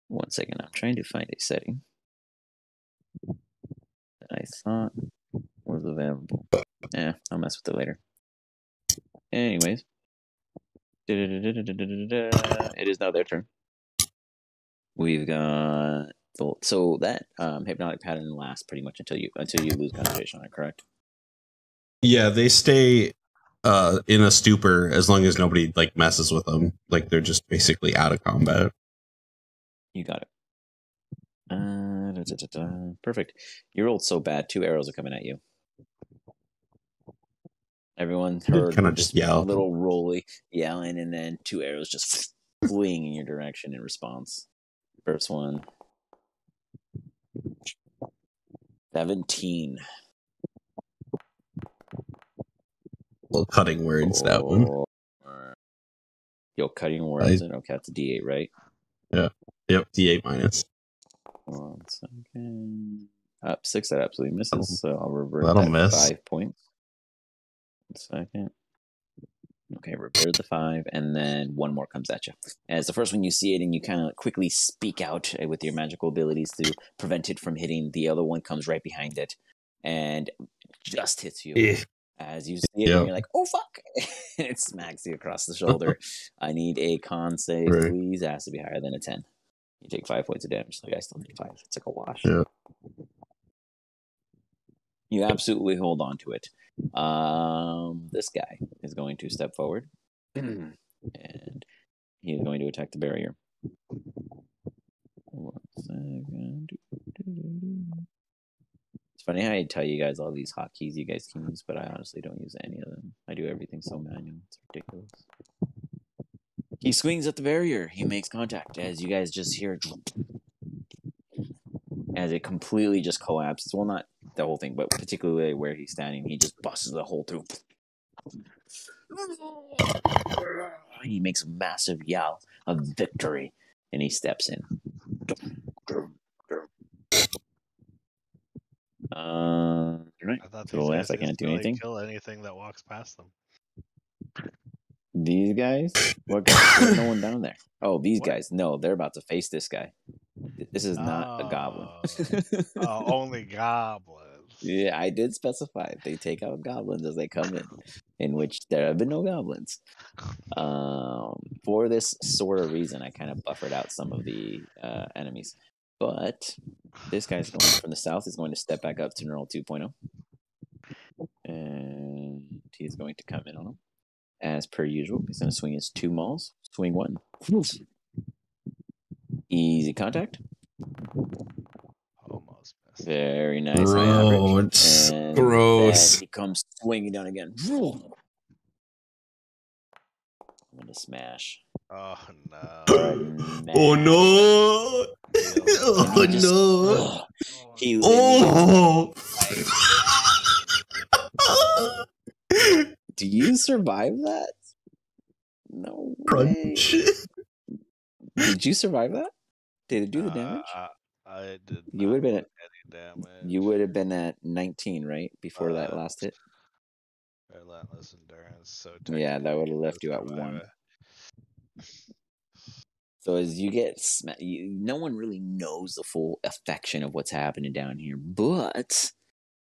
1 second, I'm trying to find a setting that I thought was available. I'll mess with it later. Anyways. It is now their turn. We've got... So that hypnotic pattern lasts pretty much until you lose concentration on it, correct? Yeah, they stay in a stupor as long as nobody like messes with them. Like they're just basically out of combat. You got it. Perfect. You rolled so bad. 2 arrows are coming at you. Everyone heard kind of just yell. Little Rolly yelling, and then 2 arrows just fleeing in your direction in response. First one. 17. Well, cutting words, that one. Yo, cutting words. Okay, that's a D8, right? Yeah. Yep, D8 minus. 1 second. Up 6, that absolutely misses. So I'll revert that'll miss. 5 points. 1 second. Okay, revert the 5, and then 1 more comes at you. As the first one you see it, and you kind of quickly speak out with your magical abilities to prevent it from hitting. The other one comes right behind it, and just hits you. As you see it, and you're like, oh, fuck! And it smacks you across the shoulder. I need a con save, please. It has to be higher than a 10. You take 5 points of damage. Like, I still take 5. It's like a wash. Yeah. You absolutely hold on to it. This guy is going to step forward, and he's going to attack the barrier. 1 second. It's funny how I tell you guys all these hotkeys you guys can use, but I honestly don't use any of them. I do everything so manual. It's ridiculous. He swings at the barrier. He makes contact as you guys just hear as it completely just collapses. Well, not the whole thing, but particularly where he's standing. He just busts the hole through. He makes a massive yell of victory, and he steps in. Right. I thought to the left, I can't do anything. Kill anything that walks past them. These guys? What guys? There's no one down there. Oh, these guys. No, they're about to face this guy. This is not a goblin. Only goblins. Yeah, I did specify. They take out goblins as they come in which there have been no goblins. For this sort of reason, I kind of buffered out some of the enemies. But this guy's going from the south is going to step back up to Neural 2.0. And he's going to come in on him. As per usual, he's going to swing his 2 mauls. Swing 1. Easy contact. Almost missed. Very nice. Gross. And gross. he comes swinging down again. I'm going to smash. Oh no. Oh no! Oh And he just, no! he Oh! do you survive that? No Crunch. way. Did you survive that? Did it do the damage? I did You not would have been do at any damage. you would have been at 19, right? Before that last hit. Relentless endurance. So Yeah, that would have left you at 1. So as you get no one really knows the full affection of what's happening down here, but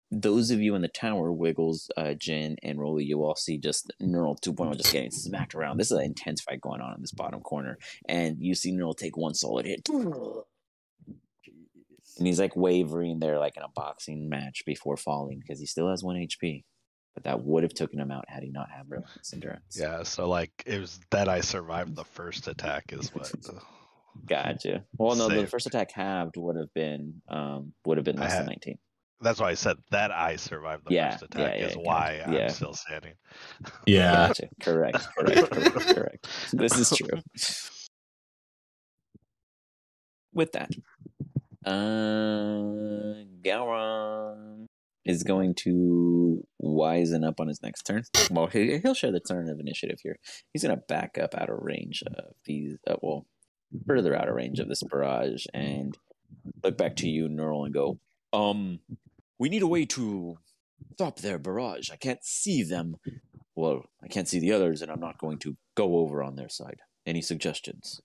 those of you in the tower, Wiggles, Jin, and Rolly, you all see just Neural 2.0 just getting smacked around. This is an intense fight going on in this bottom corner, and you see Neural take one solid hit. Jeez. And he's like wavering there like in a boxing match before falling because he still has 1 HP. But that would have taken him out had he not had relentless endurance. Yeah, so like it was that I survived the first attack is what. Gotcha. Well, no, the saved. first attack halved would have been less than 19. That's why I said that I survived the first attack is why gotcha. I'm still standing. Yeah. Gotcha. Correct. This is true. With that, Gowron is going to wisen up on his next turn. Well, he'll share the turn of initiative here. He's going to back up out of range of these, further out of range of this barrage, and look back to you, Neural, and go, we need a way to stop their barrage. I can't see them. Well, I can't see the others, and I'm not going to go over on their side. Any suggestions?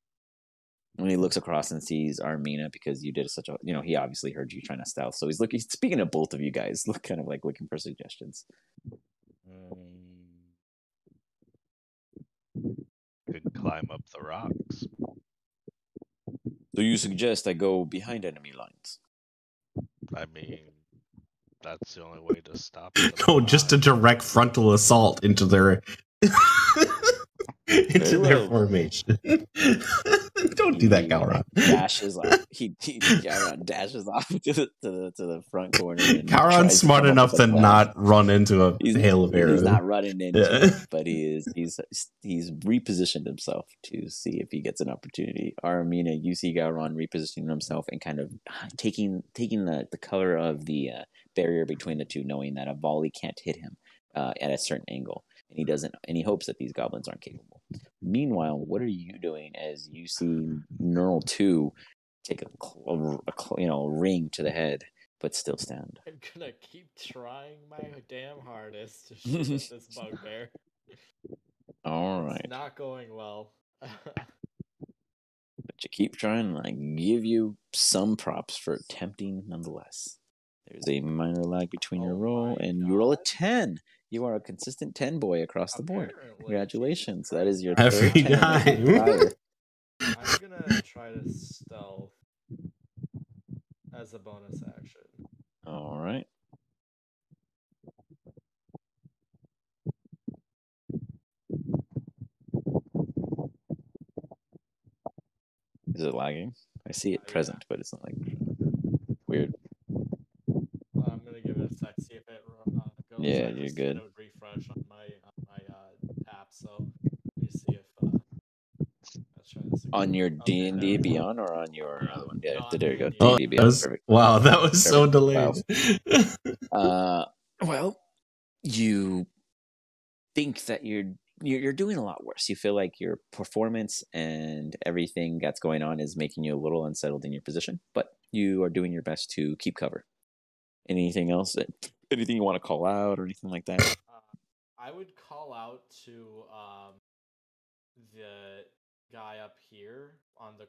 When he looks across and sees Armina, because you did such a, he obviously heard you trying to stealth. So he's speaking to both of you guys, kind of like looking for suggestions. Could climb up the rocks. So you suggest I go behind enemy lines? I mean, that's the only way to stop them. No, just a direct frontal assault into their their formation. Don't do that, Gowron. Dashes off. Gowron dashes off to the front corner. Gowron's smart enough to not run into a hail of arrows. He's not running into it, but he's repositioned himself to see if he gets an opportunity. Armina, you see Gowron repositioning himself and kind of taking the cover of the barrier between the two, knowing that a volley can't hit him at a certain angle. And he hopes that these goblins aren't capable. Meanwhile, what are you doing as you see Neural 2 take a ring to the head, but still stand? I'm gonna keep trying my damn hardest to shoot at this bugbear. All right. It's not going well. But you keep trying, and I give you some props for attempting nonetheless. There's a minor lag between your roll, and you roll a 10. You are a consistent 10 boy across the board. Congratulations. That is your every third 10 time. I'm gonna try to stealth as a bonus action. All right. Is it lagging? I see it present, but it's not like weird. I'm gonna give it a sec, see if it goes. Yeah, you're good. It would refresh on my app, so let me see if let's try this again. On your D&D Beyond or on your other one? Yeah, No, there you go. Oh, D&D Beyond. Perfect. Wow, that was so delayed. Well, you think that you're doing a lot worse. You feel like your performance and everything that's going on is making you a little unsettled in your position, but you are doing your best to keep cover. Anything else? Anything you want to call out or anything like that? I would call out to the guy up here on the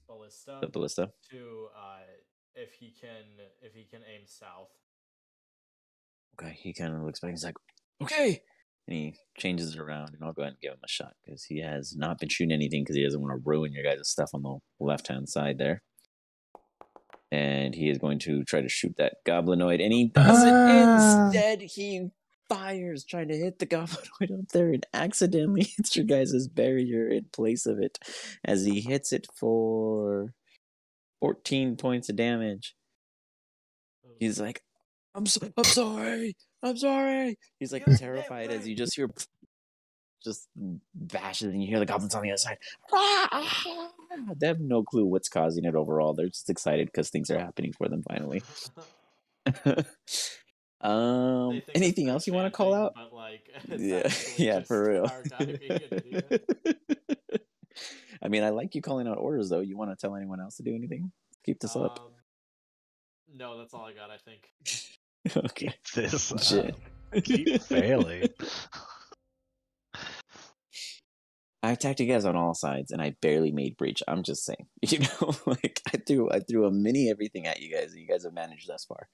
ballista. The ballista. To if he can aim south. Okay, he kind of looks back. He's like, okay, and he changes it around, and I'll go ahead and give him a shot because he has not been shooting anything because he doesn't want to ruin your guys' stuff on the left-hand side there. And he is going to try to shoot that goblinoid, and he doesn't. Instead, he fires, trying to hit the goblinoid up there, and accidentally hits your guys' barrier in place of it, as he hits it for 14 points of damage. He's like, I'm sorry. He's like terrified as you just hear just bashes, and you hear the goblins on the other side. They have no clue what's causing it overall. They're just excited because things are happening for them finally. They think Anything it's else you want to call chanting, out? But like, it's Yeah, actually yeah, just for real. our guy being an idiot. I mean, I like you calling out orders, though. You want to tell anyone else to do anything? Keep this up. No, that's all I got. I think. Okay. This Shit. keep failing. I attacked you guys on all sides, and I barely made breach. I'm just saying, you know, like I threw a mini everything at you guys, and you guys have managed thus far.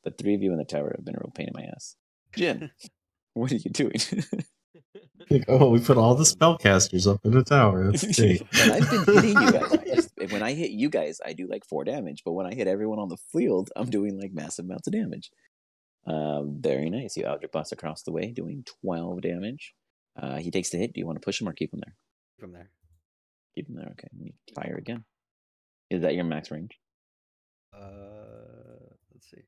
But 3 of you in the tower have been a real pain in my ass. Jin, what are you doing? Like, oh, we put all the spellcasters up in the tower. That's great. And I've been hitting you guys. When I hit you guys, I do like 4 damage. But when I hit everyone on the field, I'm doing like massive amounts of damage. Very nice. You Eldritch Blast across the way, doing 12 damage. He takes the hit. Do you want to push him or keep him there? From there. Keep him there. Okay. Fire again. Is that your max range? Let's see.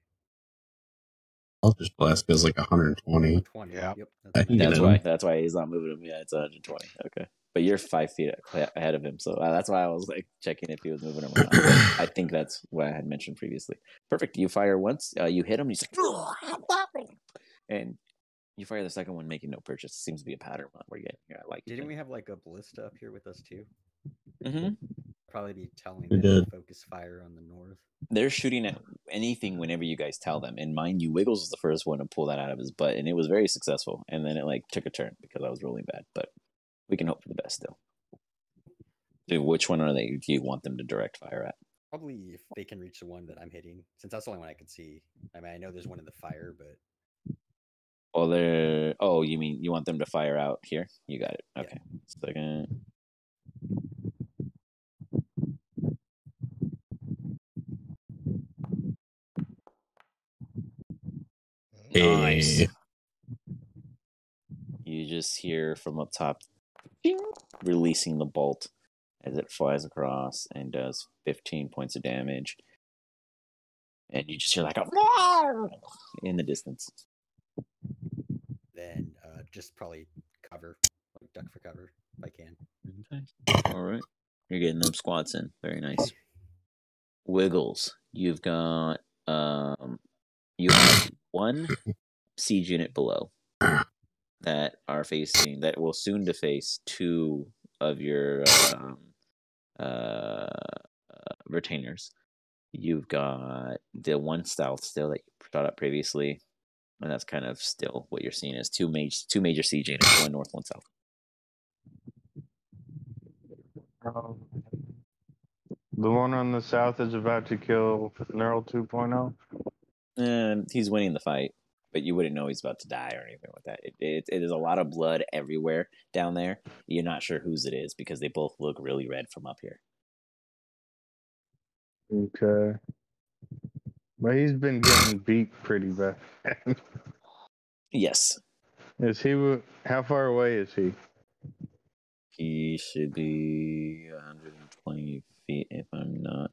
Eldritch Blast goes like 120. 20. Yeah. Yep. I can get That's him. why. That's why he's not moving him. Yeah, it's 120. Okay. But you're 5 feet ahead of him, so that's why I was like checking if he was moving him or not. I think that's what I had mentioned previously. Perfect. You fire once, you hit him, he's like, and you fire the second one, making no purchase. It seems to be a pattern one where you get. Yeah, I like. Didn't we have like a ballista up here with us too? Mm-hmm. Probably be telling We them did. to focus fire on the north. They're shooting at anything whenever you guys tell them. And mind you, Wiggles was the first one to pull that out of his butt, and it was very successful. And then it like took a turn because I was rolling bad, but we can hope for the best still. Dude, which one are they? Do you want them to direct fire at? Probably if they can reach the one that I'm hitting, since that's the only one I can see. I mean, I know there's one in the fire, but Well, they're. Oh, you mean you want them to fire out here? You got it. Yeah. Okay. Second. Nice. Hey. You just hear from up top, ding, releasing the bolt as it flies across and does 15 points of damage. And you just hear like a in the distance. then just probably cover, like duck for cover if I can. Okay. All right. You're getting them squats in. Very nice. Wiggles. You've got you have 1 siege unit below that are facing that will soon to face 2 of your retainers. You've got the 1 stealth still that you shot up previously, and that's kind of still what you're seeing is two major siege units, 1 north, 1 south. The one on the south is about to kill Neural 2.0. And he's winning the fight, but you wouldn't know he's about to die or anything like that. It is a lot of blood everywhere down there. You're not sure whose it is because they both look really red from up here. Okay. But he's been getting beat pretty bad. Yes. Is he? How far away is he? He should be 120 feet if I'm not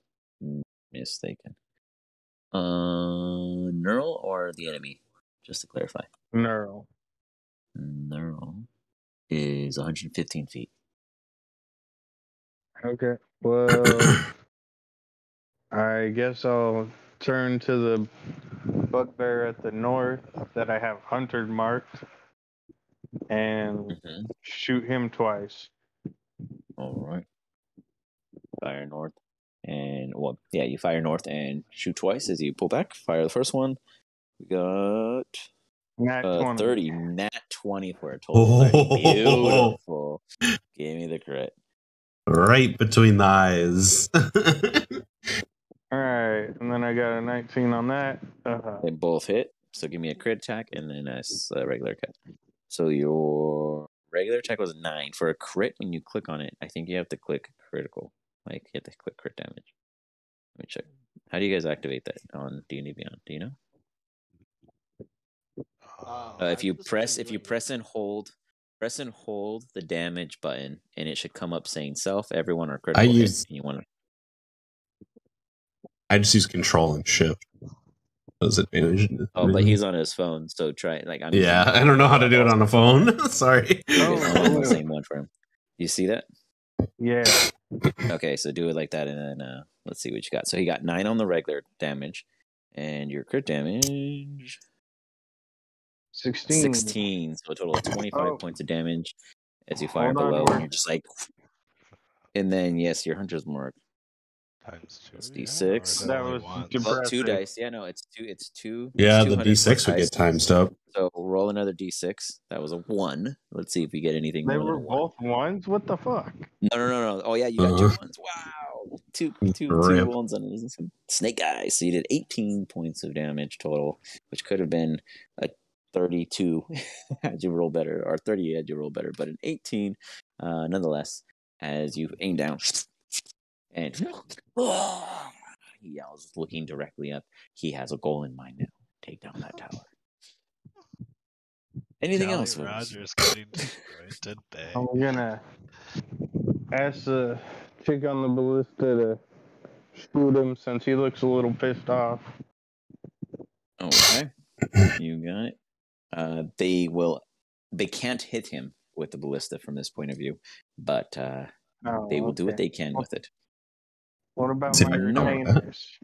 mistaken. Neural or the enemy? Just to clarify. Neural. Neural is 115 feet. Okay. Well, I guess I'll turn to the bugbear at the north that I have Hunter marked and shoot him twice. All right. Fire north. And, well, yeah, you fire north and shoot twice as you pull back. Fire the first one. We got Nat 20. 30. Nat 20 for a total 30. Beautiful. Give me the crit. Right between the eyes. All right. And then I got a 19 on that. They both hit. So give me a crit attack and then a regular cut. So your regular attack was 9. For a crit, when you click on it, I think you have to click critical. Like, you have to click crit damage. Let me check. How do you guys activate that on D&D Beyond? Do you know? If you press and hold the damage button, and it should come up saying self, everyone, or critical hit. And you want to. I just use Control and Shift. Those advantage. Oh, but he's on his phone, so try like I'm. Yeah, I don't know how to do it on the phone. Sorry. I'm on the same one for him. You see that? Yeah. Okay, so do it like that, and then let's see what you got. So he got 9 on the regular damage, and your crit damage 16. 16. So a total of 25 points of damage as you fire Hold on, below, we're- and you're just like, and then yes, your hunter's mark. Times 2. It's yeah, or D6. is it That only was once? Well, 2 depressing. dice. Yeah, no, it's two. It's two. Yeah, it's the 200 D6 would dice. get times up. So roll another D6. That was a 1. Let's see if we get anything They more than were a 1. both ones? What the fuck? No. Oh yeah, you got 2 1s. Wow, two Rip. 1s on some snake eyes. So you did 18 points of damage total, which could have been a 32 had you roll better, or 30 had you roll better, but an 18 nonetheless. As you aim down, and he yells, looking directly up. He has a goal in mind now. Take down that tower. Anything Jolly else, folks? Roger's getting destroyed today. I'm gonna ask the chick on the ballista to shoot him since he looks a little pissed off. Okay, you got it. They can't hit him with the ballista from this point of view, but they will do what they can with it. What about See my if I can cover that. retainers?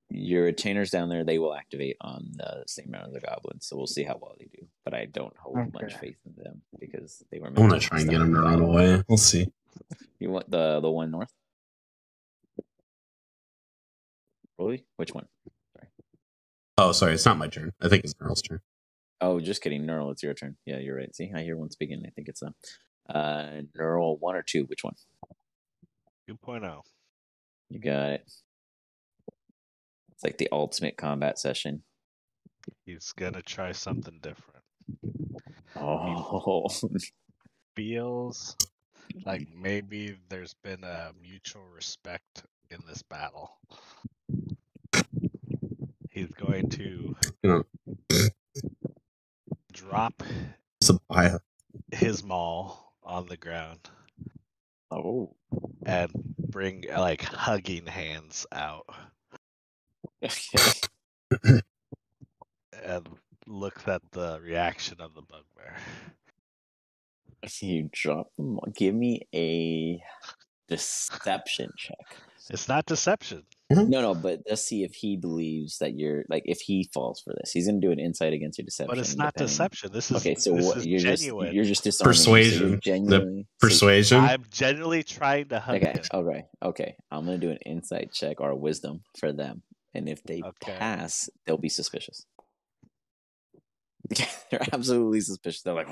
Your retainers down there, they will activate on the same round as the goblins, so we'll see how well they do. But I don't hold much faith in them because they were. I want to try and get him to run away. We'll see. You want the one north? Really? Which one? Sorry. Oh, sorry, it's not my turn. I think it's Earl's turn. Oh, just kidding. Neural, it's your turn. Yeah, you're right. See, I hear one speaking. I think it's Neural 1 or 2. Which one? 2.0. You got it. It's like the ultimate combat session. He's gonna try something different. Oh, Feels like maybe there's been a mutual respect in this battle. He's going to drop his maul on the ground. Oh. And bring like hugging hands out. Okay. And looks at the reaction of the bugbear. You drop them. Give me a deception check. It's not deception. No, but let's see if he believes that you're like if he falls for this. He's gonna do an insight against your deception. But it's not deception. This is okay. So this what? is You're genuine. just disarming. Persuasion. So you're genuinely persuasion. I'm genuinely trying to hug him. Okay. I'm gonna do an insight check or a wisdom for them, and if they pass, they'll be suspicious. They're absolutely suspicious. They're like,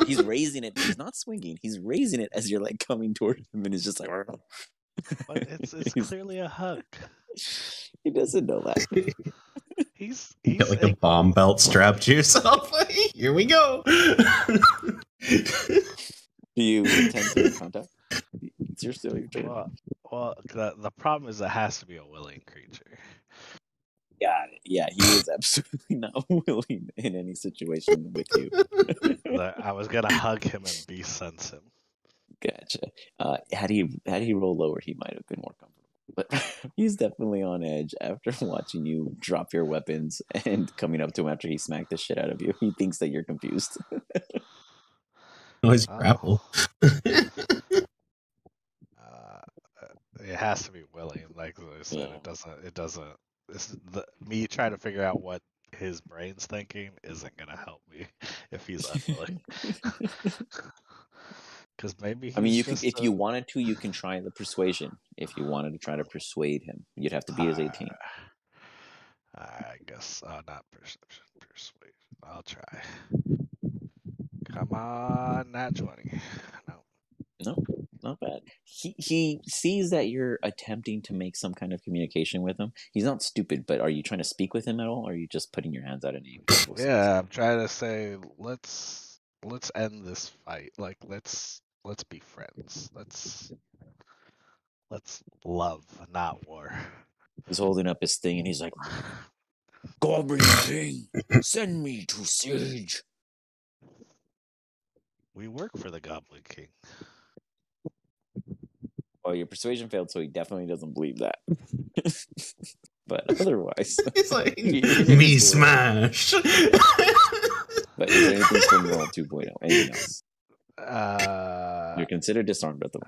he's raising it. But he's not swinging. He's raising it as you're like coming toward him, and it's just like. But it's clearly a hug. He doesn't know that. He's got like a bomb belt strapped to yourself. Here we go. Do you intend to make contact? It's your turn. Well, the problem is it has to be a willing creature. Got it. Yeah, he is absolutely not willing in any situation with you. I was gonna hug him and besense him. Gotcha. Had he rolled lower, he might have been more comfortable. But he's definitely on edge after watching you drop your weapons and coming up to him after he smacked the shit out of you. He thinks that you're confused. Oh, he's grapple. It has to be willing. Like I said, it doesn't. Me trying to figure out what his brain's thinking isn't gonna help me if he's unwilling. Because maybe I mean, if you wanted to, you can try the persuasion. If you wanted to try to persuade him, you'd have to be his 18. I guess not perception, persuasion. I'll try. Come on, nat 20. No, not bad. He sees that you're attempting to make some kind of communication with him. He's not stupid, but are you trying to speak with him at all, or are you just putting your hands out and aiming? Yeah, I'm trying to say let's end this fight. Like let's be friends. Let's love, not war. He's holding up his thing and he's like, Goblin King, send me to siege. We work for the Goblin King. Well, your persuasion failed, so he definitely doesn't believe that. But otherwise, It's like you're me just roll. smash. But is there anything from roll 2.0? Anything else? You're Uh, considered disarmed at the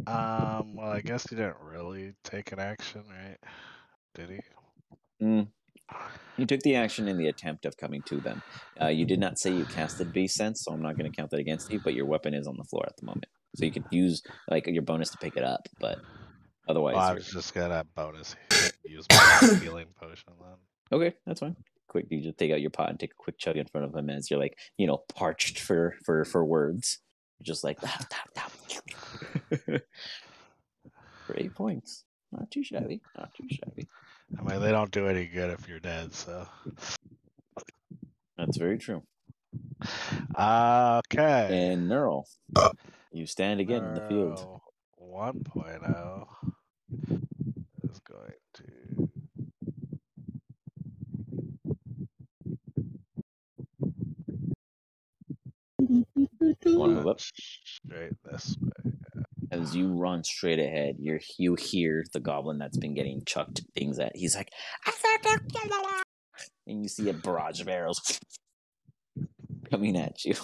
moment. well, I guess he didn't really take an action, right? Did he? You took the action in the attempt of coming to them. You did not say you casted Beast Sense, so I'm not going to count that against you, but your weapon is on the floor at the moment. So you could use like your bonus to pick it up, but otherwise... Well, I was just gonna bonus use my healing potion then. Okay, that's fine. Quick, you just take out your pot and take a quick chug in front of him as you're like, parched for words. Just like... For 8 points. Not too shabby. Not too shabby. I mean, they don't do any good if you're dead, so. That's very true. Okay. And Neural, you stand again in the field. 1.0 is going to Want to move up? straight this way. As you run straight ahead, you hear the goblin that's been getting chucked things at. He's like, and you see a barrage of arrows coming at you.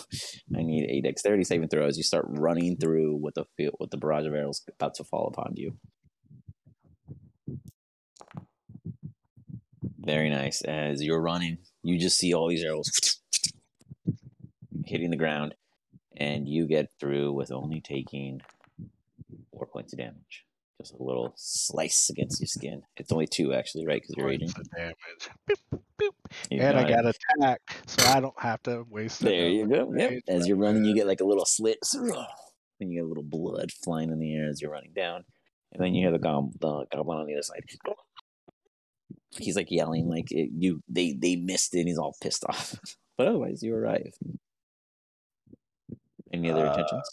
I need a dexterity saving throw as you start running through with the barrage of arrows about to fall upon you. Very nice. As you're running, you just see all these arrows hitting the ground, and you get through with only taking 4 points of damage. Just a little slice against your skin. It's only 2 actually, right? Because you're raging. Damage. Boop, boop, boop. You And I got got attack, so I don't have to waste. There you go. Yep. rage As you're weapon. running, you get like a little slit, and you get a little blood flying in the air as you're running down. And then you hear the goblin on the other side. He's like yelling, like they missed it. And he's all pissed off. But otherwise, you arrive. Any other intentions?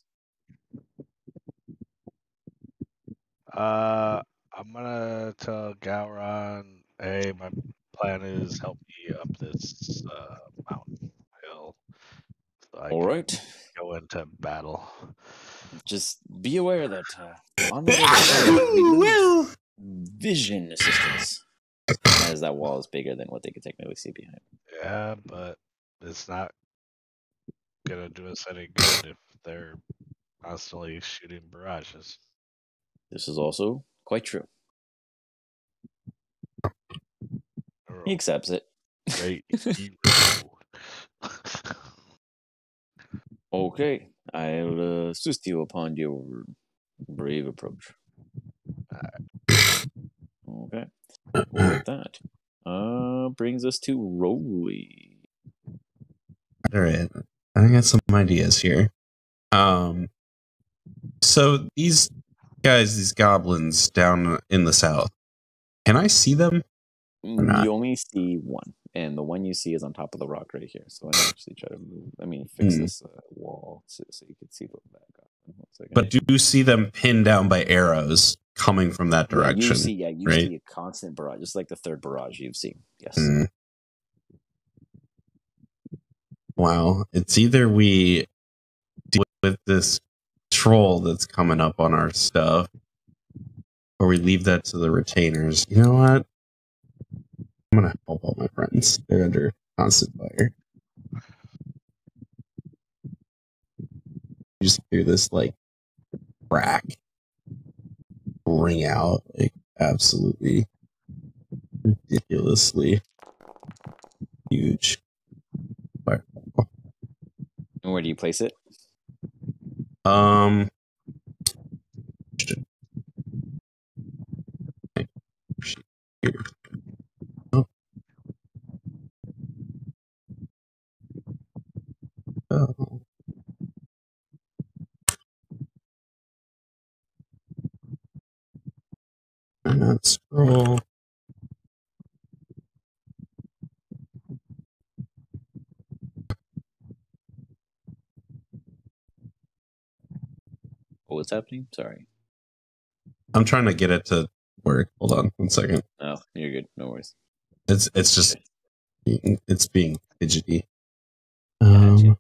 I'm gonna tell Gowron, hey, my plan is help me up this mountain hill. So I All can right. go into battle. Just be aware that on the other side, we lose vision assistance, as that wall is bigger than what they could technically see behind. Yeah, but it's not gonna do us any good if they're constantly shooting barrages. This is also quite true. He accepts it. Great hero. Okay, I'll assist you upon your brave approach. Okay. With that, brings us to Rolly. All right, I got some ideas here. So these guys, these goblins down in the south, can I see them? You only see one, and the one you see is on top of the rock right here. So I actually try to fix this wall so you can see the back up. But do you see them pinned down by arrows coming from that direction? You see a constant barrage, just like the third barrage you've seen. Yes. Wow. It's either we deal with this troll that's coming up on our stuff, or we leave that to the retainers. You know what? I'm going to help all my friends. They're under constant fire. You just hear this, like, crack ring out, like, absolutely ridiculously huge fireball. And where do you place it? Oh. And not scroll. What's happening? Sorry. I'm trying to get it to work. Hold on 1 second. Oh, you're good. No worries. It's just it's being fidgety. Gotcha.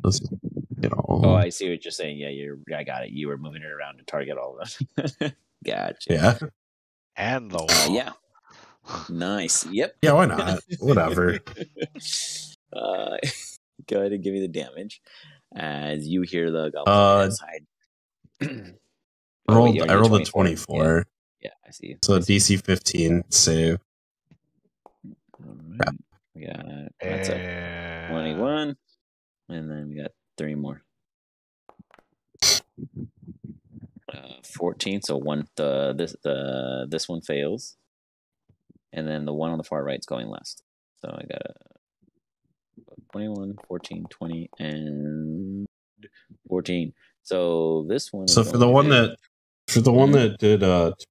Let's Oh, I see what you're saying. Yeah, I got it. You were moving it around to target all of them. Gotcha. Yeah. And the wall. Yeah. Nice. Yep. Yeah, why not? Whatever. Go ahead and give me the damage as you hear the goblins on the side. I rolled a 24. Yeah, I see. So DC 15 save. All right. We got that's a 21, and then we got 3 more. 14. So this one fails, and then the one on the far right is going last. So I got a 21, 14, 20, and 14. So this one. So for the one that did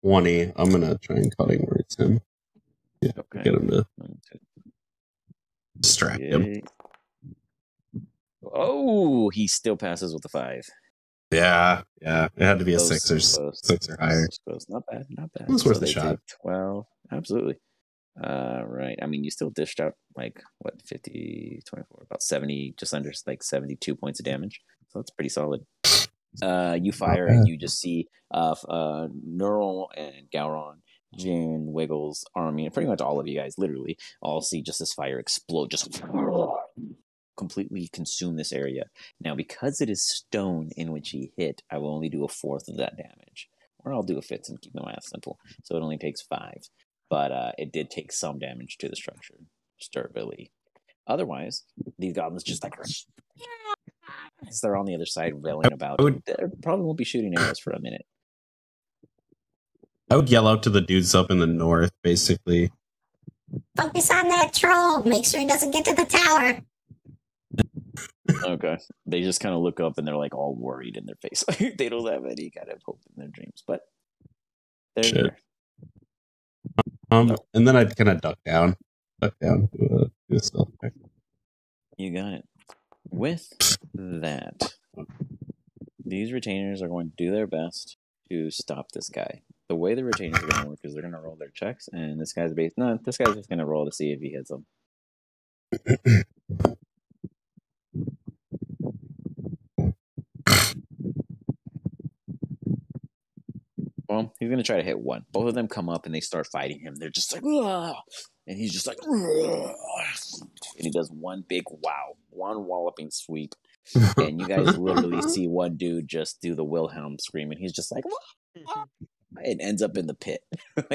20, I'm gonna try and cutting words him. Yeah, okay. Get him to distract him. Oh, he still passes with a 5. Yeah. It had to be Close, a 6 or higher. Close. Not bad. It was worth a shot. 12. Absolutely. Right. I mean, you still dished out 50, 24, about 70, just under 72 points of damage. So that's pretty solid. You fire and you just see Neural and Gowron, Jin, Wiggles, Army, and pretty much all of you guys literally all see just this fire explode, just completely consume this area. Now, because it is stone in which he hit, I will only do a 1/4 of that damage. Or I'll do a 5th and keep the math simple. So it only takes 5. But it did take some damage to the structure, durability. Otherwise, these goblins just as they're on the other side railing about. They probably won't be shooting arrows for a minute. I would yell out to the dudes up in the north, basically. Focus on that troll. Make sure he doesn't get to the tower. Okay. They just kind of look up and they're all worried in their face. They don't have any kind of hope in their dreams, but they're there. And then I'd kind of duck down, do a stealth check. You got it. With that, these retainers are going to do their best to stop this guy. The way the retainers are going to work is they're going to roll their checks, and this guy's just going to roll to see if he hits them. Well, he's going to try to hit one. Both of them come up and they start fighting him. They're just like, "Ugh!" And he's just like, "Ugh!" And he does one big one walloping sweep. And you guys literally see one dude just do the Wilhelm scream, and he's just like, "Wah!" It ends up in the pit.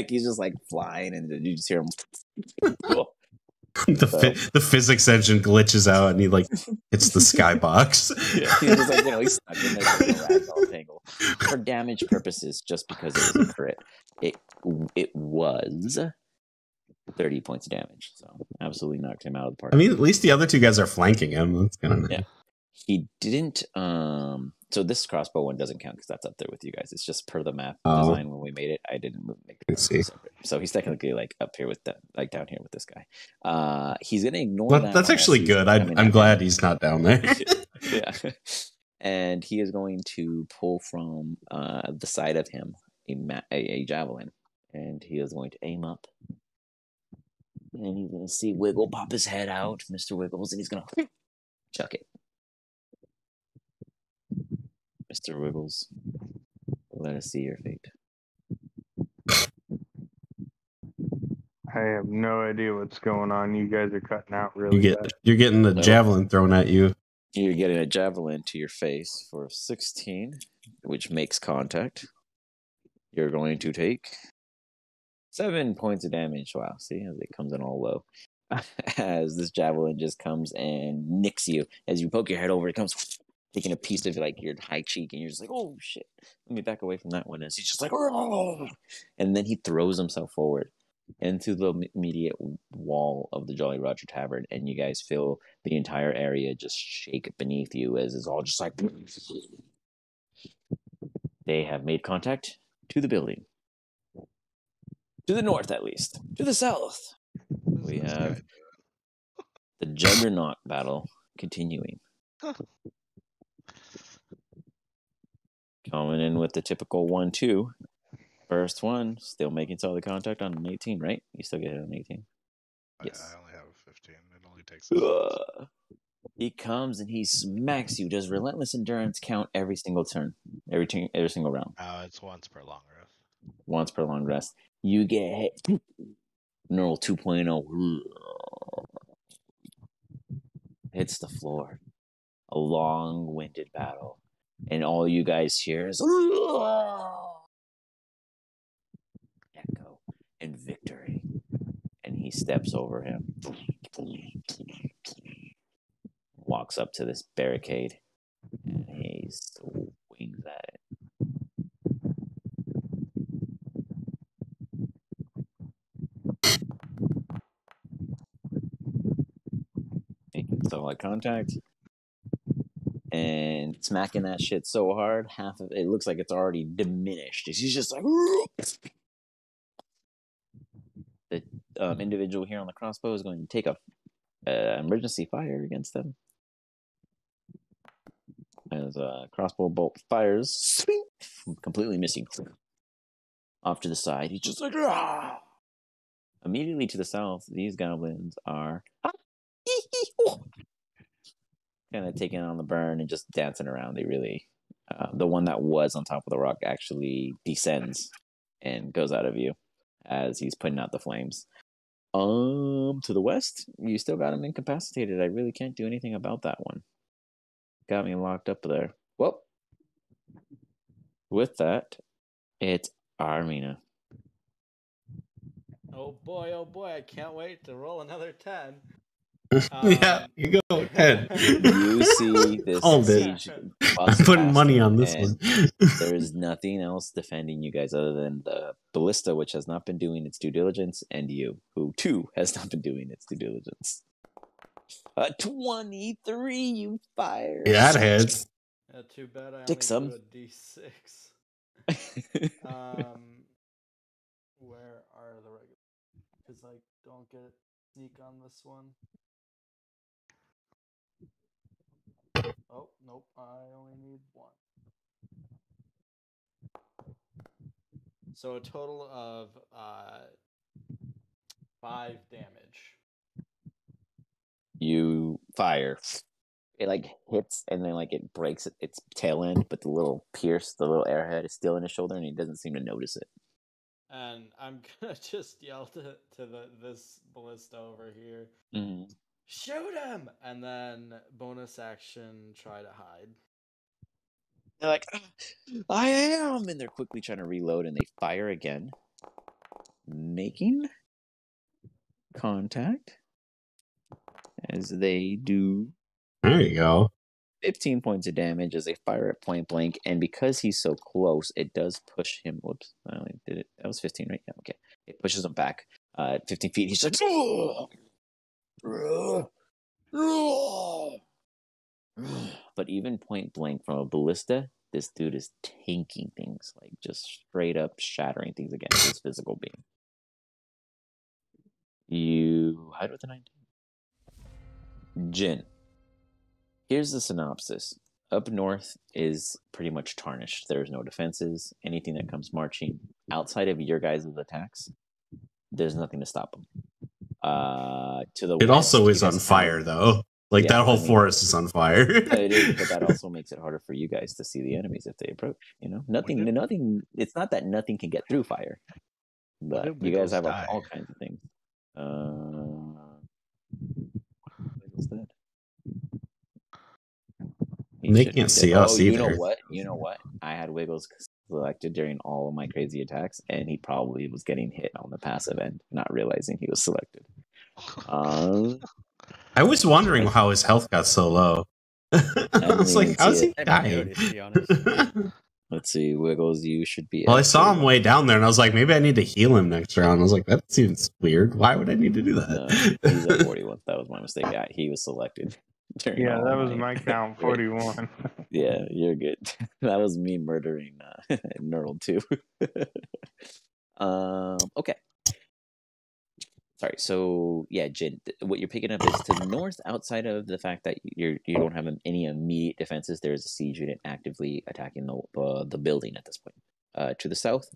He's just flying, and you just hear him. The physics engine glitches out, and he hits the skybox. Yeah, he's just he's stuck in there ragdoll tangle. For damage purposes, just because it was a crit, it was 30 points of damage. So absolutely knocked him out of the park. I mean, at least the other two guys are flanking him. That's kind of nice. Yeah. He didn't. So this crossbow one doesn't count because that's up there with you guys. It's just per the map design when we made it. I didn't make it separate. So he's technically up here with down here with this guy. He's gonna ignore that. That's actually good. I'm glad he's not down there. Yeah. And he is going to pull from the side of him a javelin, and he is going to aim up. And he's gonna see Wiggle pop his head out, Mr. Wiggles, and he's gonna chuck it. Mr. Wiggles, let us see your fate. I have no idea what's going on. You guys are cutting out really bad. You're getting the javelin thrown at you. You're getting a javelin to your face for 16, which makes contact. You're going to take 7 points of damage. Wow, see, as it comes in all low. As this javelin just comes and nicks you. As you poke your head over, it comes taking a piece of your high cheek, and you're just like, oh shit, let me back away from that one. As he's just like, oh! And then he throws himself forward into the immediate wall of the Jolly Roger Tavern, and you guys feel the entire area just shake beneath you as it's all just like. They have made contact to the building. To the north, at least. To the south, we have the Juggernaut battle continuing. Coming in with the typical 1-2. First one, still making solid contact on an 18, right? You still get it on 18? Yes. I only have a 15. It only takes He comes and he smacks you. Does relentless endurance count every single turn, every single round? It's once per long rest. Once per long rest. You get hit. Neural 2.0 hits the floor. A long-winded battle, and all you guys hear is echo and victory. And he steps over him, walks up to this barricade, and he swings at it. Making solid contact and smacking that shit so hard, half of it looks like it's already diminished. He's just like the individual here on the crossbow is going to take a emergency fire against them. As a crossbow bolt fires, completely missing off to the side. He's just like, ah! Immediately to the south, these goblins are kind of taking on the burn and just dancing around. They really, the one that was on top of the rock actually descends and goes out of view as he's putting out the flames. To the west, you still got him incapacitated. I really can't do anything about that one. Got me locked up there. Well, with that, it's Armina. Oh boy, I can't wait to roll another 10. Yeah, you go ahead. You see this siege I'm putting money on this one. There is nothing else defending you guys other than the ballista, which has not been doing its due diligence, and you, who too has not been doing its due diligence. 23, you fire. Yeah, that hits. Too bad I only do a D6. Where are the regular? Because I don't get sneak on this one. Oh, nope, I only need 1. So a total of 5 damage. You fire. It like hits and then like it breaks its tail end, but the little airhead is still in his shoulder and he doesn't seem to notice it. And I'm gonna just yell to this ballista over here. Mm-hmm. Shoot him! And then bonus action, try to hide. They're like, I am! And they're quickly trying to reload and they fire again. Making contact. As they do. There you go. 15 points of damage as they fire at point blank. And because he's so close, it does push him. Whoops. I only did it. That was 15, right? Yeah, okay. It pushes him back 15 feet. He's like, but even point blank from a ballista, this dude is tanking things, like just straight up shattering things against his physical being. You hide with the 19. Jin. Here's the synopsis. Up north is pretty much tarnished. There's no defenses. Anything that comes marching outside of your guys' attacks, there's nothing to stop them. To the it west, also is on fire, though. Like, yeah, that whole forest is on fire. It is, but that also makes it harder for you guys to see the enemies if they approach. You know, nothing. It's not that nothing can get through fire, but you guys have all kinds of things. What's that? They can't see us either. You know what? I had Wiggles selected during all of my crazy attacks, and he probably was getting hit on the passive end, not realizing he was selected. I was wondering how his health got so low. I was like, how's he dying? Let's see, Wiggles, you should be. Well, I saw him way down there, and I was like, maybe I need to heal him next round. I was like, that seems weird. Why would I need to do that? No, he's at 41. That was my mistake. Yeah, he was selected. Yeah, that was my count, 41. Yeah, you're good. That was me murdering Neural too. Okay. Sorry. So yeah, Jin, what you're picking up is to the north, outside of the fact that you don't have any immediate defenses. There is a siege unit actively attacking the building at this point. To the south,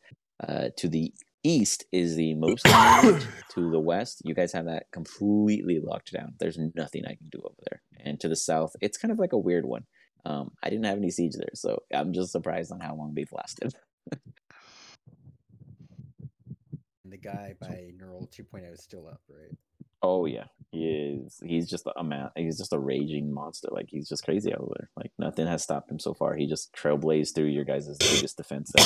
to the East is the most immediate. To the west, you guys have that completely locked down. There's nothing I can do over there. And to the south, it's kind of like a weird one. I didn't have any siege there, so I'm just surprised on how long they've lasted. And the guy by Neural 2.0 is still up, right? Oh yeah, he's just a man. He's just a raging monster. Like he's just crazy out there. Like nothing has stopped him so far. He just trailblazed through your guys' biggest defense there.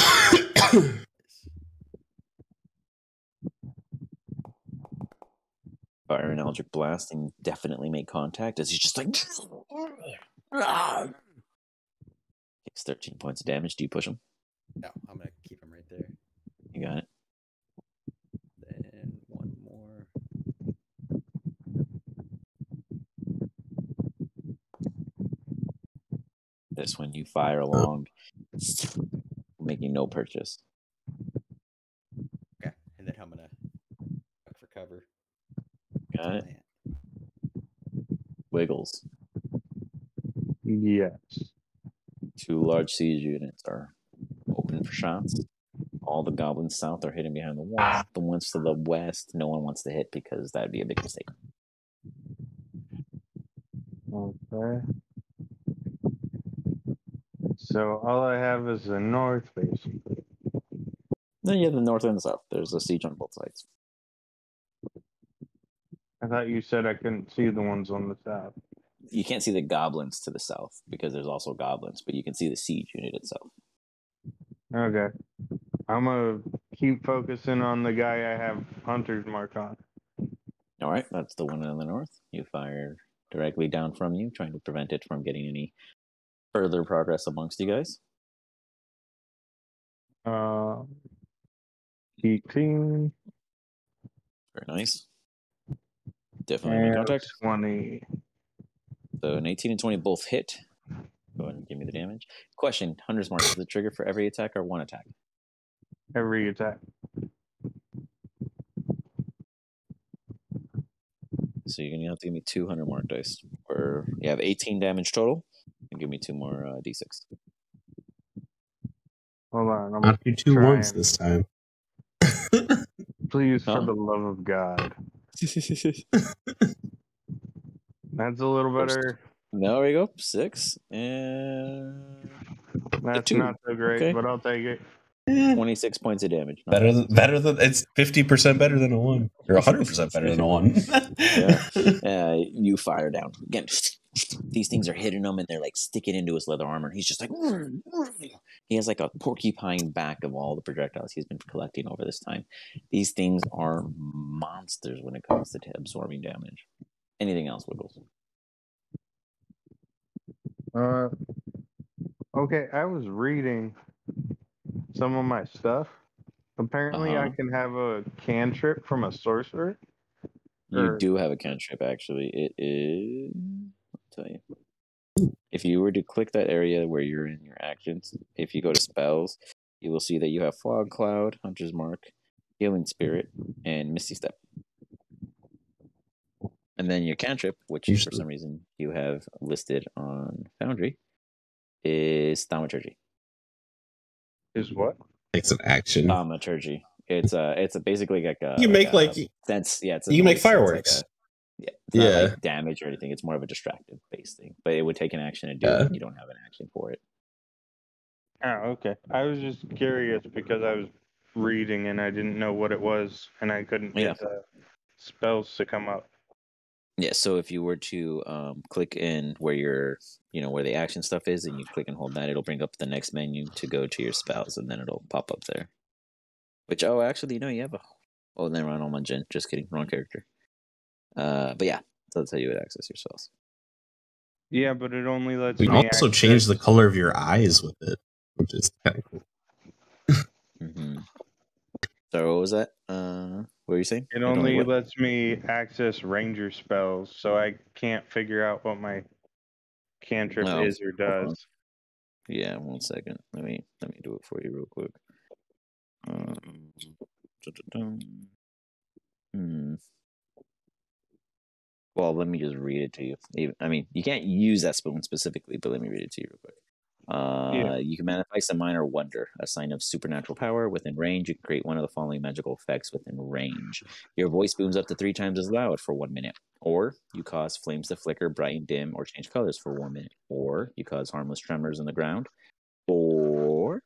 Fire and Eldritch Blasting definitely made contact as he's just like takes 13 points of damage. Do you push him? No, I'm gonna keep him right there. You got it. Then one more. This one you fire along, making no purchase. Okay, and then I'm gonna look for cover. Got it. Wiggles. Yes. 2 large siege units are open for shots. All the goblins south are hidden behind the wall. The ones to the west, no one wants to hit because that'd be a big mistake. Okay. So all I have is the north, basically. Then you have the north and the south. There's a siege on both sides. I thought you said I couldn't see the ones on the south. You can't see the goblins to the south because there's also goblins, but you can see the siege unit itself. Okay. I'm gonna keep focusing on the guy I have Hunter's Mark on. All right, that's the one in the north. You fire directly down from you, trying to prevent it from getting any further progress amongst you guys. 18 Very nice. Definitely make and contact. 20. So an 18 and 20 both hit. Go ahead and give me the damage. Question, Hunter's Mark, is the trigger for every attack or one attack? Every attack. So you're going to have to give me 2 Hunter Mark dice. Or you have 18 damage total. And give me 2 more d6. Hold on. I'm Not do 2 trying. ones this time. Please, Huh? for the love of God. That's a little better. There we go. 6 and That's 2. not so great, Okay. but I'll take it. 26 points of damage. Not Better bad. than it's 50% better than a 1. Or 100% better than a 1. Yeah. You fire down. Again, these things are hitting him and they're like sticking into his leather armor. He's just like, he has like a porcupine back of all the projectiles he's been collecting over this time. These things are monsters when it comes to absorbing damage. Anything else, Wiggles? Okay, I was reading some of my stuff. Apparently, I can have a cantrip from a sorcerer. You do have a cantrip, actually. It is... I'll tell you. If you were to click that area where you're in your actions, if you go to spells, you will see that you have Fog Cloud, Hunter's Mark, Healing Spirit, and Misty Step. And then your cantrip, which for some reason you have listed on Foundry, is Thaumaturgy. Is what? Takes an action. Thaumaturgy. It's basically like a. You make sense. Yeah, you can make fireworks. It's not like damage or anything. It's more of a distractive based thing. But it would take an action to do it, and you don't have an action for it. Oh, okay. I was just curious because I was reading and I didn't know what it was, and I couldn't get the spells to come up. Yeah, so if you were to click in where where the action stuff is, and you click and hold that, it'll bring up the next menu to go to your spells, and then it'll pop up there. Which, actually, you have a... Oh, never mind, I'm on Jen. Just kidding, wrong character. But yeah, so that's how you would access your spells. Yeah, but it only lets me also change the color of your eyes with it, which is kind of cool. Mm-hmm. So what was that? What were you saying? It only lets me access ranger spells, so I can't figure out what my cantrip is or does. Yeah, 1 second. Let me do it for you real quick. Well, let me just read it to you. I mean, you can't use that spell specifically, but let me read it to you real quick. You can manifest a minor wonder, a sign of supernatural power within range. You can create one of the following magical effects within range. Your voice booms up to 3 times as loud for 1 minute. Or you cause flames to flicker, brighten, dim, or change colors for 1 minute. Or you cause harmless tremors in the ground. Or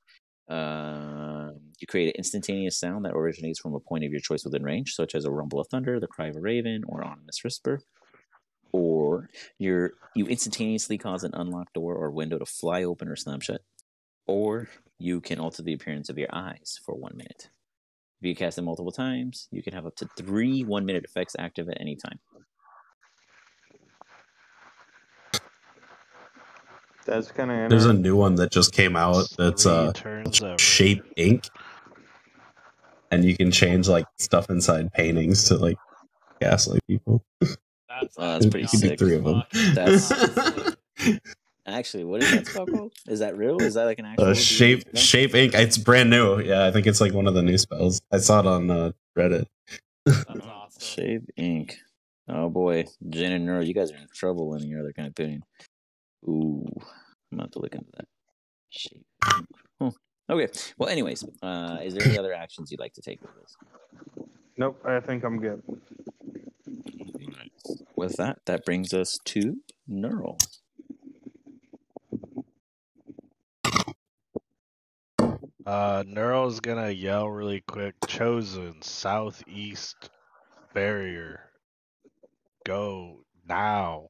you create an instantaneous sound that originates from a point of your choice within range, such as a rumble of thunder, the cry of a raven, or ominous whisper. Or you instantaneously cause an unlocked door or window to fly open or slam shut. Or you can alter the appearance of your eyes for 1 minute. If you cast it multiple times, you can have up to 3 1-minute effects active at any time. That's kind of There's a interesting. new one that just came out that's 3 turns of Shape Ink. And you can change like stuff inside paintings to like gaslight people. That's pretty You can do sick. 3 of them. That's actually, what is that spell called? Is that real? Is that like an actual Shape Ink. It's brand new. Yeah, I think it's like one of the new spells. I saw it on Reddit. That's awesome. Shape Ink. Oh boy, Jen and Nero, you guys are in trouble in your other kind of opinion. Ooh, I'm gonna have to look into that. Shape Ink. Oh. Okay. Well, anyways, is there any other actions you'd like to take with this? Nope, I think I'm good. With that brings us to Neural. Neuro's gonna yell really quick, chosen, southeast barrier. Go now.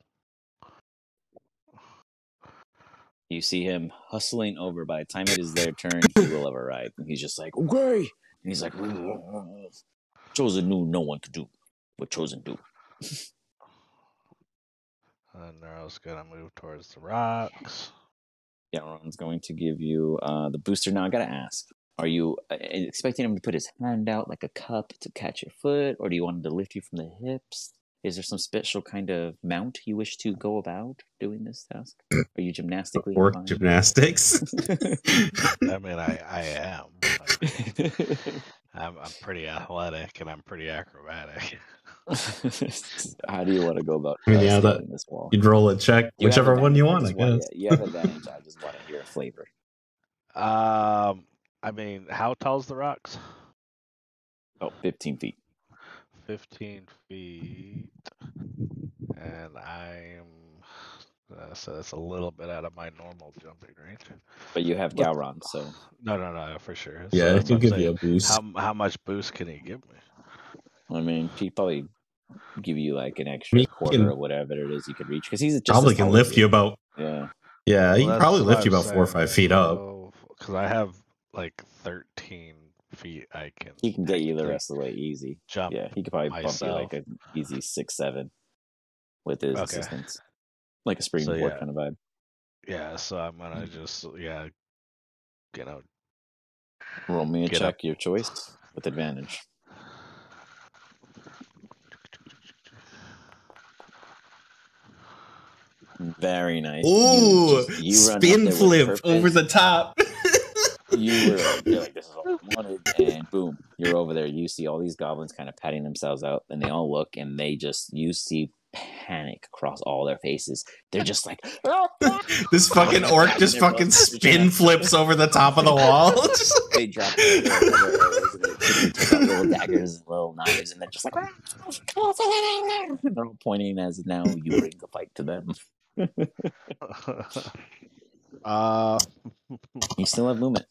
You see him hustling over. By the time it is their turn, he will have arrived. And he's just like, okay. And he's like, Chosen knew no one could do what Chosen do. Neuro's gonna move towards the rocks. Gowron's going to give you the booster. Now, I gotta ask, are you expecting him to put his hand out like a cup to catch your foot? Or do you want him to lift you from the hips? Is there some special kind of mount you wish to go about doing this task? Are you gymnastically Or inclined? gymnastics. I mean, I am. I'm pretty athletic and I'm pretty acrobatic. How do you want to go about I mean, yeah, scaling this wall? You'd roll a check, You have whichever one you advantage. want, I guess. You have advantage. I just want to hear a flavor. I mean, how tall's the rocks? Oh, 15 feet. 15 feet. And I'm... so that's a little bit out of my normal jumping range. But you have Gowron, so... No, for sure. Yeah, so it can give you a boost. How much boost can he give me? I mean, he probably give you like an extra quarter or whatever it is you could reach. Because he's just probably can lift you about... Yeah, he can probably lift you about 4 or 5 feet up. Because I have like 13 feet I can... He can get you the rest of the way easy. Jump. Yeah, he could probably bump you like an easy 6-7 with his assistance. Like a springboard kind of vibe. Yeah, so I'm gonna just, roll me a check, your choice, with advantage. Very nice. Ooh, you spin flip over the top. You're like, this is all I wanted, and boom, you're over there. You see all these goblins kind of patting themselves out, and they all look, and you see panic across all their faces. They're just like, this fucking orc just fucking spin flips over the top of the wall. They drop their arrows, and they take out little daggers and little knives, and they're just like, they're all pointing as now you bring the fight to them. You still have movement.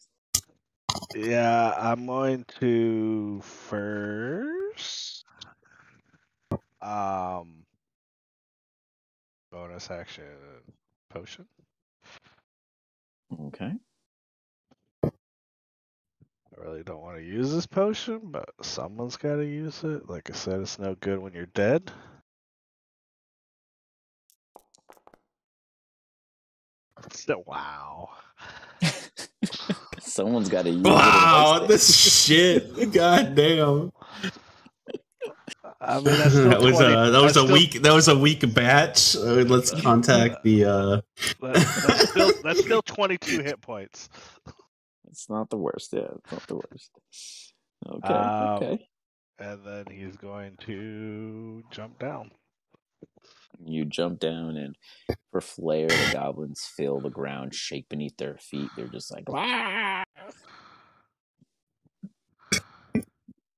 Yeah, I'm going to first bonus action potion. Okay. I really don't want to use this potion, but someone's got to use it. Like I said, it's no good when you're dead. Wow. Someone's got to use it. This shit. God damn. I mean, that's still that was a weak batch. Let's contact the. That's still 22 hit points. It's not the worst. Yeah, it's not the worst. Okay. And then he's going to jump down. You jump down, and for flair, the goblins feel the ground shake beneath their feet. They're just like, "Wah!"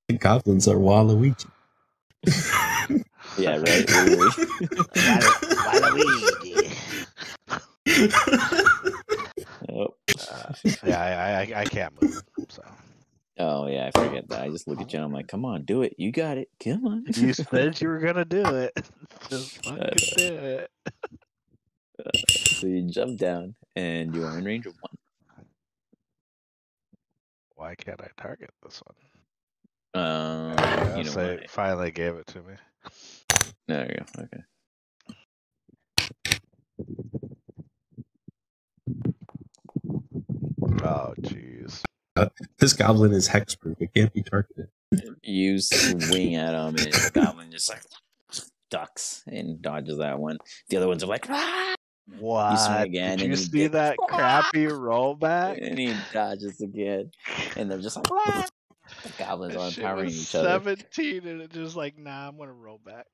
The goblins are Waluigi. Yeah, right. Literally. Waluigi. Oh. Yeah, I can't move. So Oh yeah, I forget that. I just look at you and I'm like, come on, do it. You got it. Come on. you said you were gonna do it. Just fucking do it. So you jump down and you are in range of 1. Why can't I target this one? You know Say why? finally gave it to me. There you go. Okay. Oh jeez. This goblin is hexproof. It can't be targeted. You swing at him, and the goblin just like ducks and dodges that one. The other ones are like, ah! What? You swing again, Did and you he see that crappy rollback? and he dodges again, and they're just like, ah! The goblins are That shit empowering was each other. 17, and it just like, nah, I'm gonna roll back.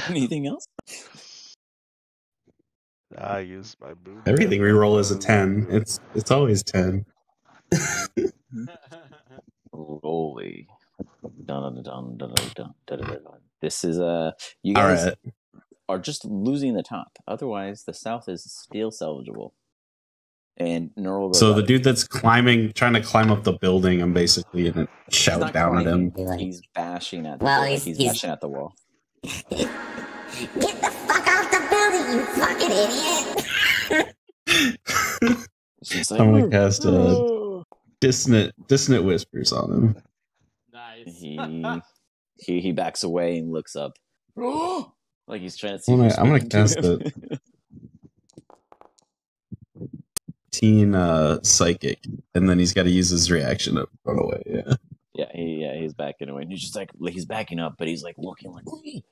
Anything else? I used my boom. Everything we roll is a 10. It's always 10. Rolly. Dun, dun, dun, dun, dun, dun, dun, dun, dun. This is you All guys right. are just losing the top. Otherwise, the south is still salvageable. And Neural goes So out the of dude that's trying to climb up the building, I'm basically gonna he's shout not down at him. climbing. He's bashing at the Well, door. he's- He's he's- bashing at the wall. Get the fuck out the building, you fucking idiot! She's like, I'm gonna cast dissonant whispers on him. Nice. he backs away and looks up. Like he's trying to see I'm who's gonna speaking to cast him. it. Teen psychic, and then he's got to use his reaction to run away. Yeah. He's backing away. And he's just like he's backing up, but he's like looking like the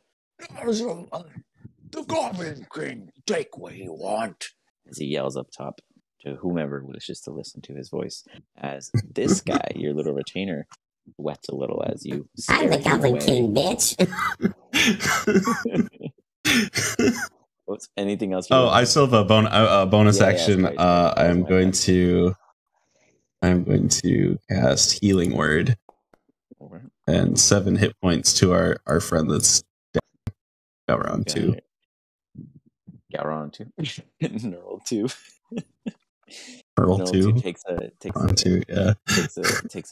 Goblin King, take what you want. As he yells up top to whomever wishes to listen to his voice. As this guy, your little retainer, sweats a little as you I'm the scare him Goblin away. King, bitch. What's anything else? Oh, I still have a bonus Yeah, action. sorry. That was I'm my going bad. to cast Healing Word Over. and 7 hit points to our friend that's down. Around 2. Gowron 2. Neural 2. Pearl Neural 2. takes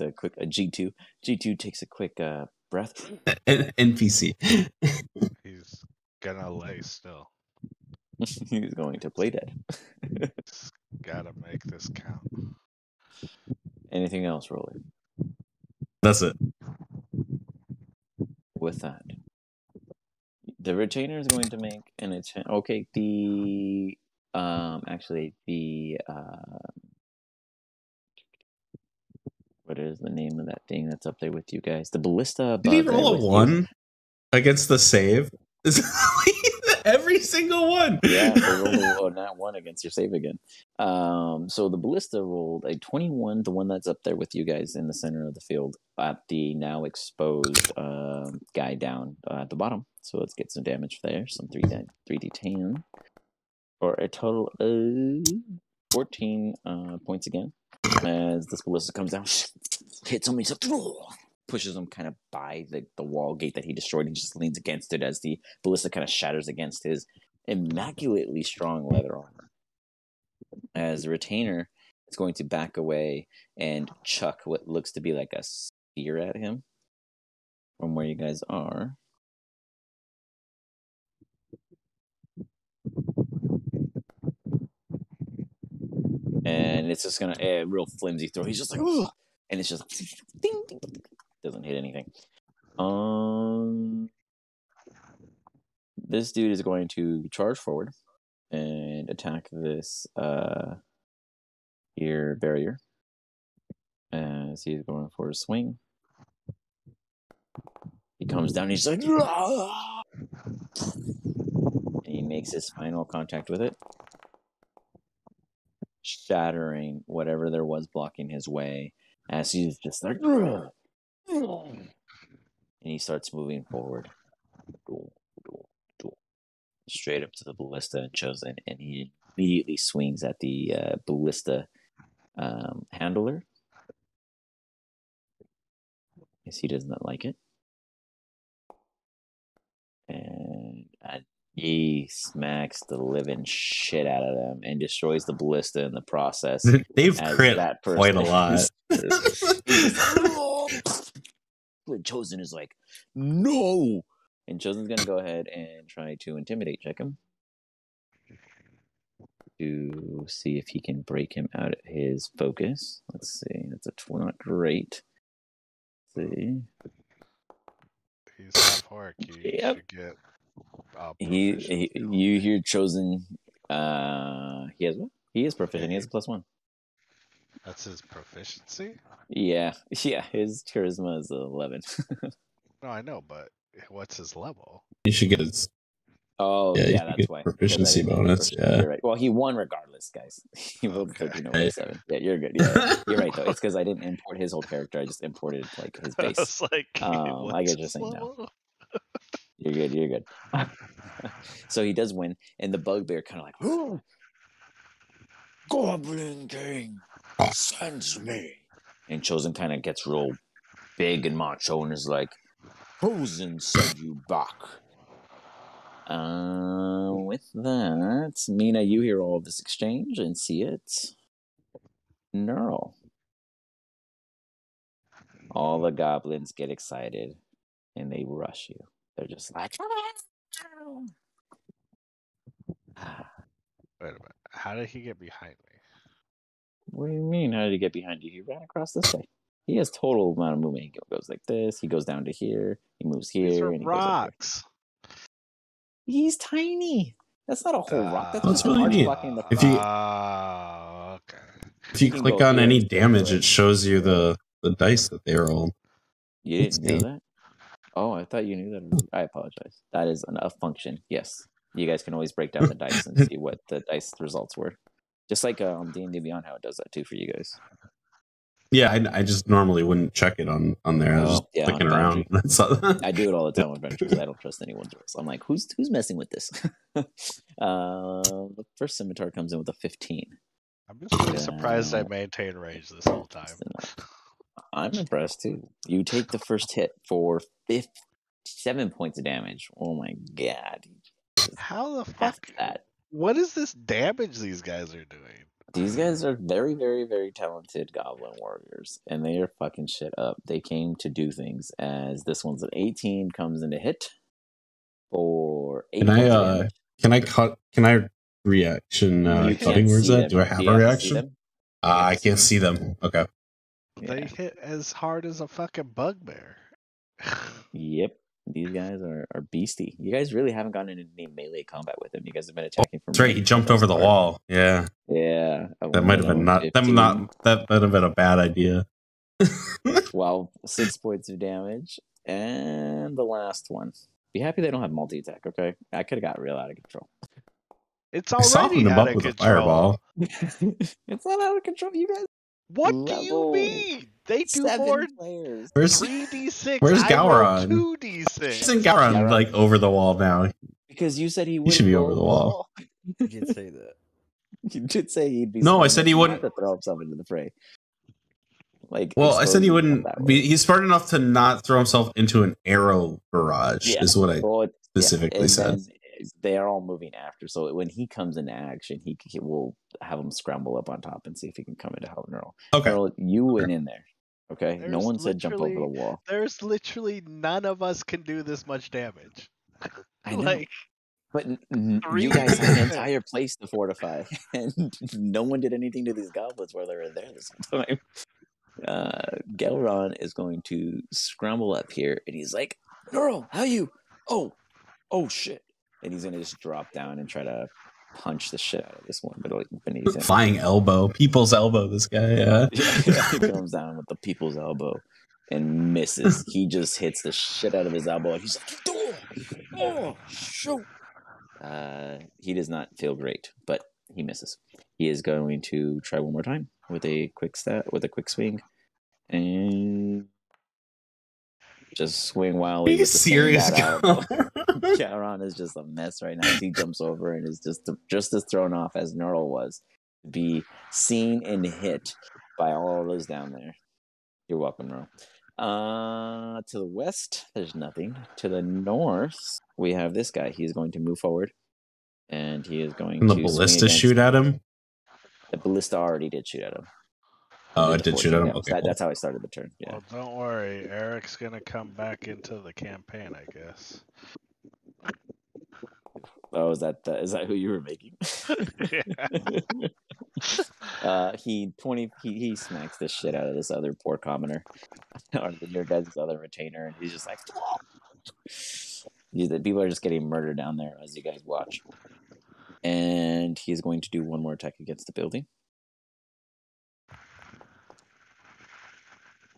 a quick G2. G2 takes a quick breath. NPC. He's gonna lay still. He's going to play dead. Just gotta make this count. Anything else, Rolly? That's it. With that, the retainer is going to make an attempt. Okay, the what is the name of that thing that's up there with you guys? The ballista. Did he above roll there a with you. 1 against the save? Every single one. Yeah, they rolled not 1 against your save again. So the ballista rolled a 21, the one that's up there with you guys in the center of the field, at the now exposed guy down at the bottom. So let's get some damage there. Some 3d10. For a total of 14 points again. As this ballista comes down, hits him, he's like, pushes him kind of by the wall gate that he destroyed. He just leans against it as the ballista kind of shatters against his immaculately strong leather armor. As the retainer is going to back away and chuck what looks to be like a spear at him from where you guys are. And it's just gonna a real flimsy throw. He's just like, ugh! And it's just ding, ding, ding. Doesn't hit anything. This dude is going to charge forward and attack this here barrier as he's going for a swing. He comes down. He's like, "Ah!" And he makes his final contact with it, shattering whatever there was blocking his way. As he's just like, "Ah!" And he starts moving forward. Straight up to the ballista and Chosen, and he immediately swings at the ballista handler. Yes, he does not like it. And he smacks the living shit out of them and destroys the ballista in the process. They've as crit that person quite a lot. Chosen is like, no! And Chosen's going to go ahead and try to intimidate check him to see if he can break him out of his focus. Let's see. That's not great. Let's see. He's half orc. He should get proficiency. You hear Chosen. He has what? He is proficient. He has a +1. That's his proficiency? Yeah. His charisma is 11. No, I know, but what's his level? You should get his. Oh, yeah, that's why. Proficiency bonus. Yeah. You're right. Well, he won regardless, guys. He rolled 13 over 7. Yeah, you're good. Yeah, you're right, though. It's because I didn't import his whole character. I just imported like his base. I was like, I get what you're saying now. You're good. So he does win, and the bugbear kind of like, oh, Goblin King sends me. And Chosen kind of gets real big and macho and is like, Chosen send you back. With that, Mina, you hear all of this exchange and see it. Neural. All the goblins get excited and they rush you. They're just like, Wait a minute. How did he get behind me? What do you mean? How did he get behind you? He ran across this way. He has total amount of movement. He goes like this. He goes down to here. He moves here. These are and he rocks. Goes up here. He's tiny. That's not a whole rock. That's just really neat. blocking the. If you okay. If you click on any damage, it shows you the dice that they rolled. You didn't know that? Oh, I thought you knew that. I apologize. That is a function. Yes, you guys can always break down the dice and see what the dice results were. Just like D&D Beyond, how it does that too for you guys. Yeah, I just normally wouldn't check it on there. I was just clicking around. I do it all the time with Boundary because I don't trust anyone's rules. I'm like, who's messing with this? The first scimitar comes in with a 15. I'm just really surprised I maintained range this whole time. I'm impressed too. You take the first hit for 7 points of damage. Oh my god! How the fuck? That. What is this damage these guys are doing? These guys are very, very, very talented goblin warriors, and they are fucking shit up. They came to do things. As this one's an 18 comes into hit for 8 points of damage. Can I reaction cutting words that? Do I have a reaction? I can't see them. Okay. They hit as hard as a fucking bugbear. Yep. These guys are beastie. You guys really haven't gotten into any melee combat with him. You guys have been attacking from. That's right. He jumped over the wall. Yeah. Yeah. That might have been that might have been a bad idea. 6 points of damage, and the last one. Be happy they don't have multi attack. Okay, I could have got real out of control. It's already out of control. Fireball. It's not out of control, you guys. What do you mean? They do more players. 3d6. Where's Gowron? 2d6. Isn't Gowron like over the wall now? Because you said he should be over the wall. You did say that. You did say he'd be. No, I said he wouldn't to throw himself into the fray. Well, I said he wouldn't be. He's smart enough to not throw himself into an arrow barrage. Yeah. Is what I specifically said. They are all moving after, so when he comes into action, he will have him scramble up on top and see if he can come into Hell Neural. Okay, Neural, you went in there. Okay, no one said jump over the wall. There's literally none of us can do this much damage. I know. But you guys had an entire place to fortify, and no one did anything to these goblins while they were there this whole time. Gelron is going to scramble up here, and he's like, Neural, how you? Oh shit. And he's going to just drop down and try to punch the shit out of this one beneath him. Flying elbow. People's elbow, this guy, yeah. He comes down with the people's elbow and misses. He just hits the shit out of his elbow. And he's like, oh, shoot. He does not feel great, but he misses. He is going to try one more time with a quick swing. And just swing wildly. Are you serious? Charon is just a mess right now. He jumps over and is just as thrown off as Neural was to be seen and hit by all those down there. You're welcome, Neural. To the west, there's nothing. To the north, we have this guy. He's going to move forward, and he is going Can the to ballista shoot at him? The ballista already did shoot at him. Oh, it did shoot at him? Okay, cool. That's how I started the turn. Yeah. Well, don't worry. Eric's going to come back into the campaign, I guess. Oh, is that who you were making? He smacks the shit out of this other poor commoner, or your guys' other retainer, and he's just like, the people are just getting murdered down there as you guys watch. And he's going to do one more attack against the building.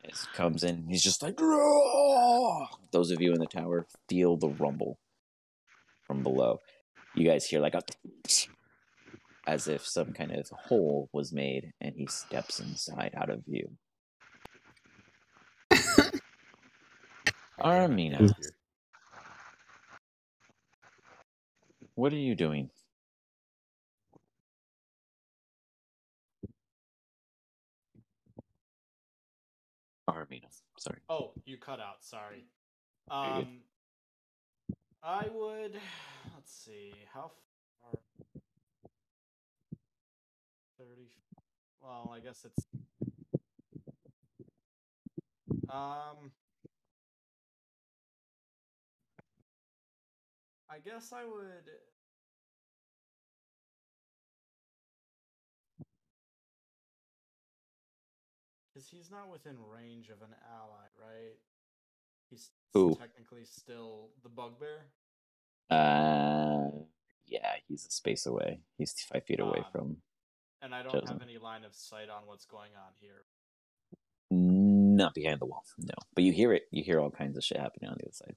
It comes in, he's just like, "Roar!" Those of you in the tower feel the rumble from below. You guys hear like as if some kind of hole was made, and he steps inside out of view. Armina, what are you doing? Armina, sorry. Oh, you cut out. Sorry. I would. Let's see. How far? 30. Well, I guess it's. I guess I would. Because he's not within range of an ally, right? He's technically still the bugbear. Yeah, he's a space away. He's 5 feet away from. And I don't have any line of sight on what's going on here. Not behind the wall, no. But you hear it. You hear all kinds of shit happening on the other side.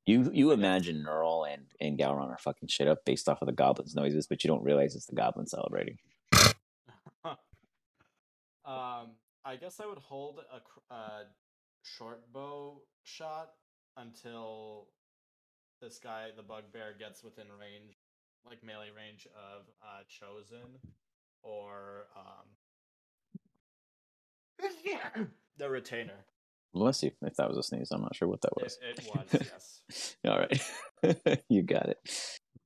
You imagine Neural and Gowron are fucking shit up based off of the goblins' noises, but you don't realize it's the goblins celebrating. I guess I would hold a short bow shot until this guy, the bugbear, gets within range, like melee range of Chosen or the retainer. Bless you. If that was a sneeze, I'm not sure what that was. It was, yes. All right. You got it.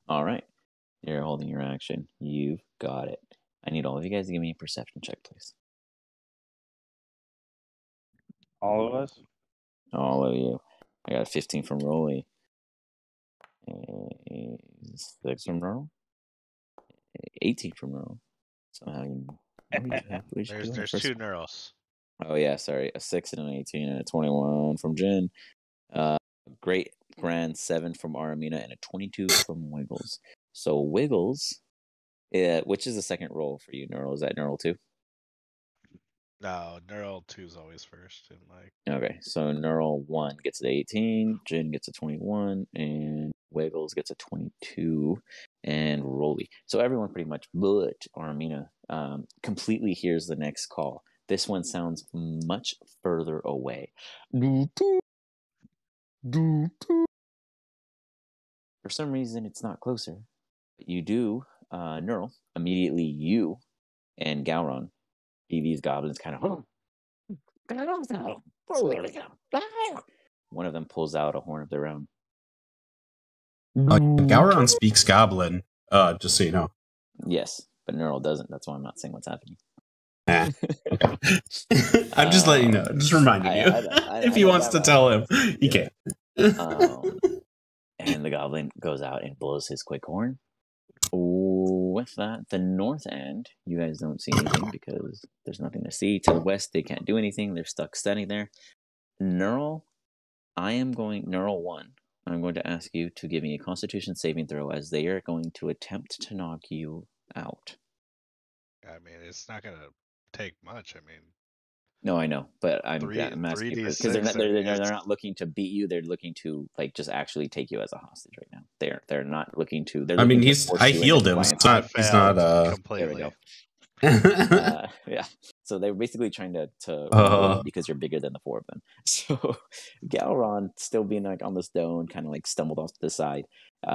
All right. You're holding your action. You've got it. I need all of you guys to give me a perception check, please. All of us? All of you. I got a 15 from Rolly. 6 from Neural. 18 from Neural. Somehow there's 2 Neurals. Oh yeah, sorry. A 6 and an 18 and a 21 from Jin. Great grand 7 from Aramina and a 22 from Wiggles. So Wiggles, which is the second roll for you, Neural? Is that Neural 2? No, Neural 2 is always first. Okay, so Neural 1 gets an 18, Jin gets a 21, and Wiggles gets a 22, and Rolly. So everyone pretty much, but Armina completely hears the next call. This one sounds much further away. For some reason, it's not closer. But you do, Neural, immediately you and Gowron see these goblins kind of. One of them pulls out a horn of their own. Gowron speaks Goblin, just so you know. Yes, but Neural doesn't. That's why I'm not saying what's happening. Okay. I'm just letting you know. Just reminding you. If he wants to tell him, he can. And the goblin goes out and blows his quick horn. With that, the north end, you guys don't see anything because there's nothing to see. To the west, they can't do anything. They're stuck standing there. Neural, Neural 1, I'm going to ask you to give me a Constitution saving throw as they are going to attempt to knock you out. I mean, it's not going to take much. I mean, no, I know, but I'm asking because they're not looking to beat you. They're looking to just actually take you as a hostage right now. They're not looking to. I mean, I healed him. He's not completely. There we go. Yeah. So they're basically trying to roll you because you're bigger than the 4 of them. So Galron, still being like on the stone, kind of like stumbled off to the side,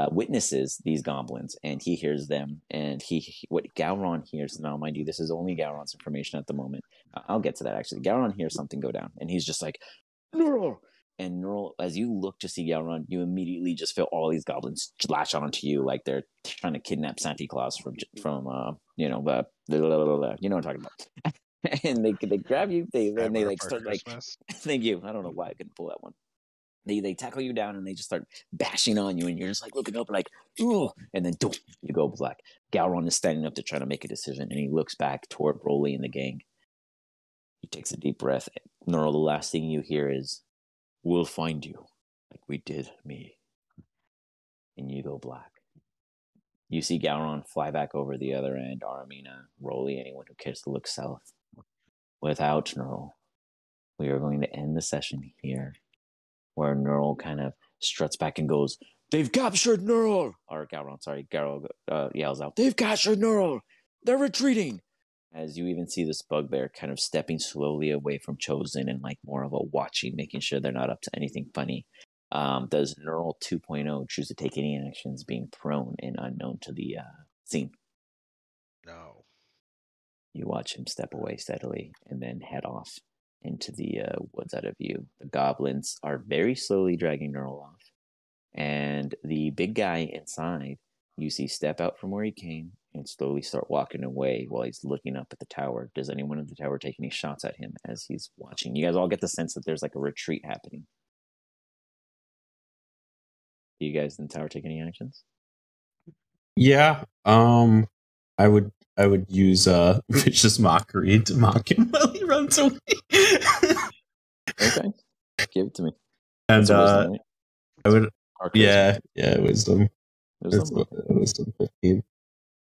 witnesses these goblins, and he hears them. And what Galron hears, now mind you, this is only Galron's information at the moment. I'll get to that actually. Galron hears something go down, and he's just like, Neural! And Neural, as you look to see Galron, you immediately just feel all these goblins latch onto you like they're trying to kidnap Santa Claus from you know what I'm talking about. And they grab you, they like start like thank you. I don't know why I couldn't pull that one. They tackle you down and they just start bashing on you, and you're just like looking up like, oh, and then you go black. Galron is standing up to try to make a decision, and he looks back toward Broly and the gang. He takes a deep breath. Neural, the last thing you hear is, "We'll find you, like we did me." And you go black. You see Galron fly back over the other end. Aramina, Broly, anyone who cares to look south. Without Neural, we are going to end the session here, where Neural kind of struts back and goes, "They've captured Neural!" Or Galron yells out, "They've captured Neural! They're retreating!" As you even see this bugbear kind of stepping slowly away from Chosen and like more of a watching, making sure they're not up to anything funny. Does Neural 2.0 choose to take any actions being prone and unknown to the scene? No. You watch him step away steadily and then head off into the woods out of view. The goblins are very slowly dragging Neural off. And the big guy inside, you see step out from where he came and slowly start walking away while he's looking up at the tower. Does anyone in the tower take any shots at him as he's watching? You guys all get the sense that there's like a retreat happening. Do you guys in the tower take any actions? Yeah. I would use vicious mockery to mock him while he runs away. Okay. Give it to me. And wisdom, right? I would charisma. wisdom. Wisdom 15.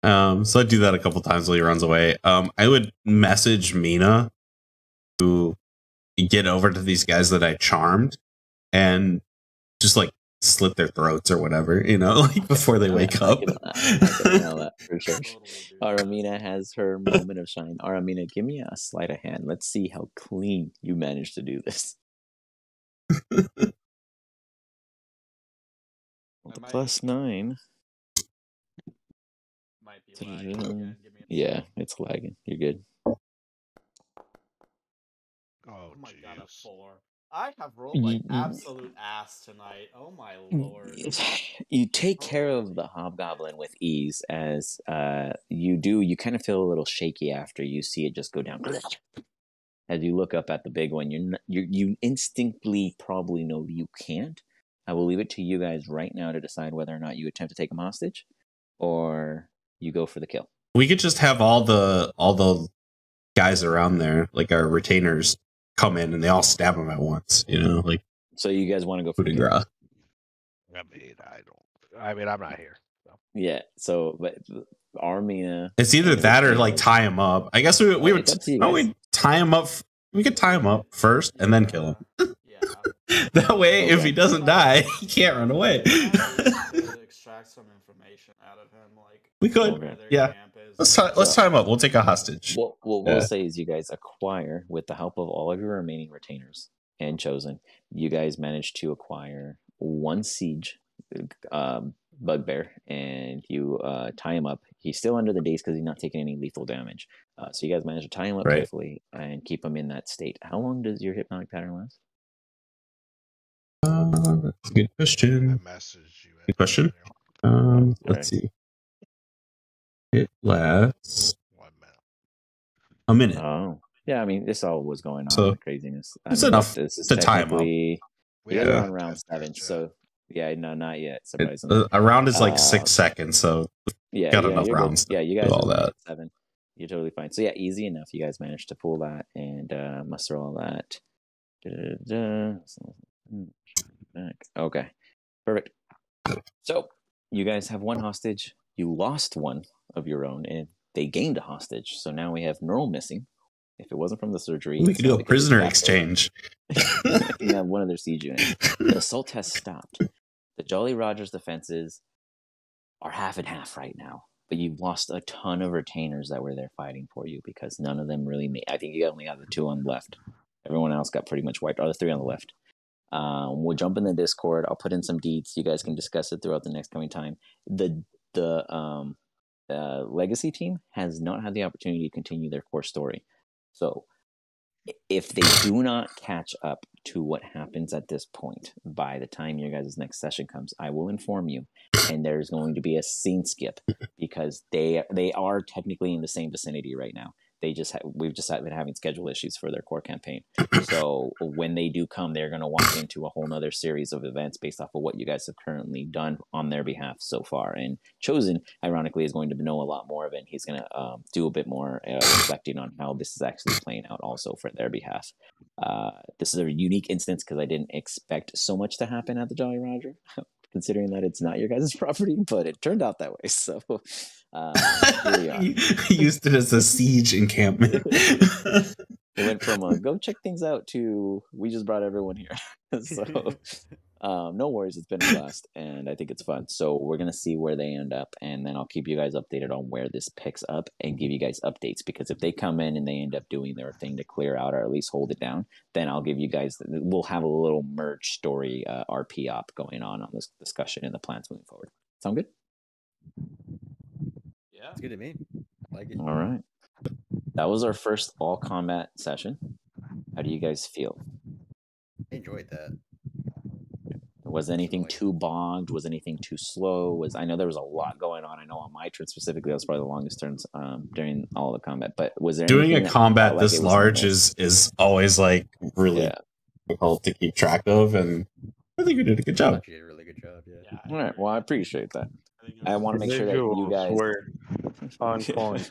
So I do that a couple times while he runs away. I would message Mina to get over to these guys that I charmed and just like slit their throats or whatever, like before they wake up. I can know that for sure. Aramina has her moment of shine. Aramina, give me a sleight of hand. Let's see how clean you managed to do this. The +9. Might be lagging again. Give me yeah, it's lagging. You're good. Oh my god, a jeez. 4. I have rolled like absolute ass tonight. Oh my lord. You take care of the hobgoblin with ease, as you kind of feel a little shaky after you see it just go down. As you look up at the big one, you instinctively probably know you can't. I will leave it to you guys right now to decide whether or not you attempt to take him hostage or you go for the kill. We could just have all the guys around there, like our retainers, come in and they all stab him at once, like. So you guys want to go for the kill? I'm not here. So. Yeah. So, but Armina. It's either that or like tie him up. I guess we would. We tie him up. We could tie him up first and then kill him. Yeah. That way, if he doesn't die, he can't run away. Extract some information out of him, like we could. Yeah. Let's tie him up. We'll take a hostage. What we'll say is you guys acquire, with the help of all of your remaining retainers and Chosen, you guys managed to acquire 1 siege bugbear, and you tie him up. He's still under the daze because he's not taking any lethal damage. So you guys managed to tie him up carefully and keep him in that state. How long does your hypnotic pattern last? That's a good question. Good question. Let's see. It lasts 1 minute. A minute. Oh, yeah. I mean, this all was going on. So, the craziness. It's enough to tie him up. You guys are on round 7, so yeah, no, not yet. Surprisingly, a round is like 6 seconds, so got enough rounds. Yeah, you guys all are 7. You're totally fine. So yeah, easy enough. You guys managed to pull that and muster all that. Okay, perfect. So you guys have 1 hostage. You lost 1 of your own, and they gained a hostage. So now we have Neural missing. If it wasn't from the surgery, we could do a prisoner exchange. You have 1 of their siege units. The assault has stopped. The Jolly Rogers defenses are half and half right now. but you've lost a ton of retainers that were there fighting for you because none of them really made. I think you only got the 2 on the left. Everyone else got pretty much wiped. Or the 3 on the left. We'll jump in the Discord. I'll put in some deets. You guys can discuss it throughout the next coming time. The legacy team has not had the opportunity to continue their core story. So if they do not catch up to what happens at this point by the time your guys' next session comes, I will inform you. And there's going to be a scene skip because they are technically in the same vicinity right now. We've just been having schedule issues for their core campaign. So when they do come, they're going to walk into a whole nother series of events based off of what you guys have currently done on their behalf so far. And Chosen, ironically, is going to know a lot more of it. He's going to do a bit more reflecting on how this is actually playing out also for their behalf. This is a unique instance because I didn't expect so much to happen at the Jolly Roger, considering that it's not your guys' property, but it turned out that way. So here we are. You used it as a siege encampment. It went from go check things out to we just brought everyone here. So no worries, it's been a blast and I think it's fun. So we're gonna see where they end up, and then I'll keep you guys updated on where this picks up and give you guys updates, because if they come in and they end up doing their thing to clear out or at least hold it down, then I'll give you guys, we'll have a little merge story RP op going on this discussion and the plans moving forward. Sound good? Yeah. It's good to me. I like it. All right. That was our first all combat session. How do you guys feel? I enjoyed that. Was anything too bogged? Was anything too slow? I know there was a lot going on. I know on my turn specifically, that was probably the longest turns during all the combat. But was there doing anything a combat like this large is always like really difficult to keep track of, and I think you did a good job. You did a really good job. Yeah. All right. Well, I appreciate that. I want to make sure that you guys were on point.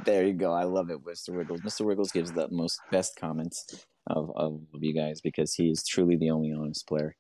There you go. I love it, Mr. Wiggles. Mr. Wiggles gives the best comments of you guys because he is truly the only honest player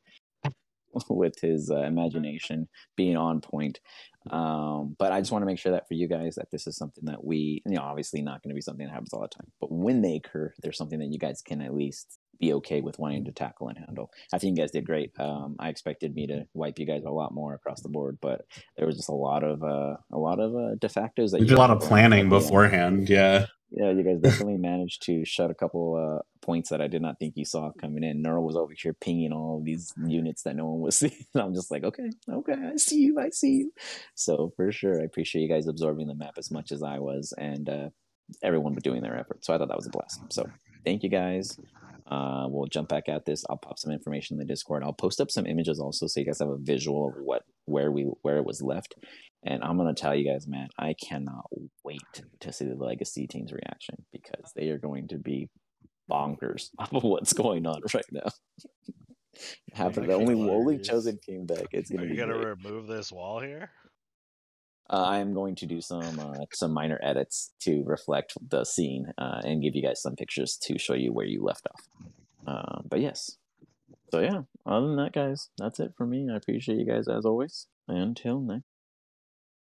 with his imagination being on point. But I just want to make sure that for you guys that this is something that we, obviously not going to be something that happens all the time, but when they occur, there's something that you guys can at least be okay with wanting to tackle and handle. I think you guys did great. I expected me to wipe you guys a lot more across the board, but there was just a lot of de factos that we did a lot of planning beforehand. Yeah, you guys definitely managed to shut a couple points that I did not think you saw coming in. Neural was over here pinging all of these units that no one was seeing. And I'm just like, okay, I see you. So for sure, I appreciate you guys absorbing the map as much as I was, and everyone doing their effort. So I thought that was a blast. So thank you guys. We'll jump back at this. I'll pop some information in the Discord. I'll post up some images also, so you guys have a visual of where it was left. And I'm gonna tell you guys, man, I cannot wait to see the legacy team's reaction, because they are going to be bonkers off of what's going on right now. The only chosen came back. It's gonna be. Are you gonna remove this wall here? I am going to do some minor edits to reflect the scene and give you guys some pictures to show you where you left off. But yes. So yeah, other than that, guys, that's it for me. I appreciate you guys as always. Until next.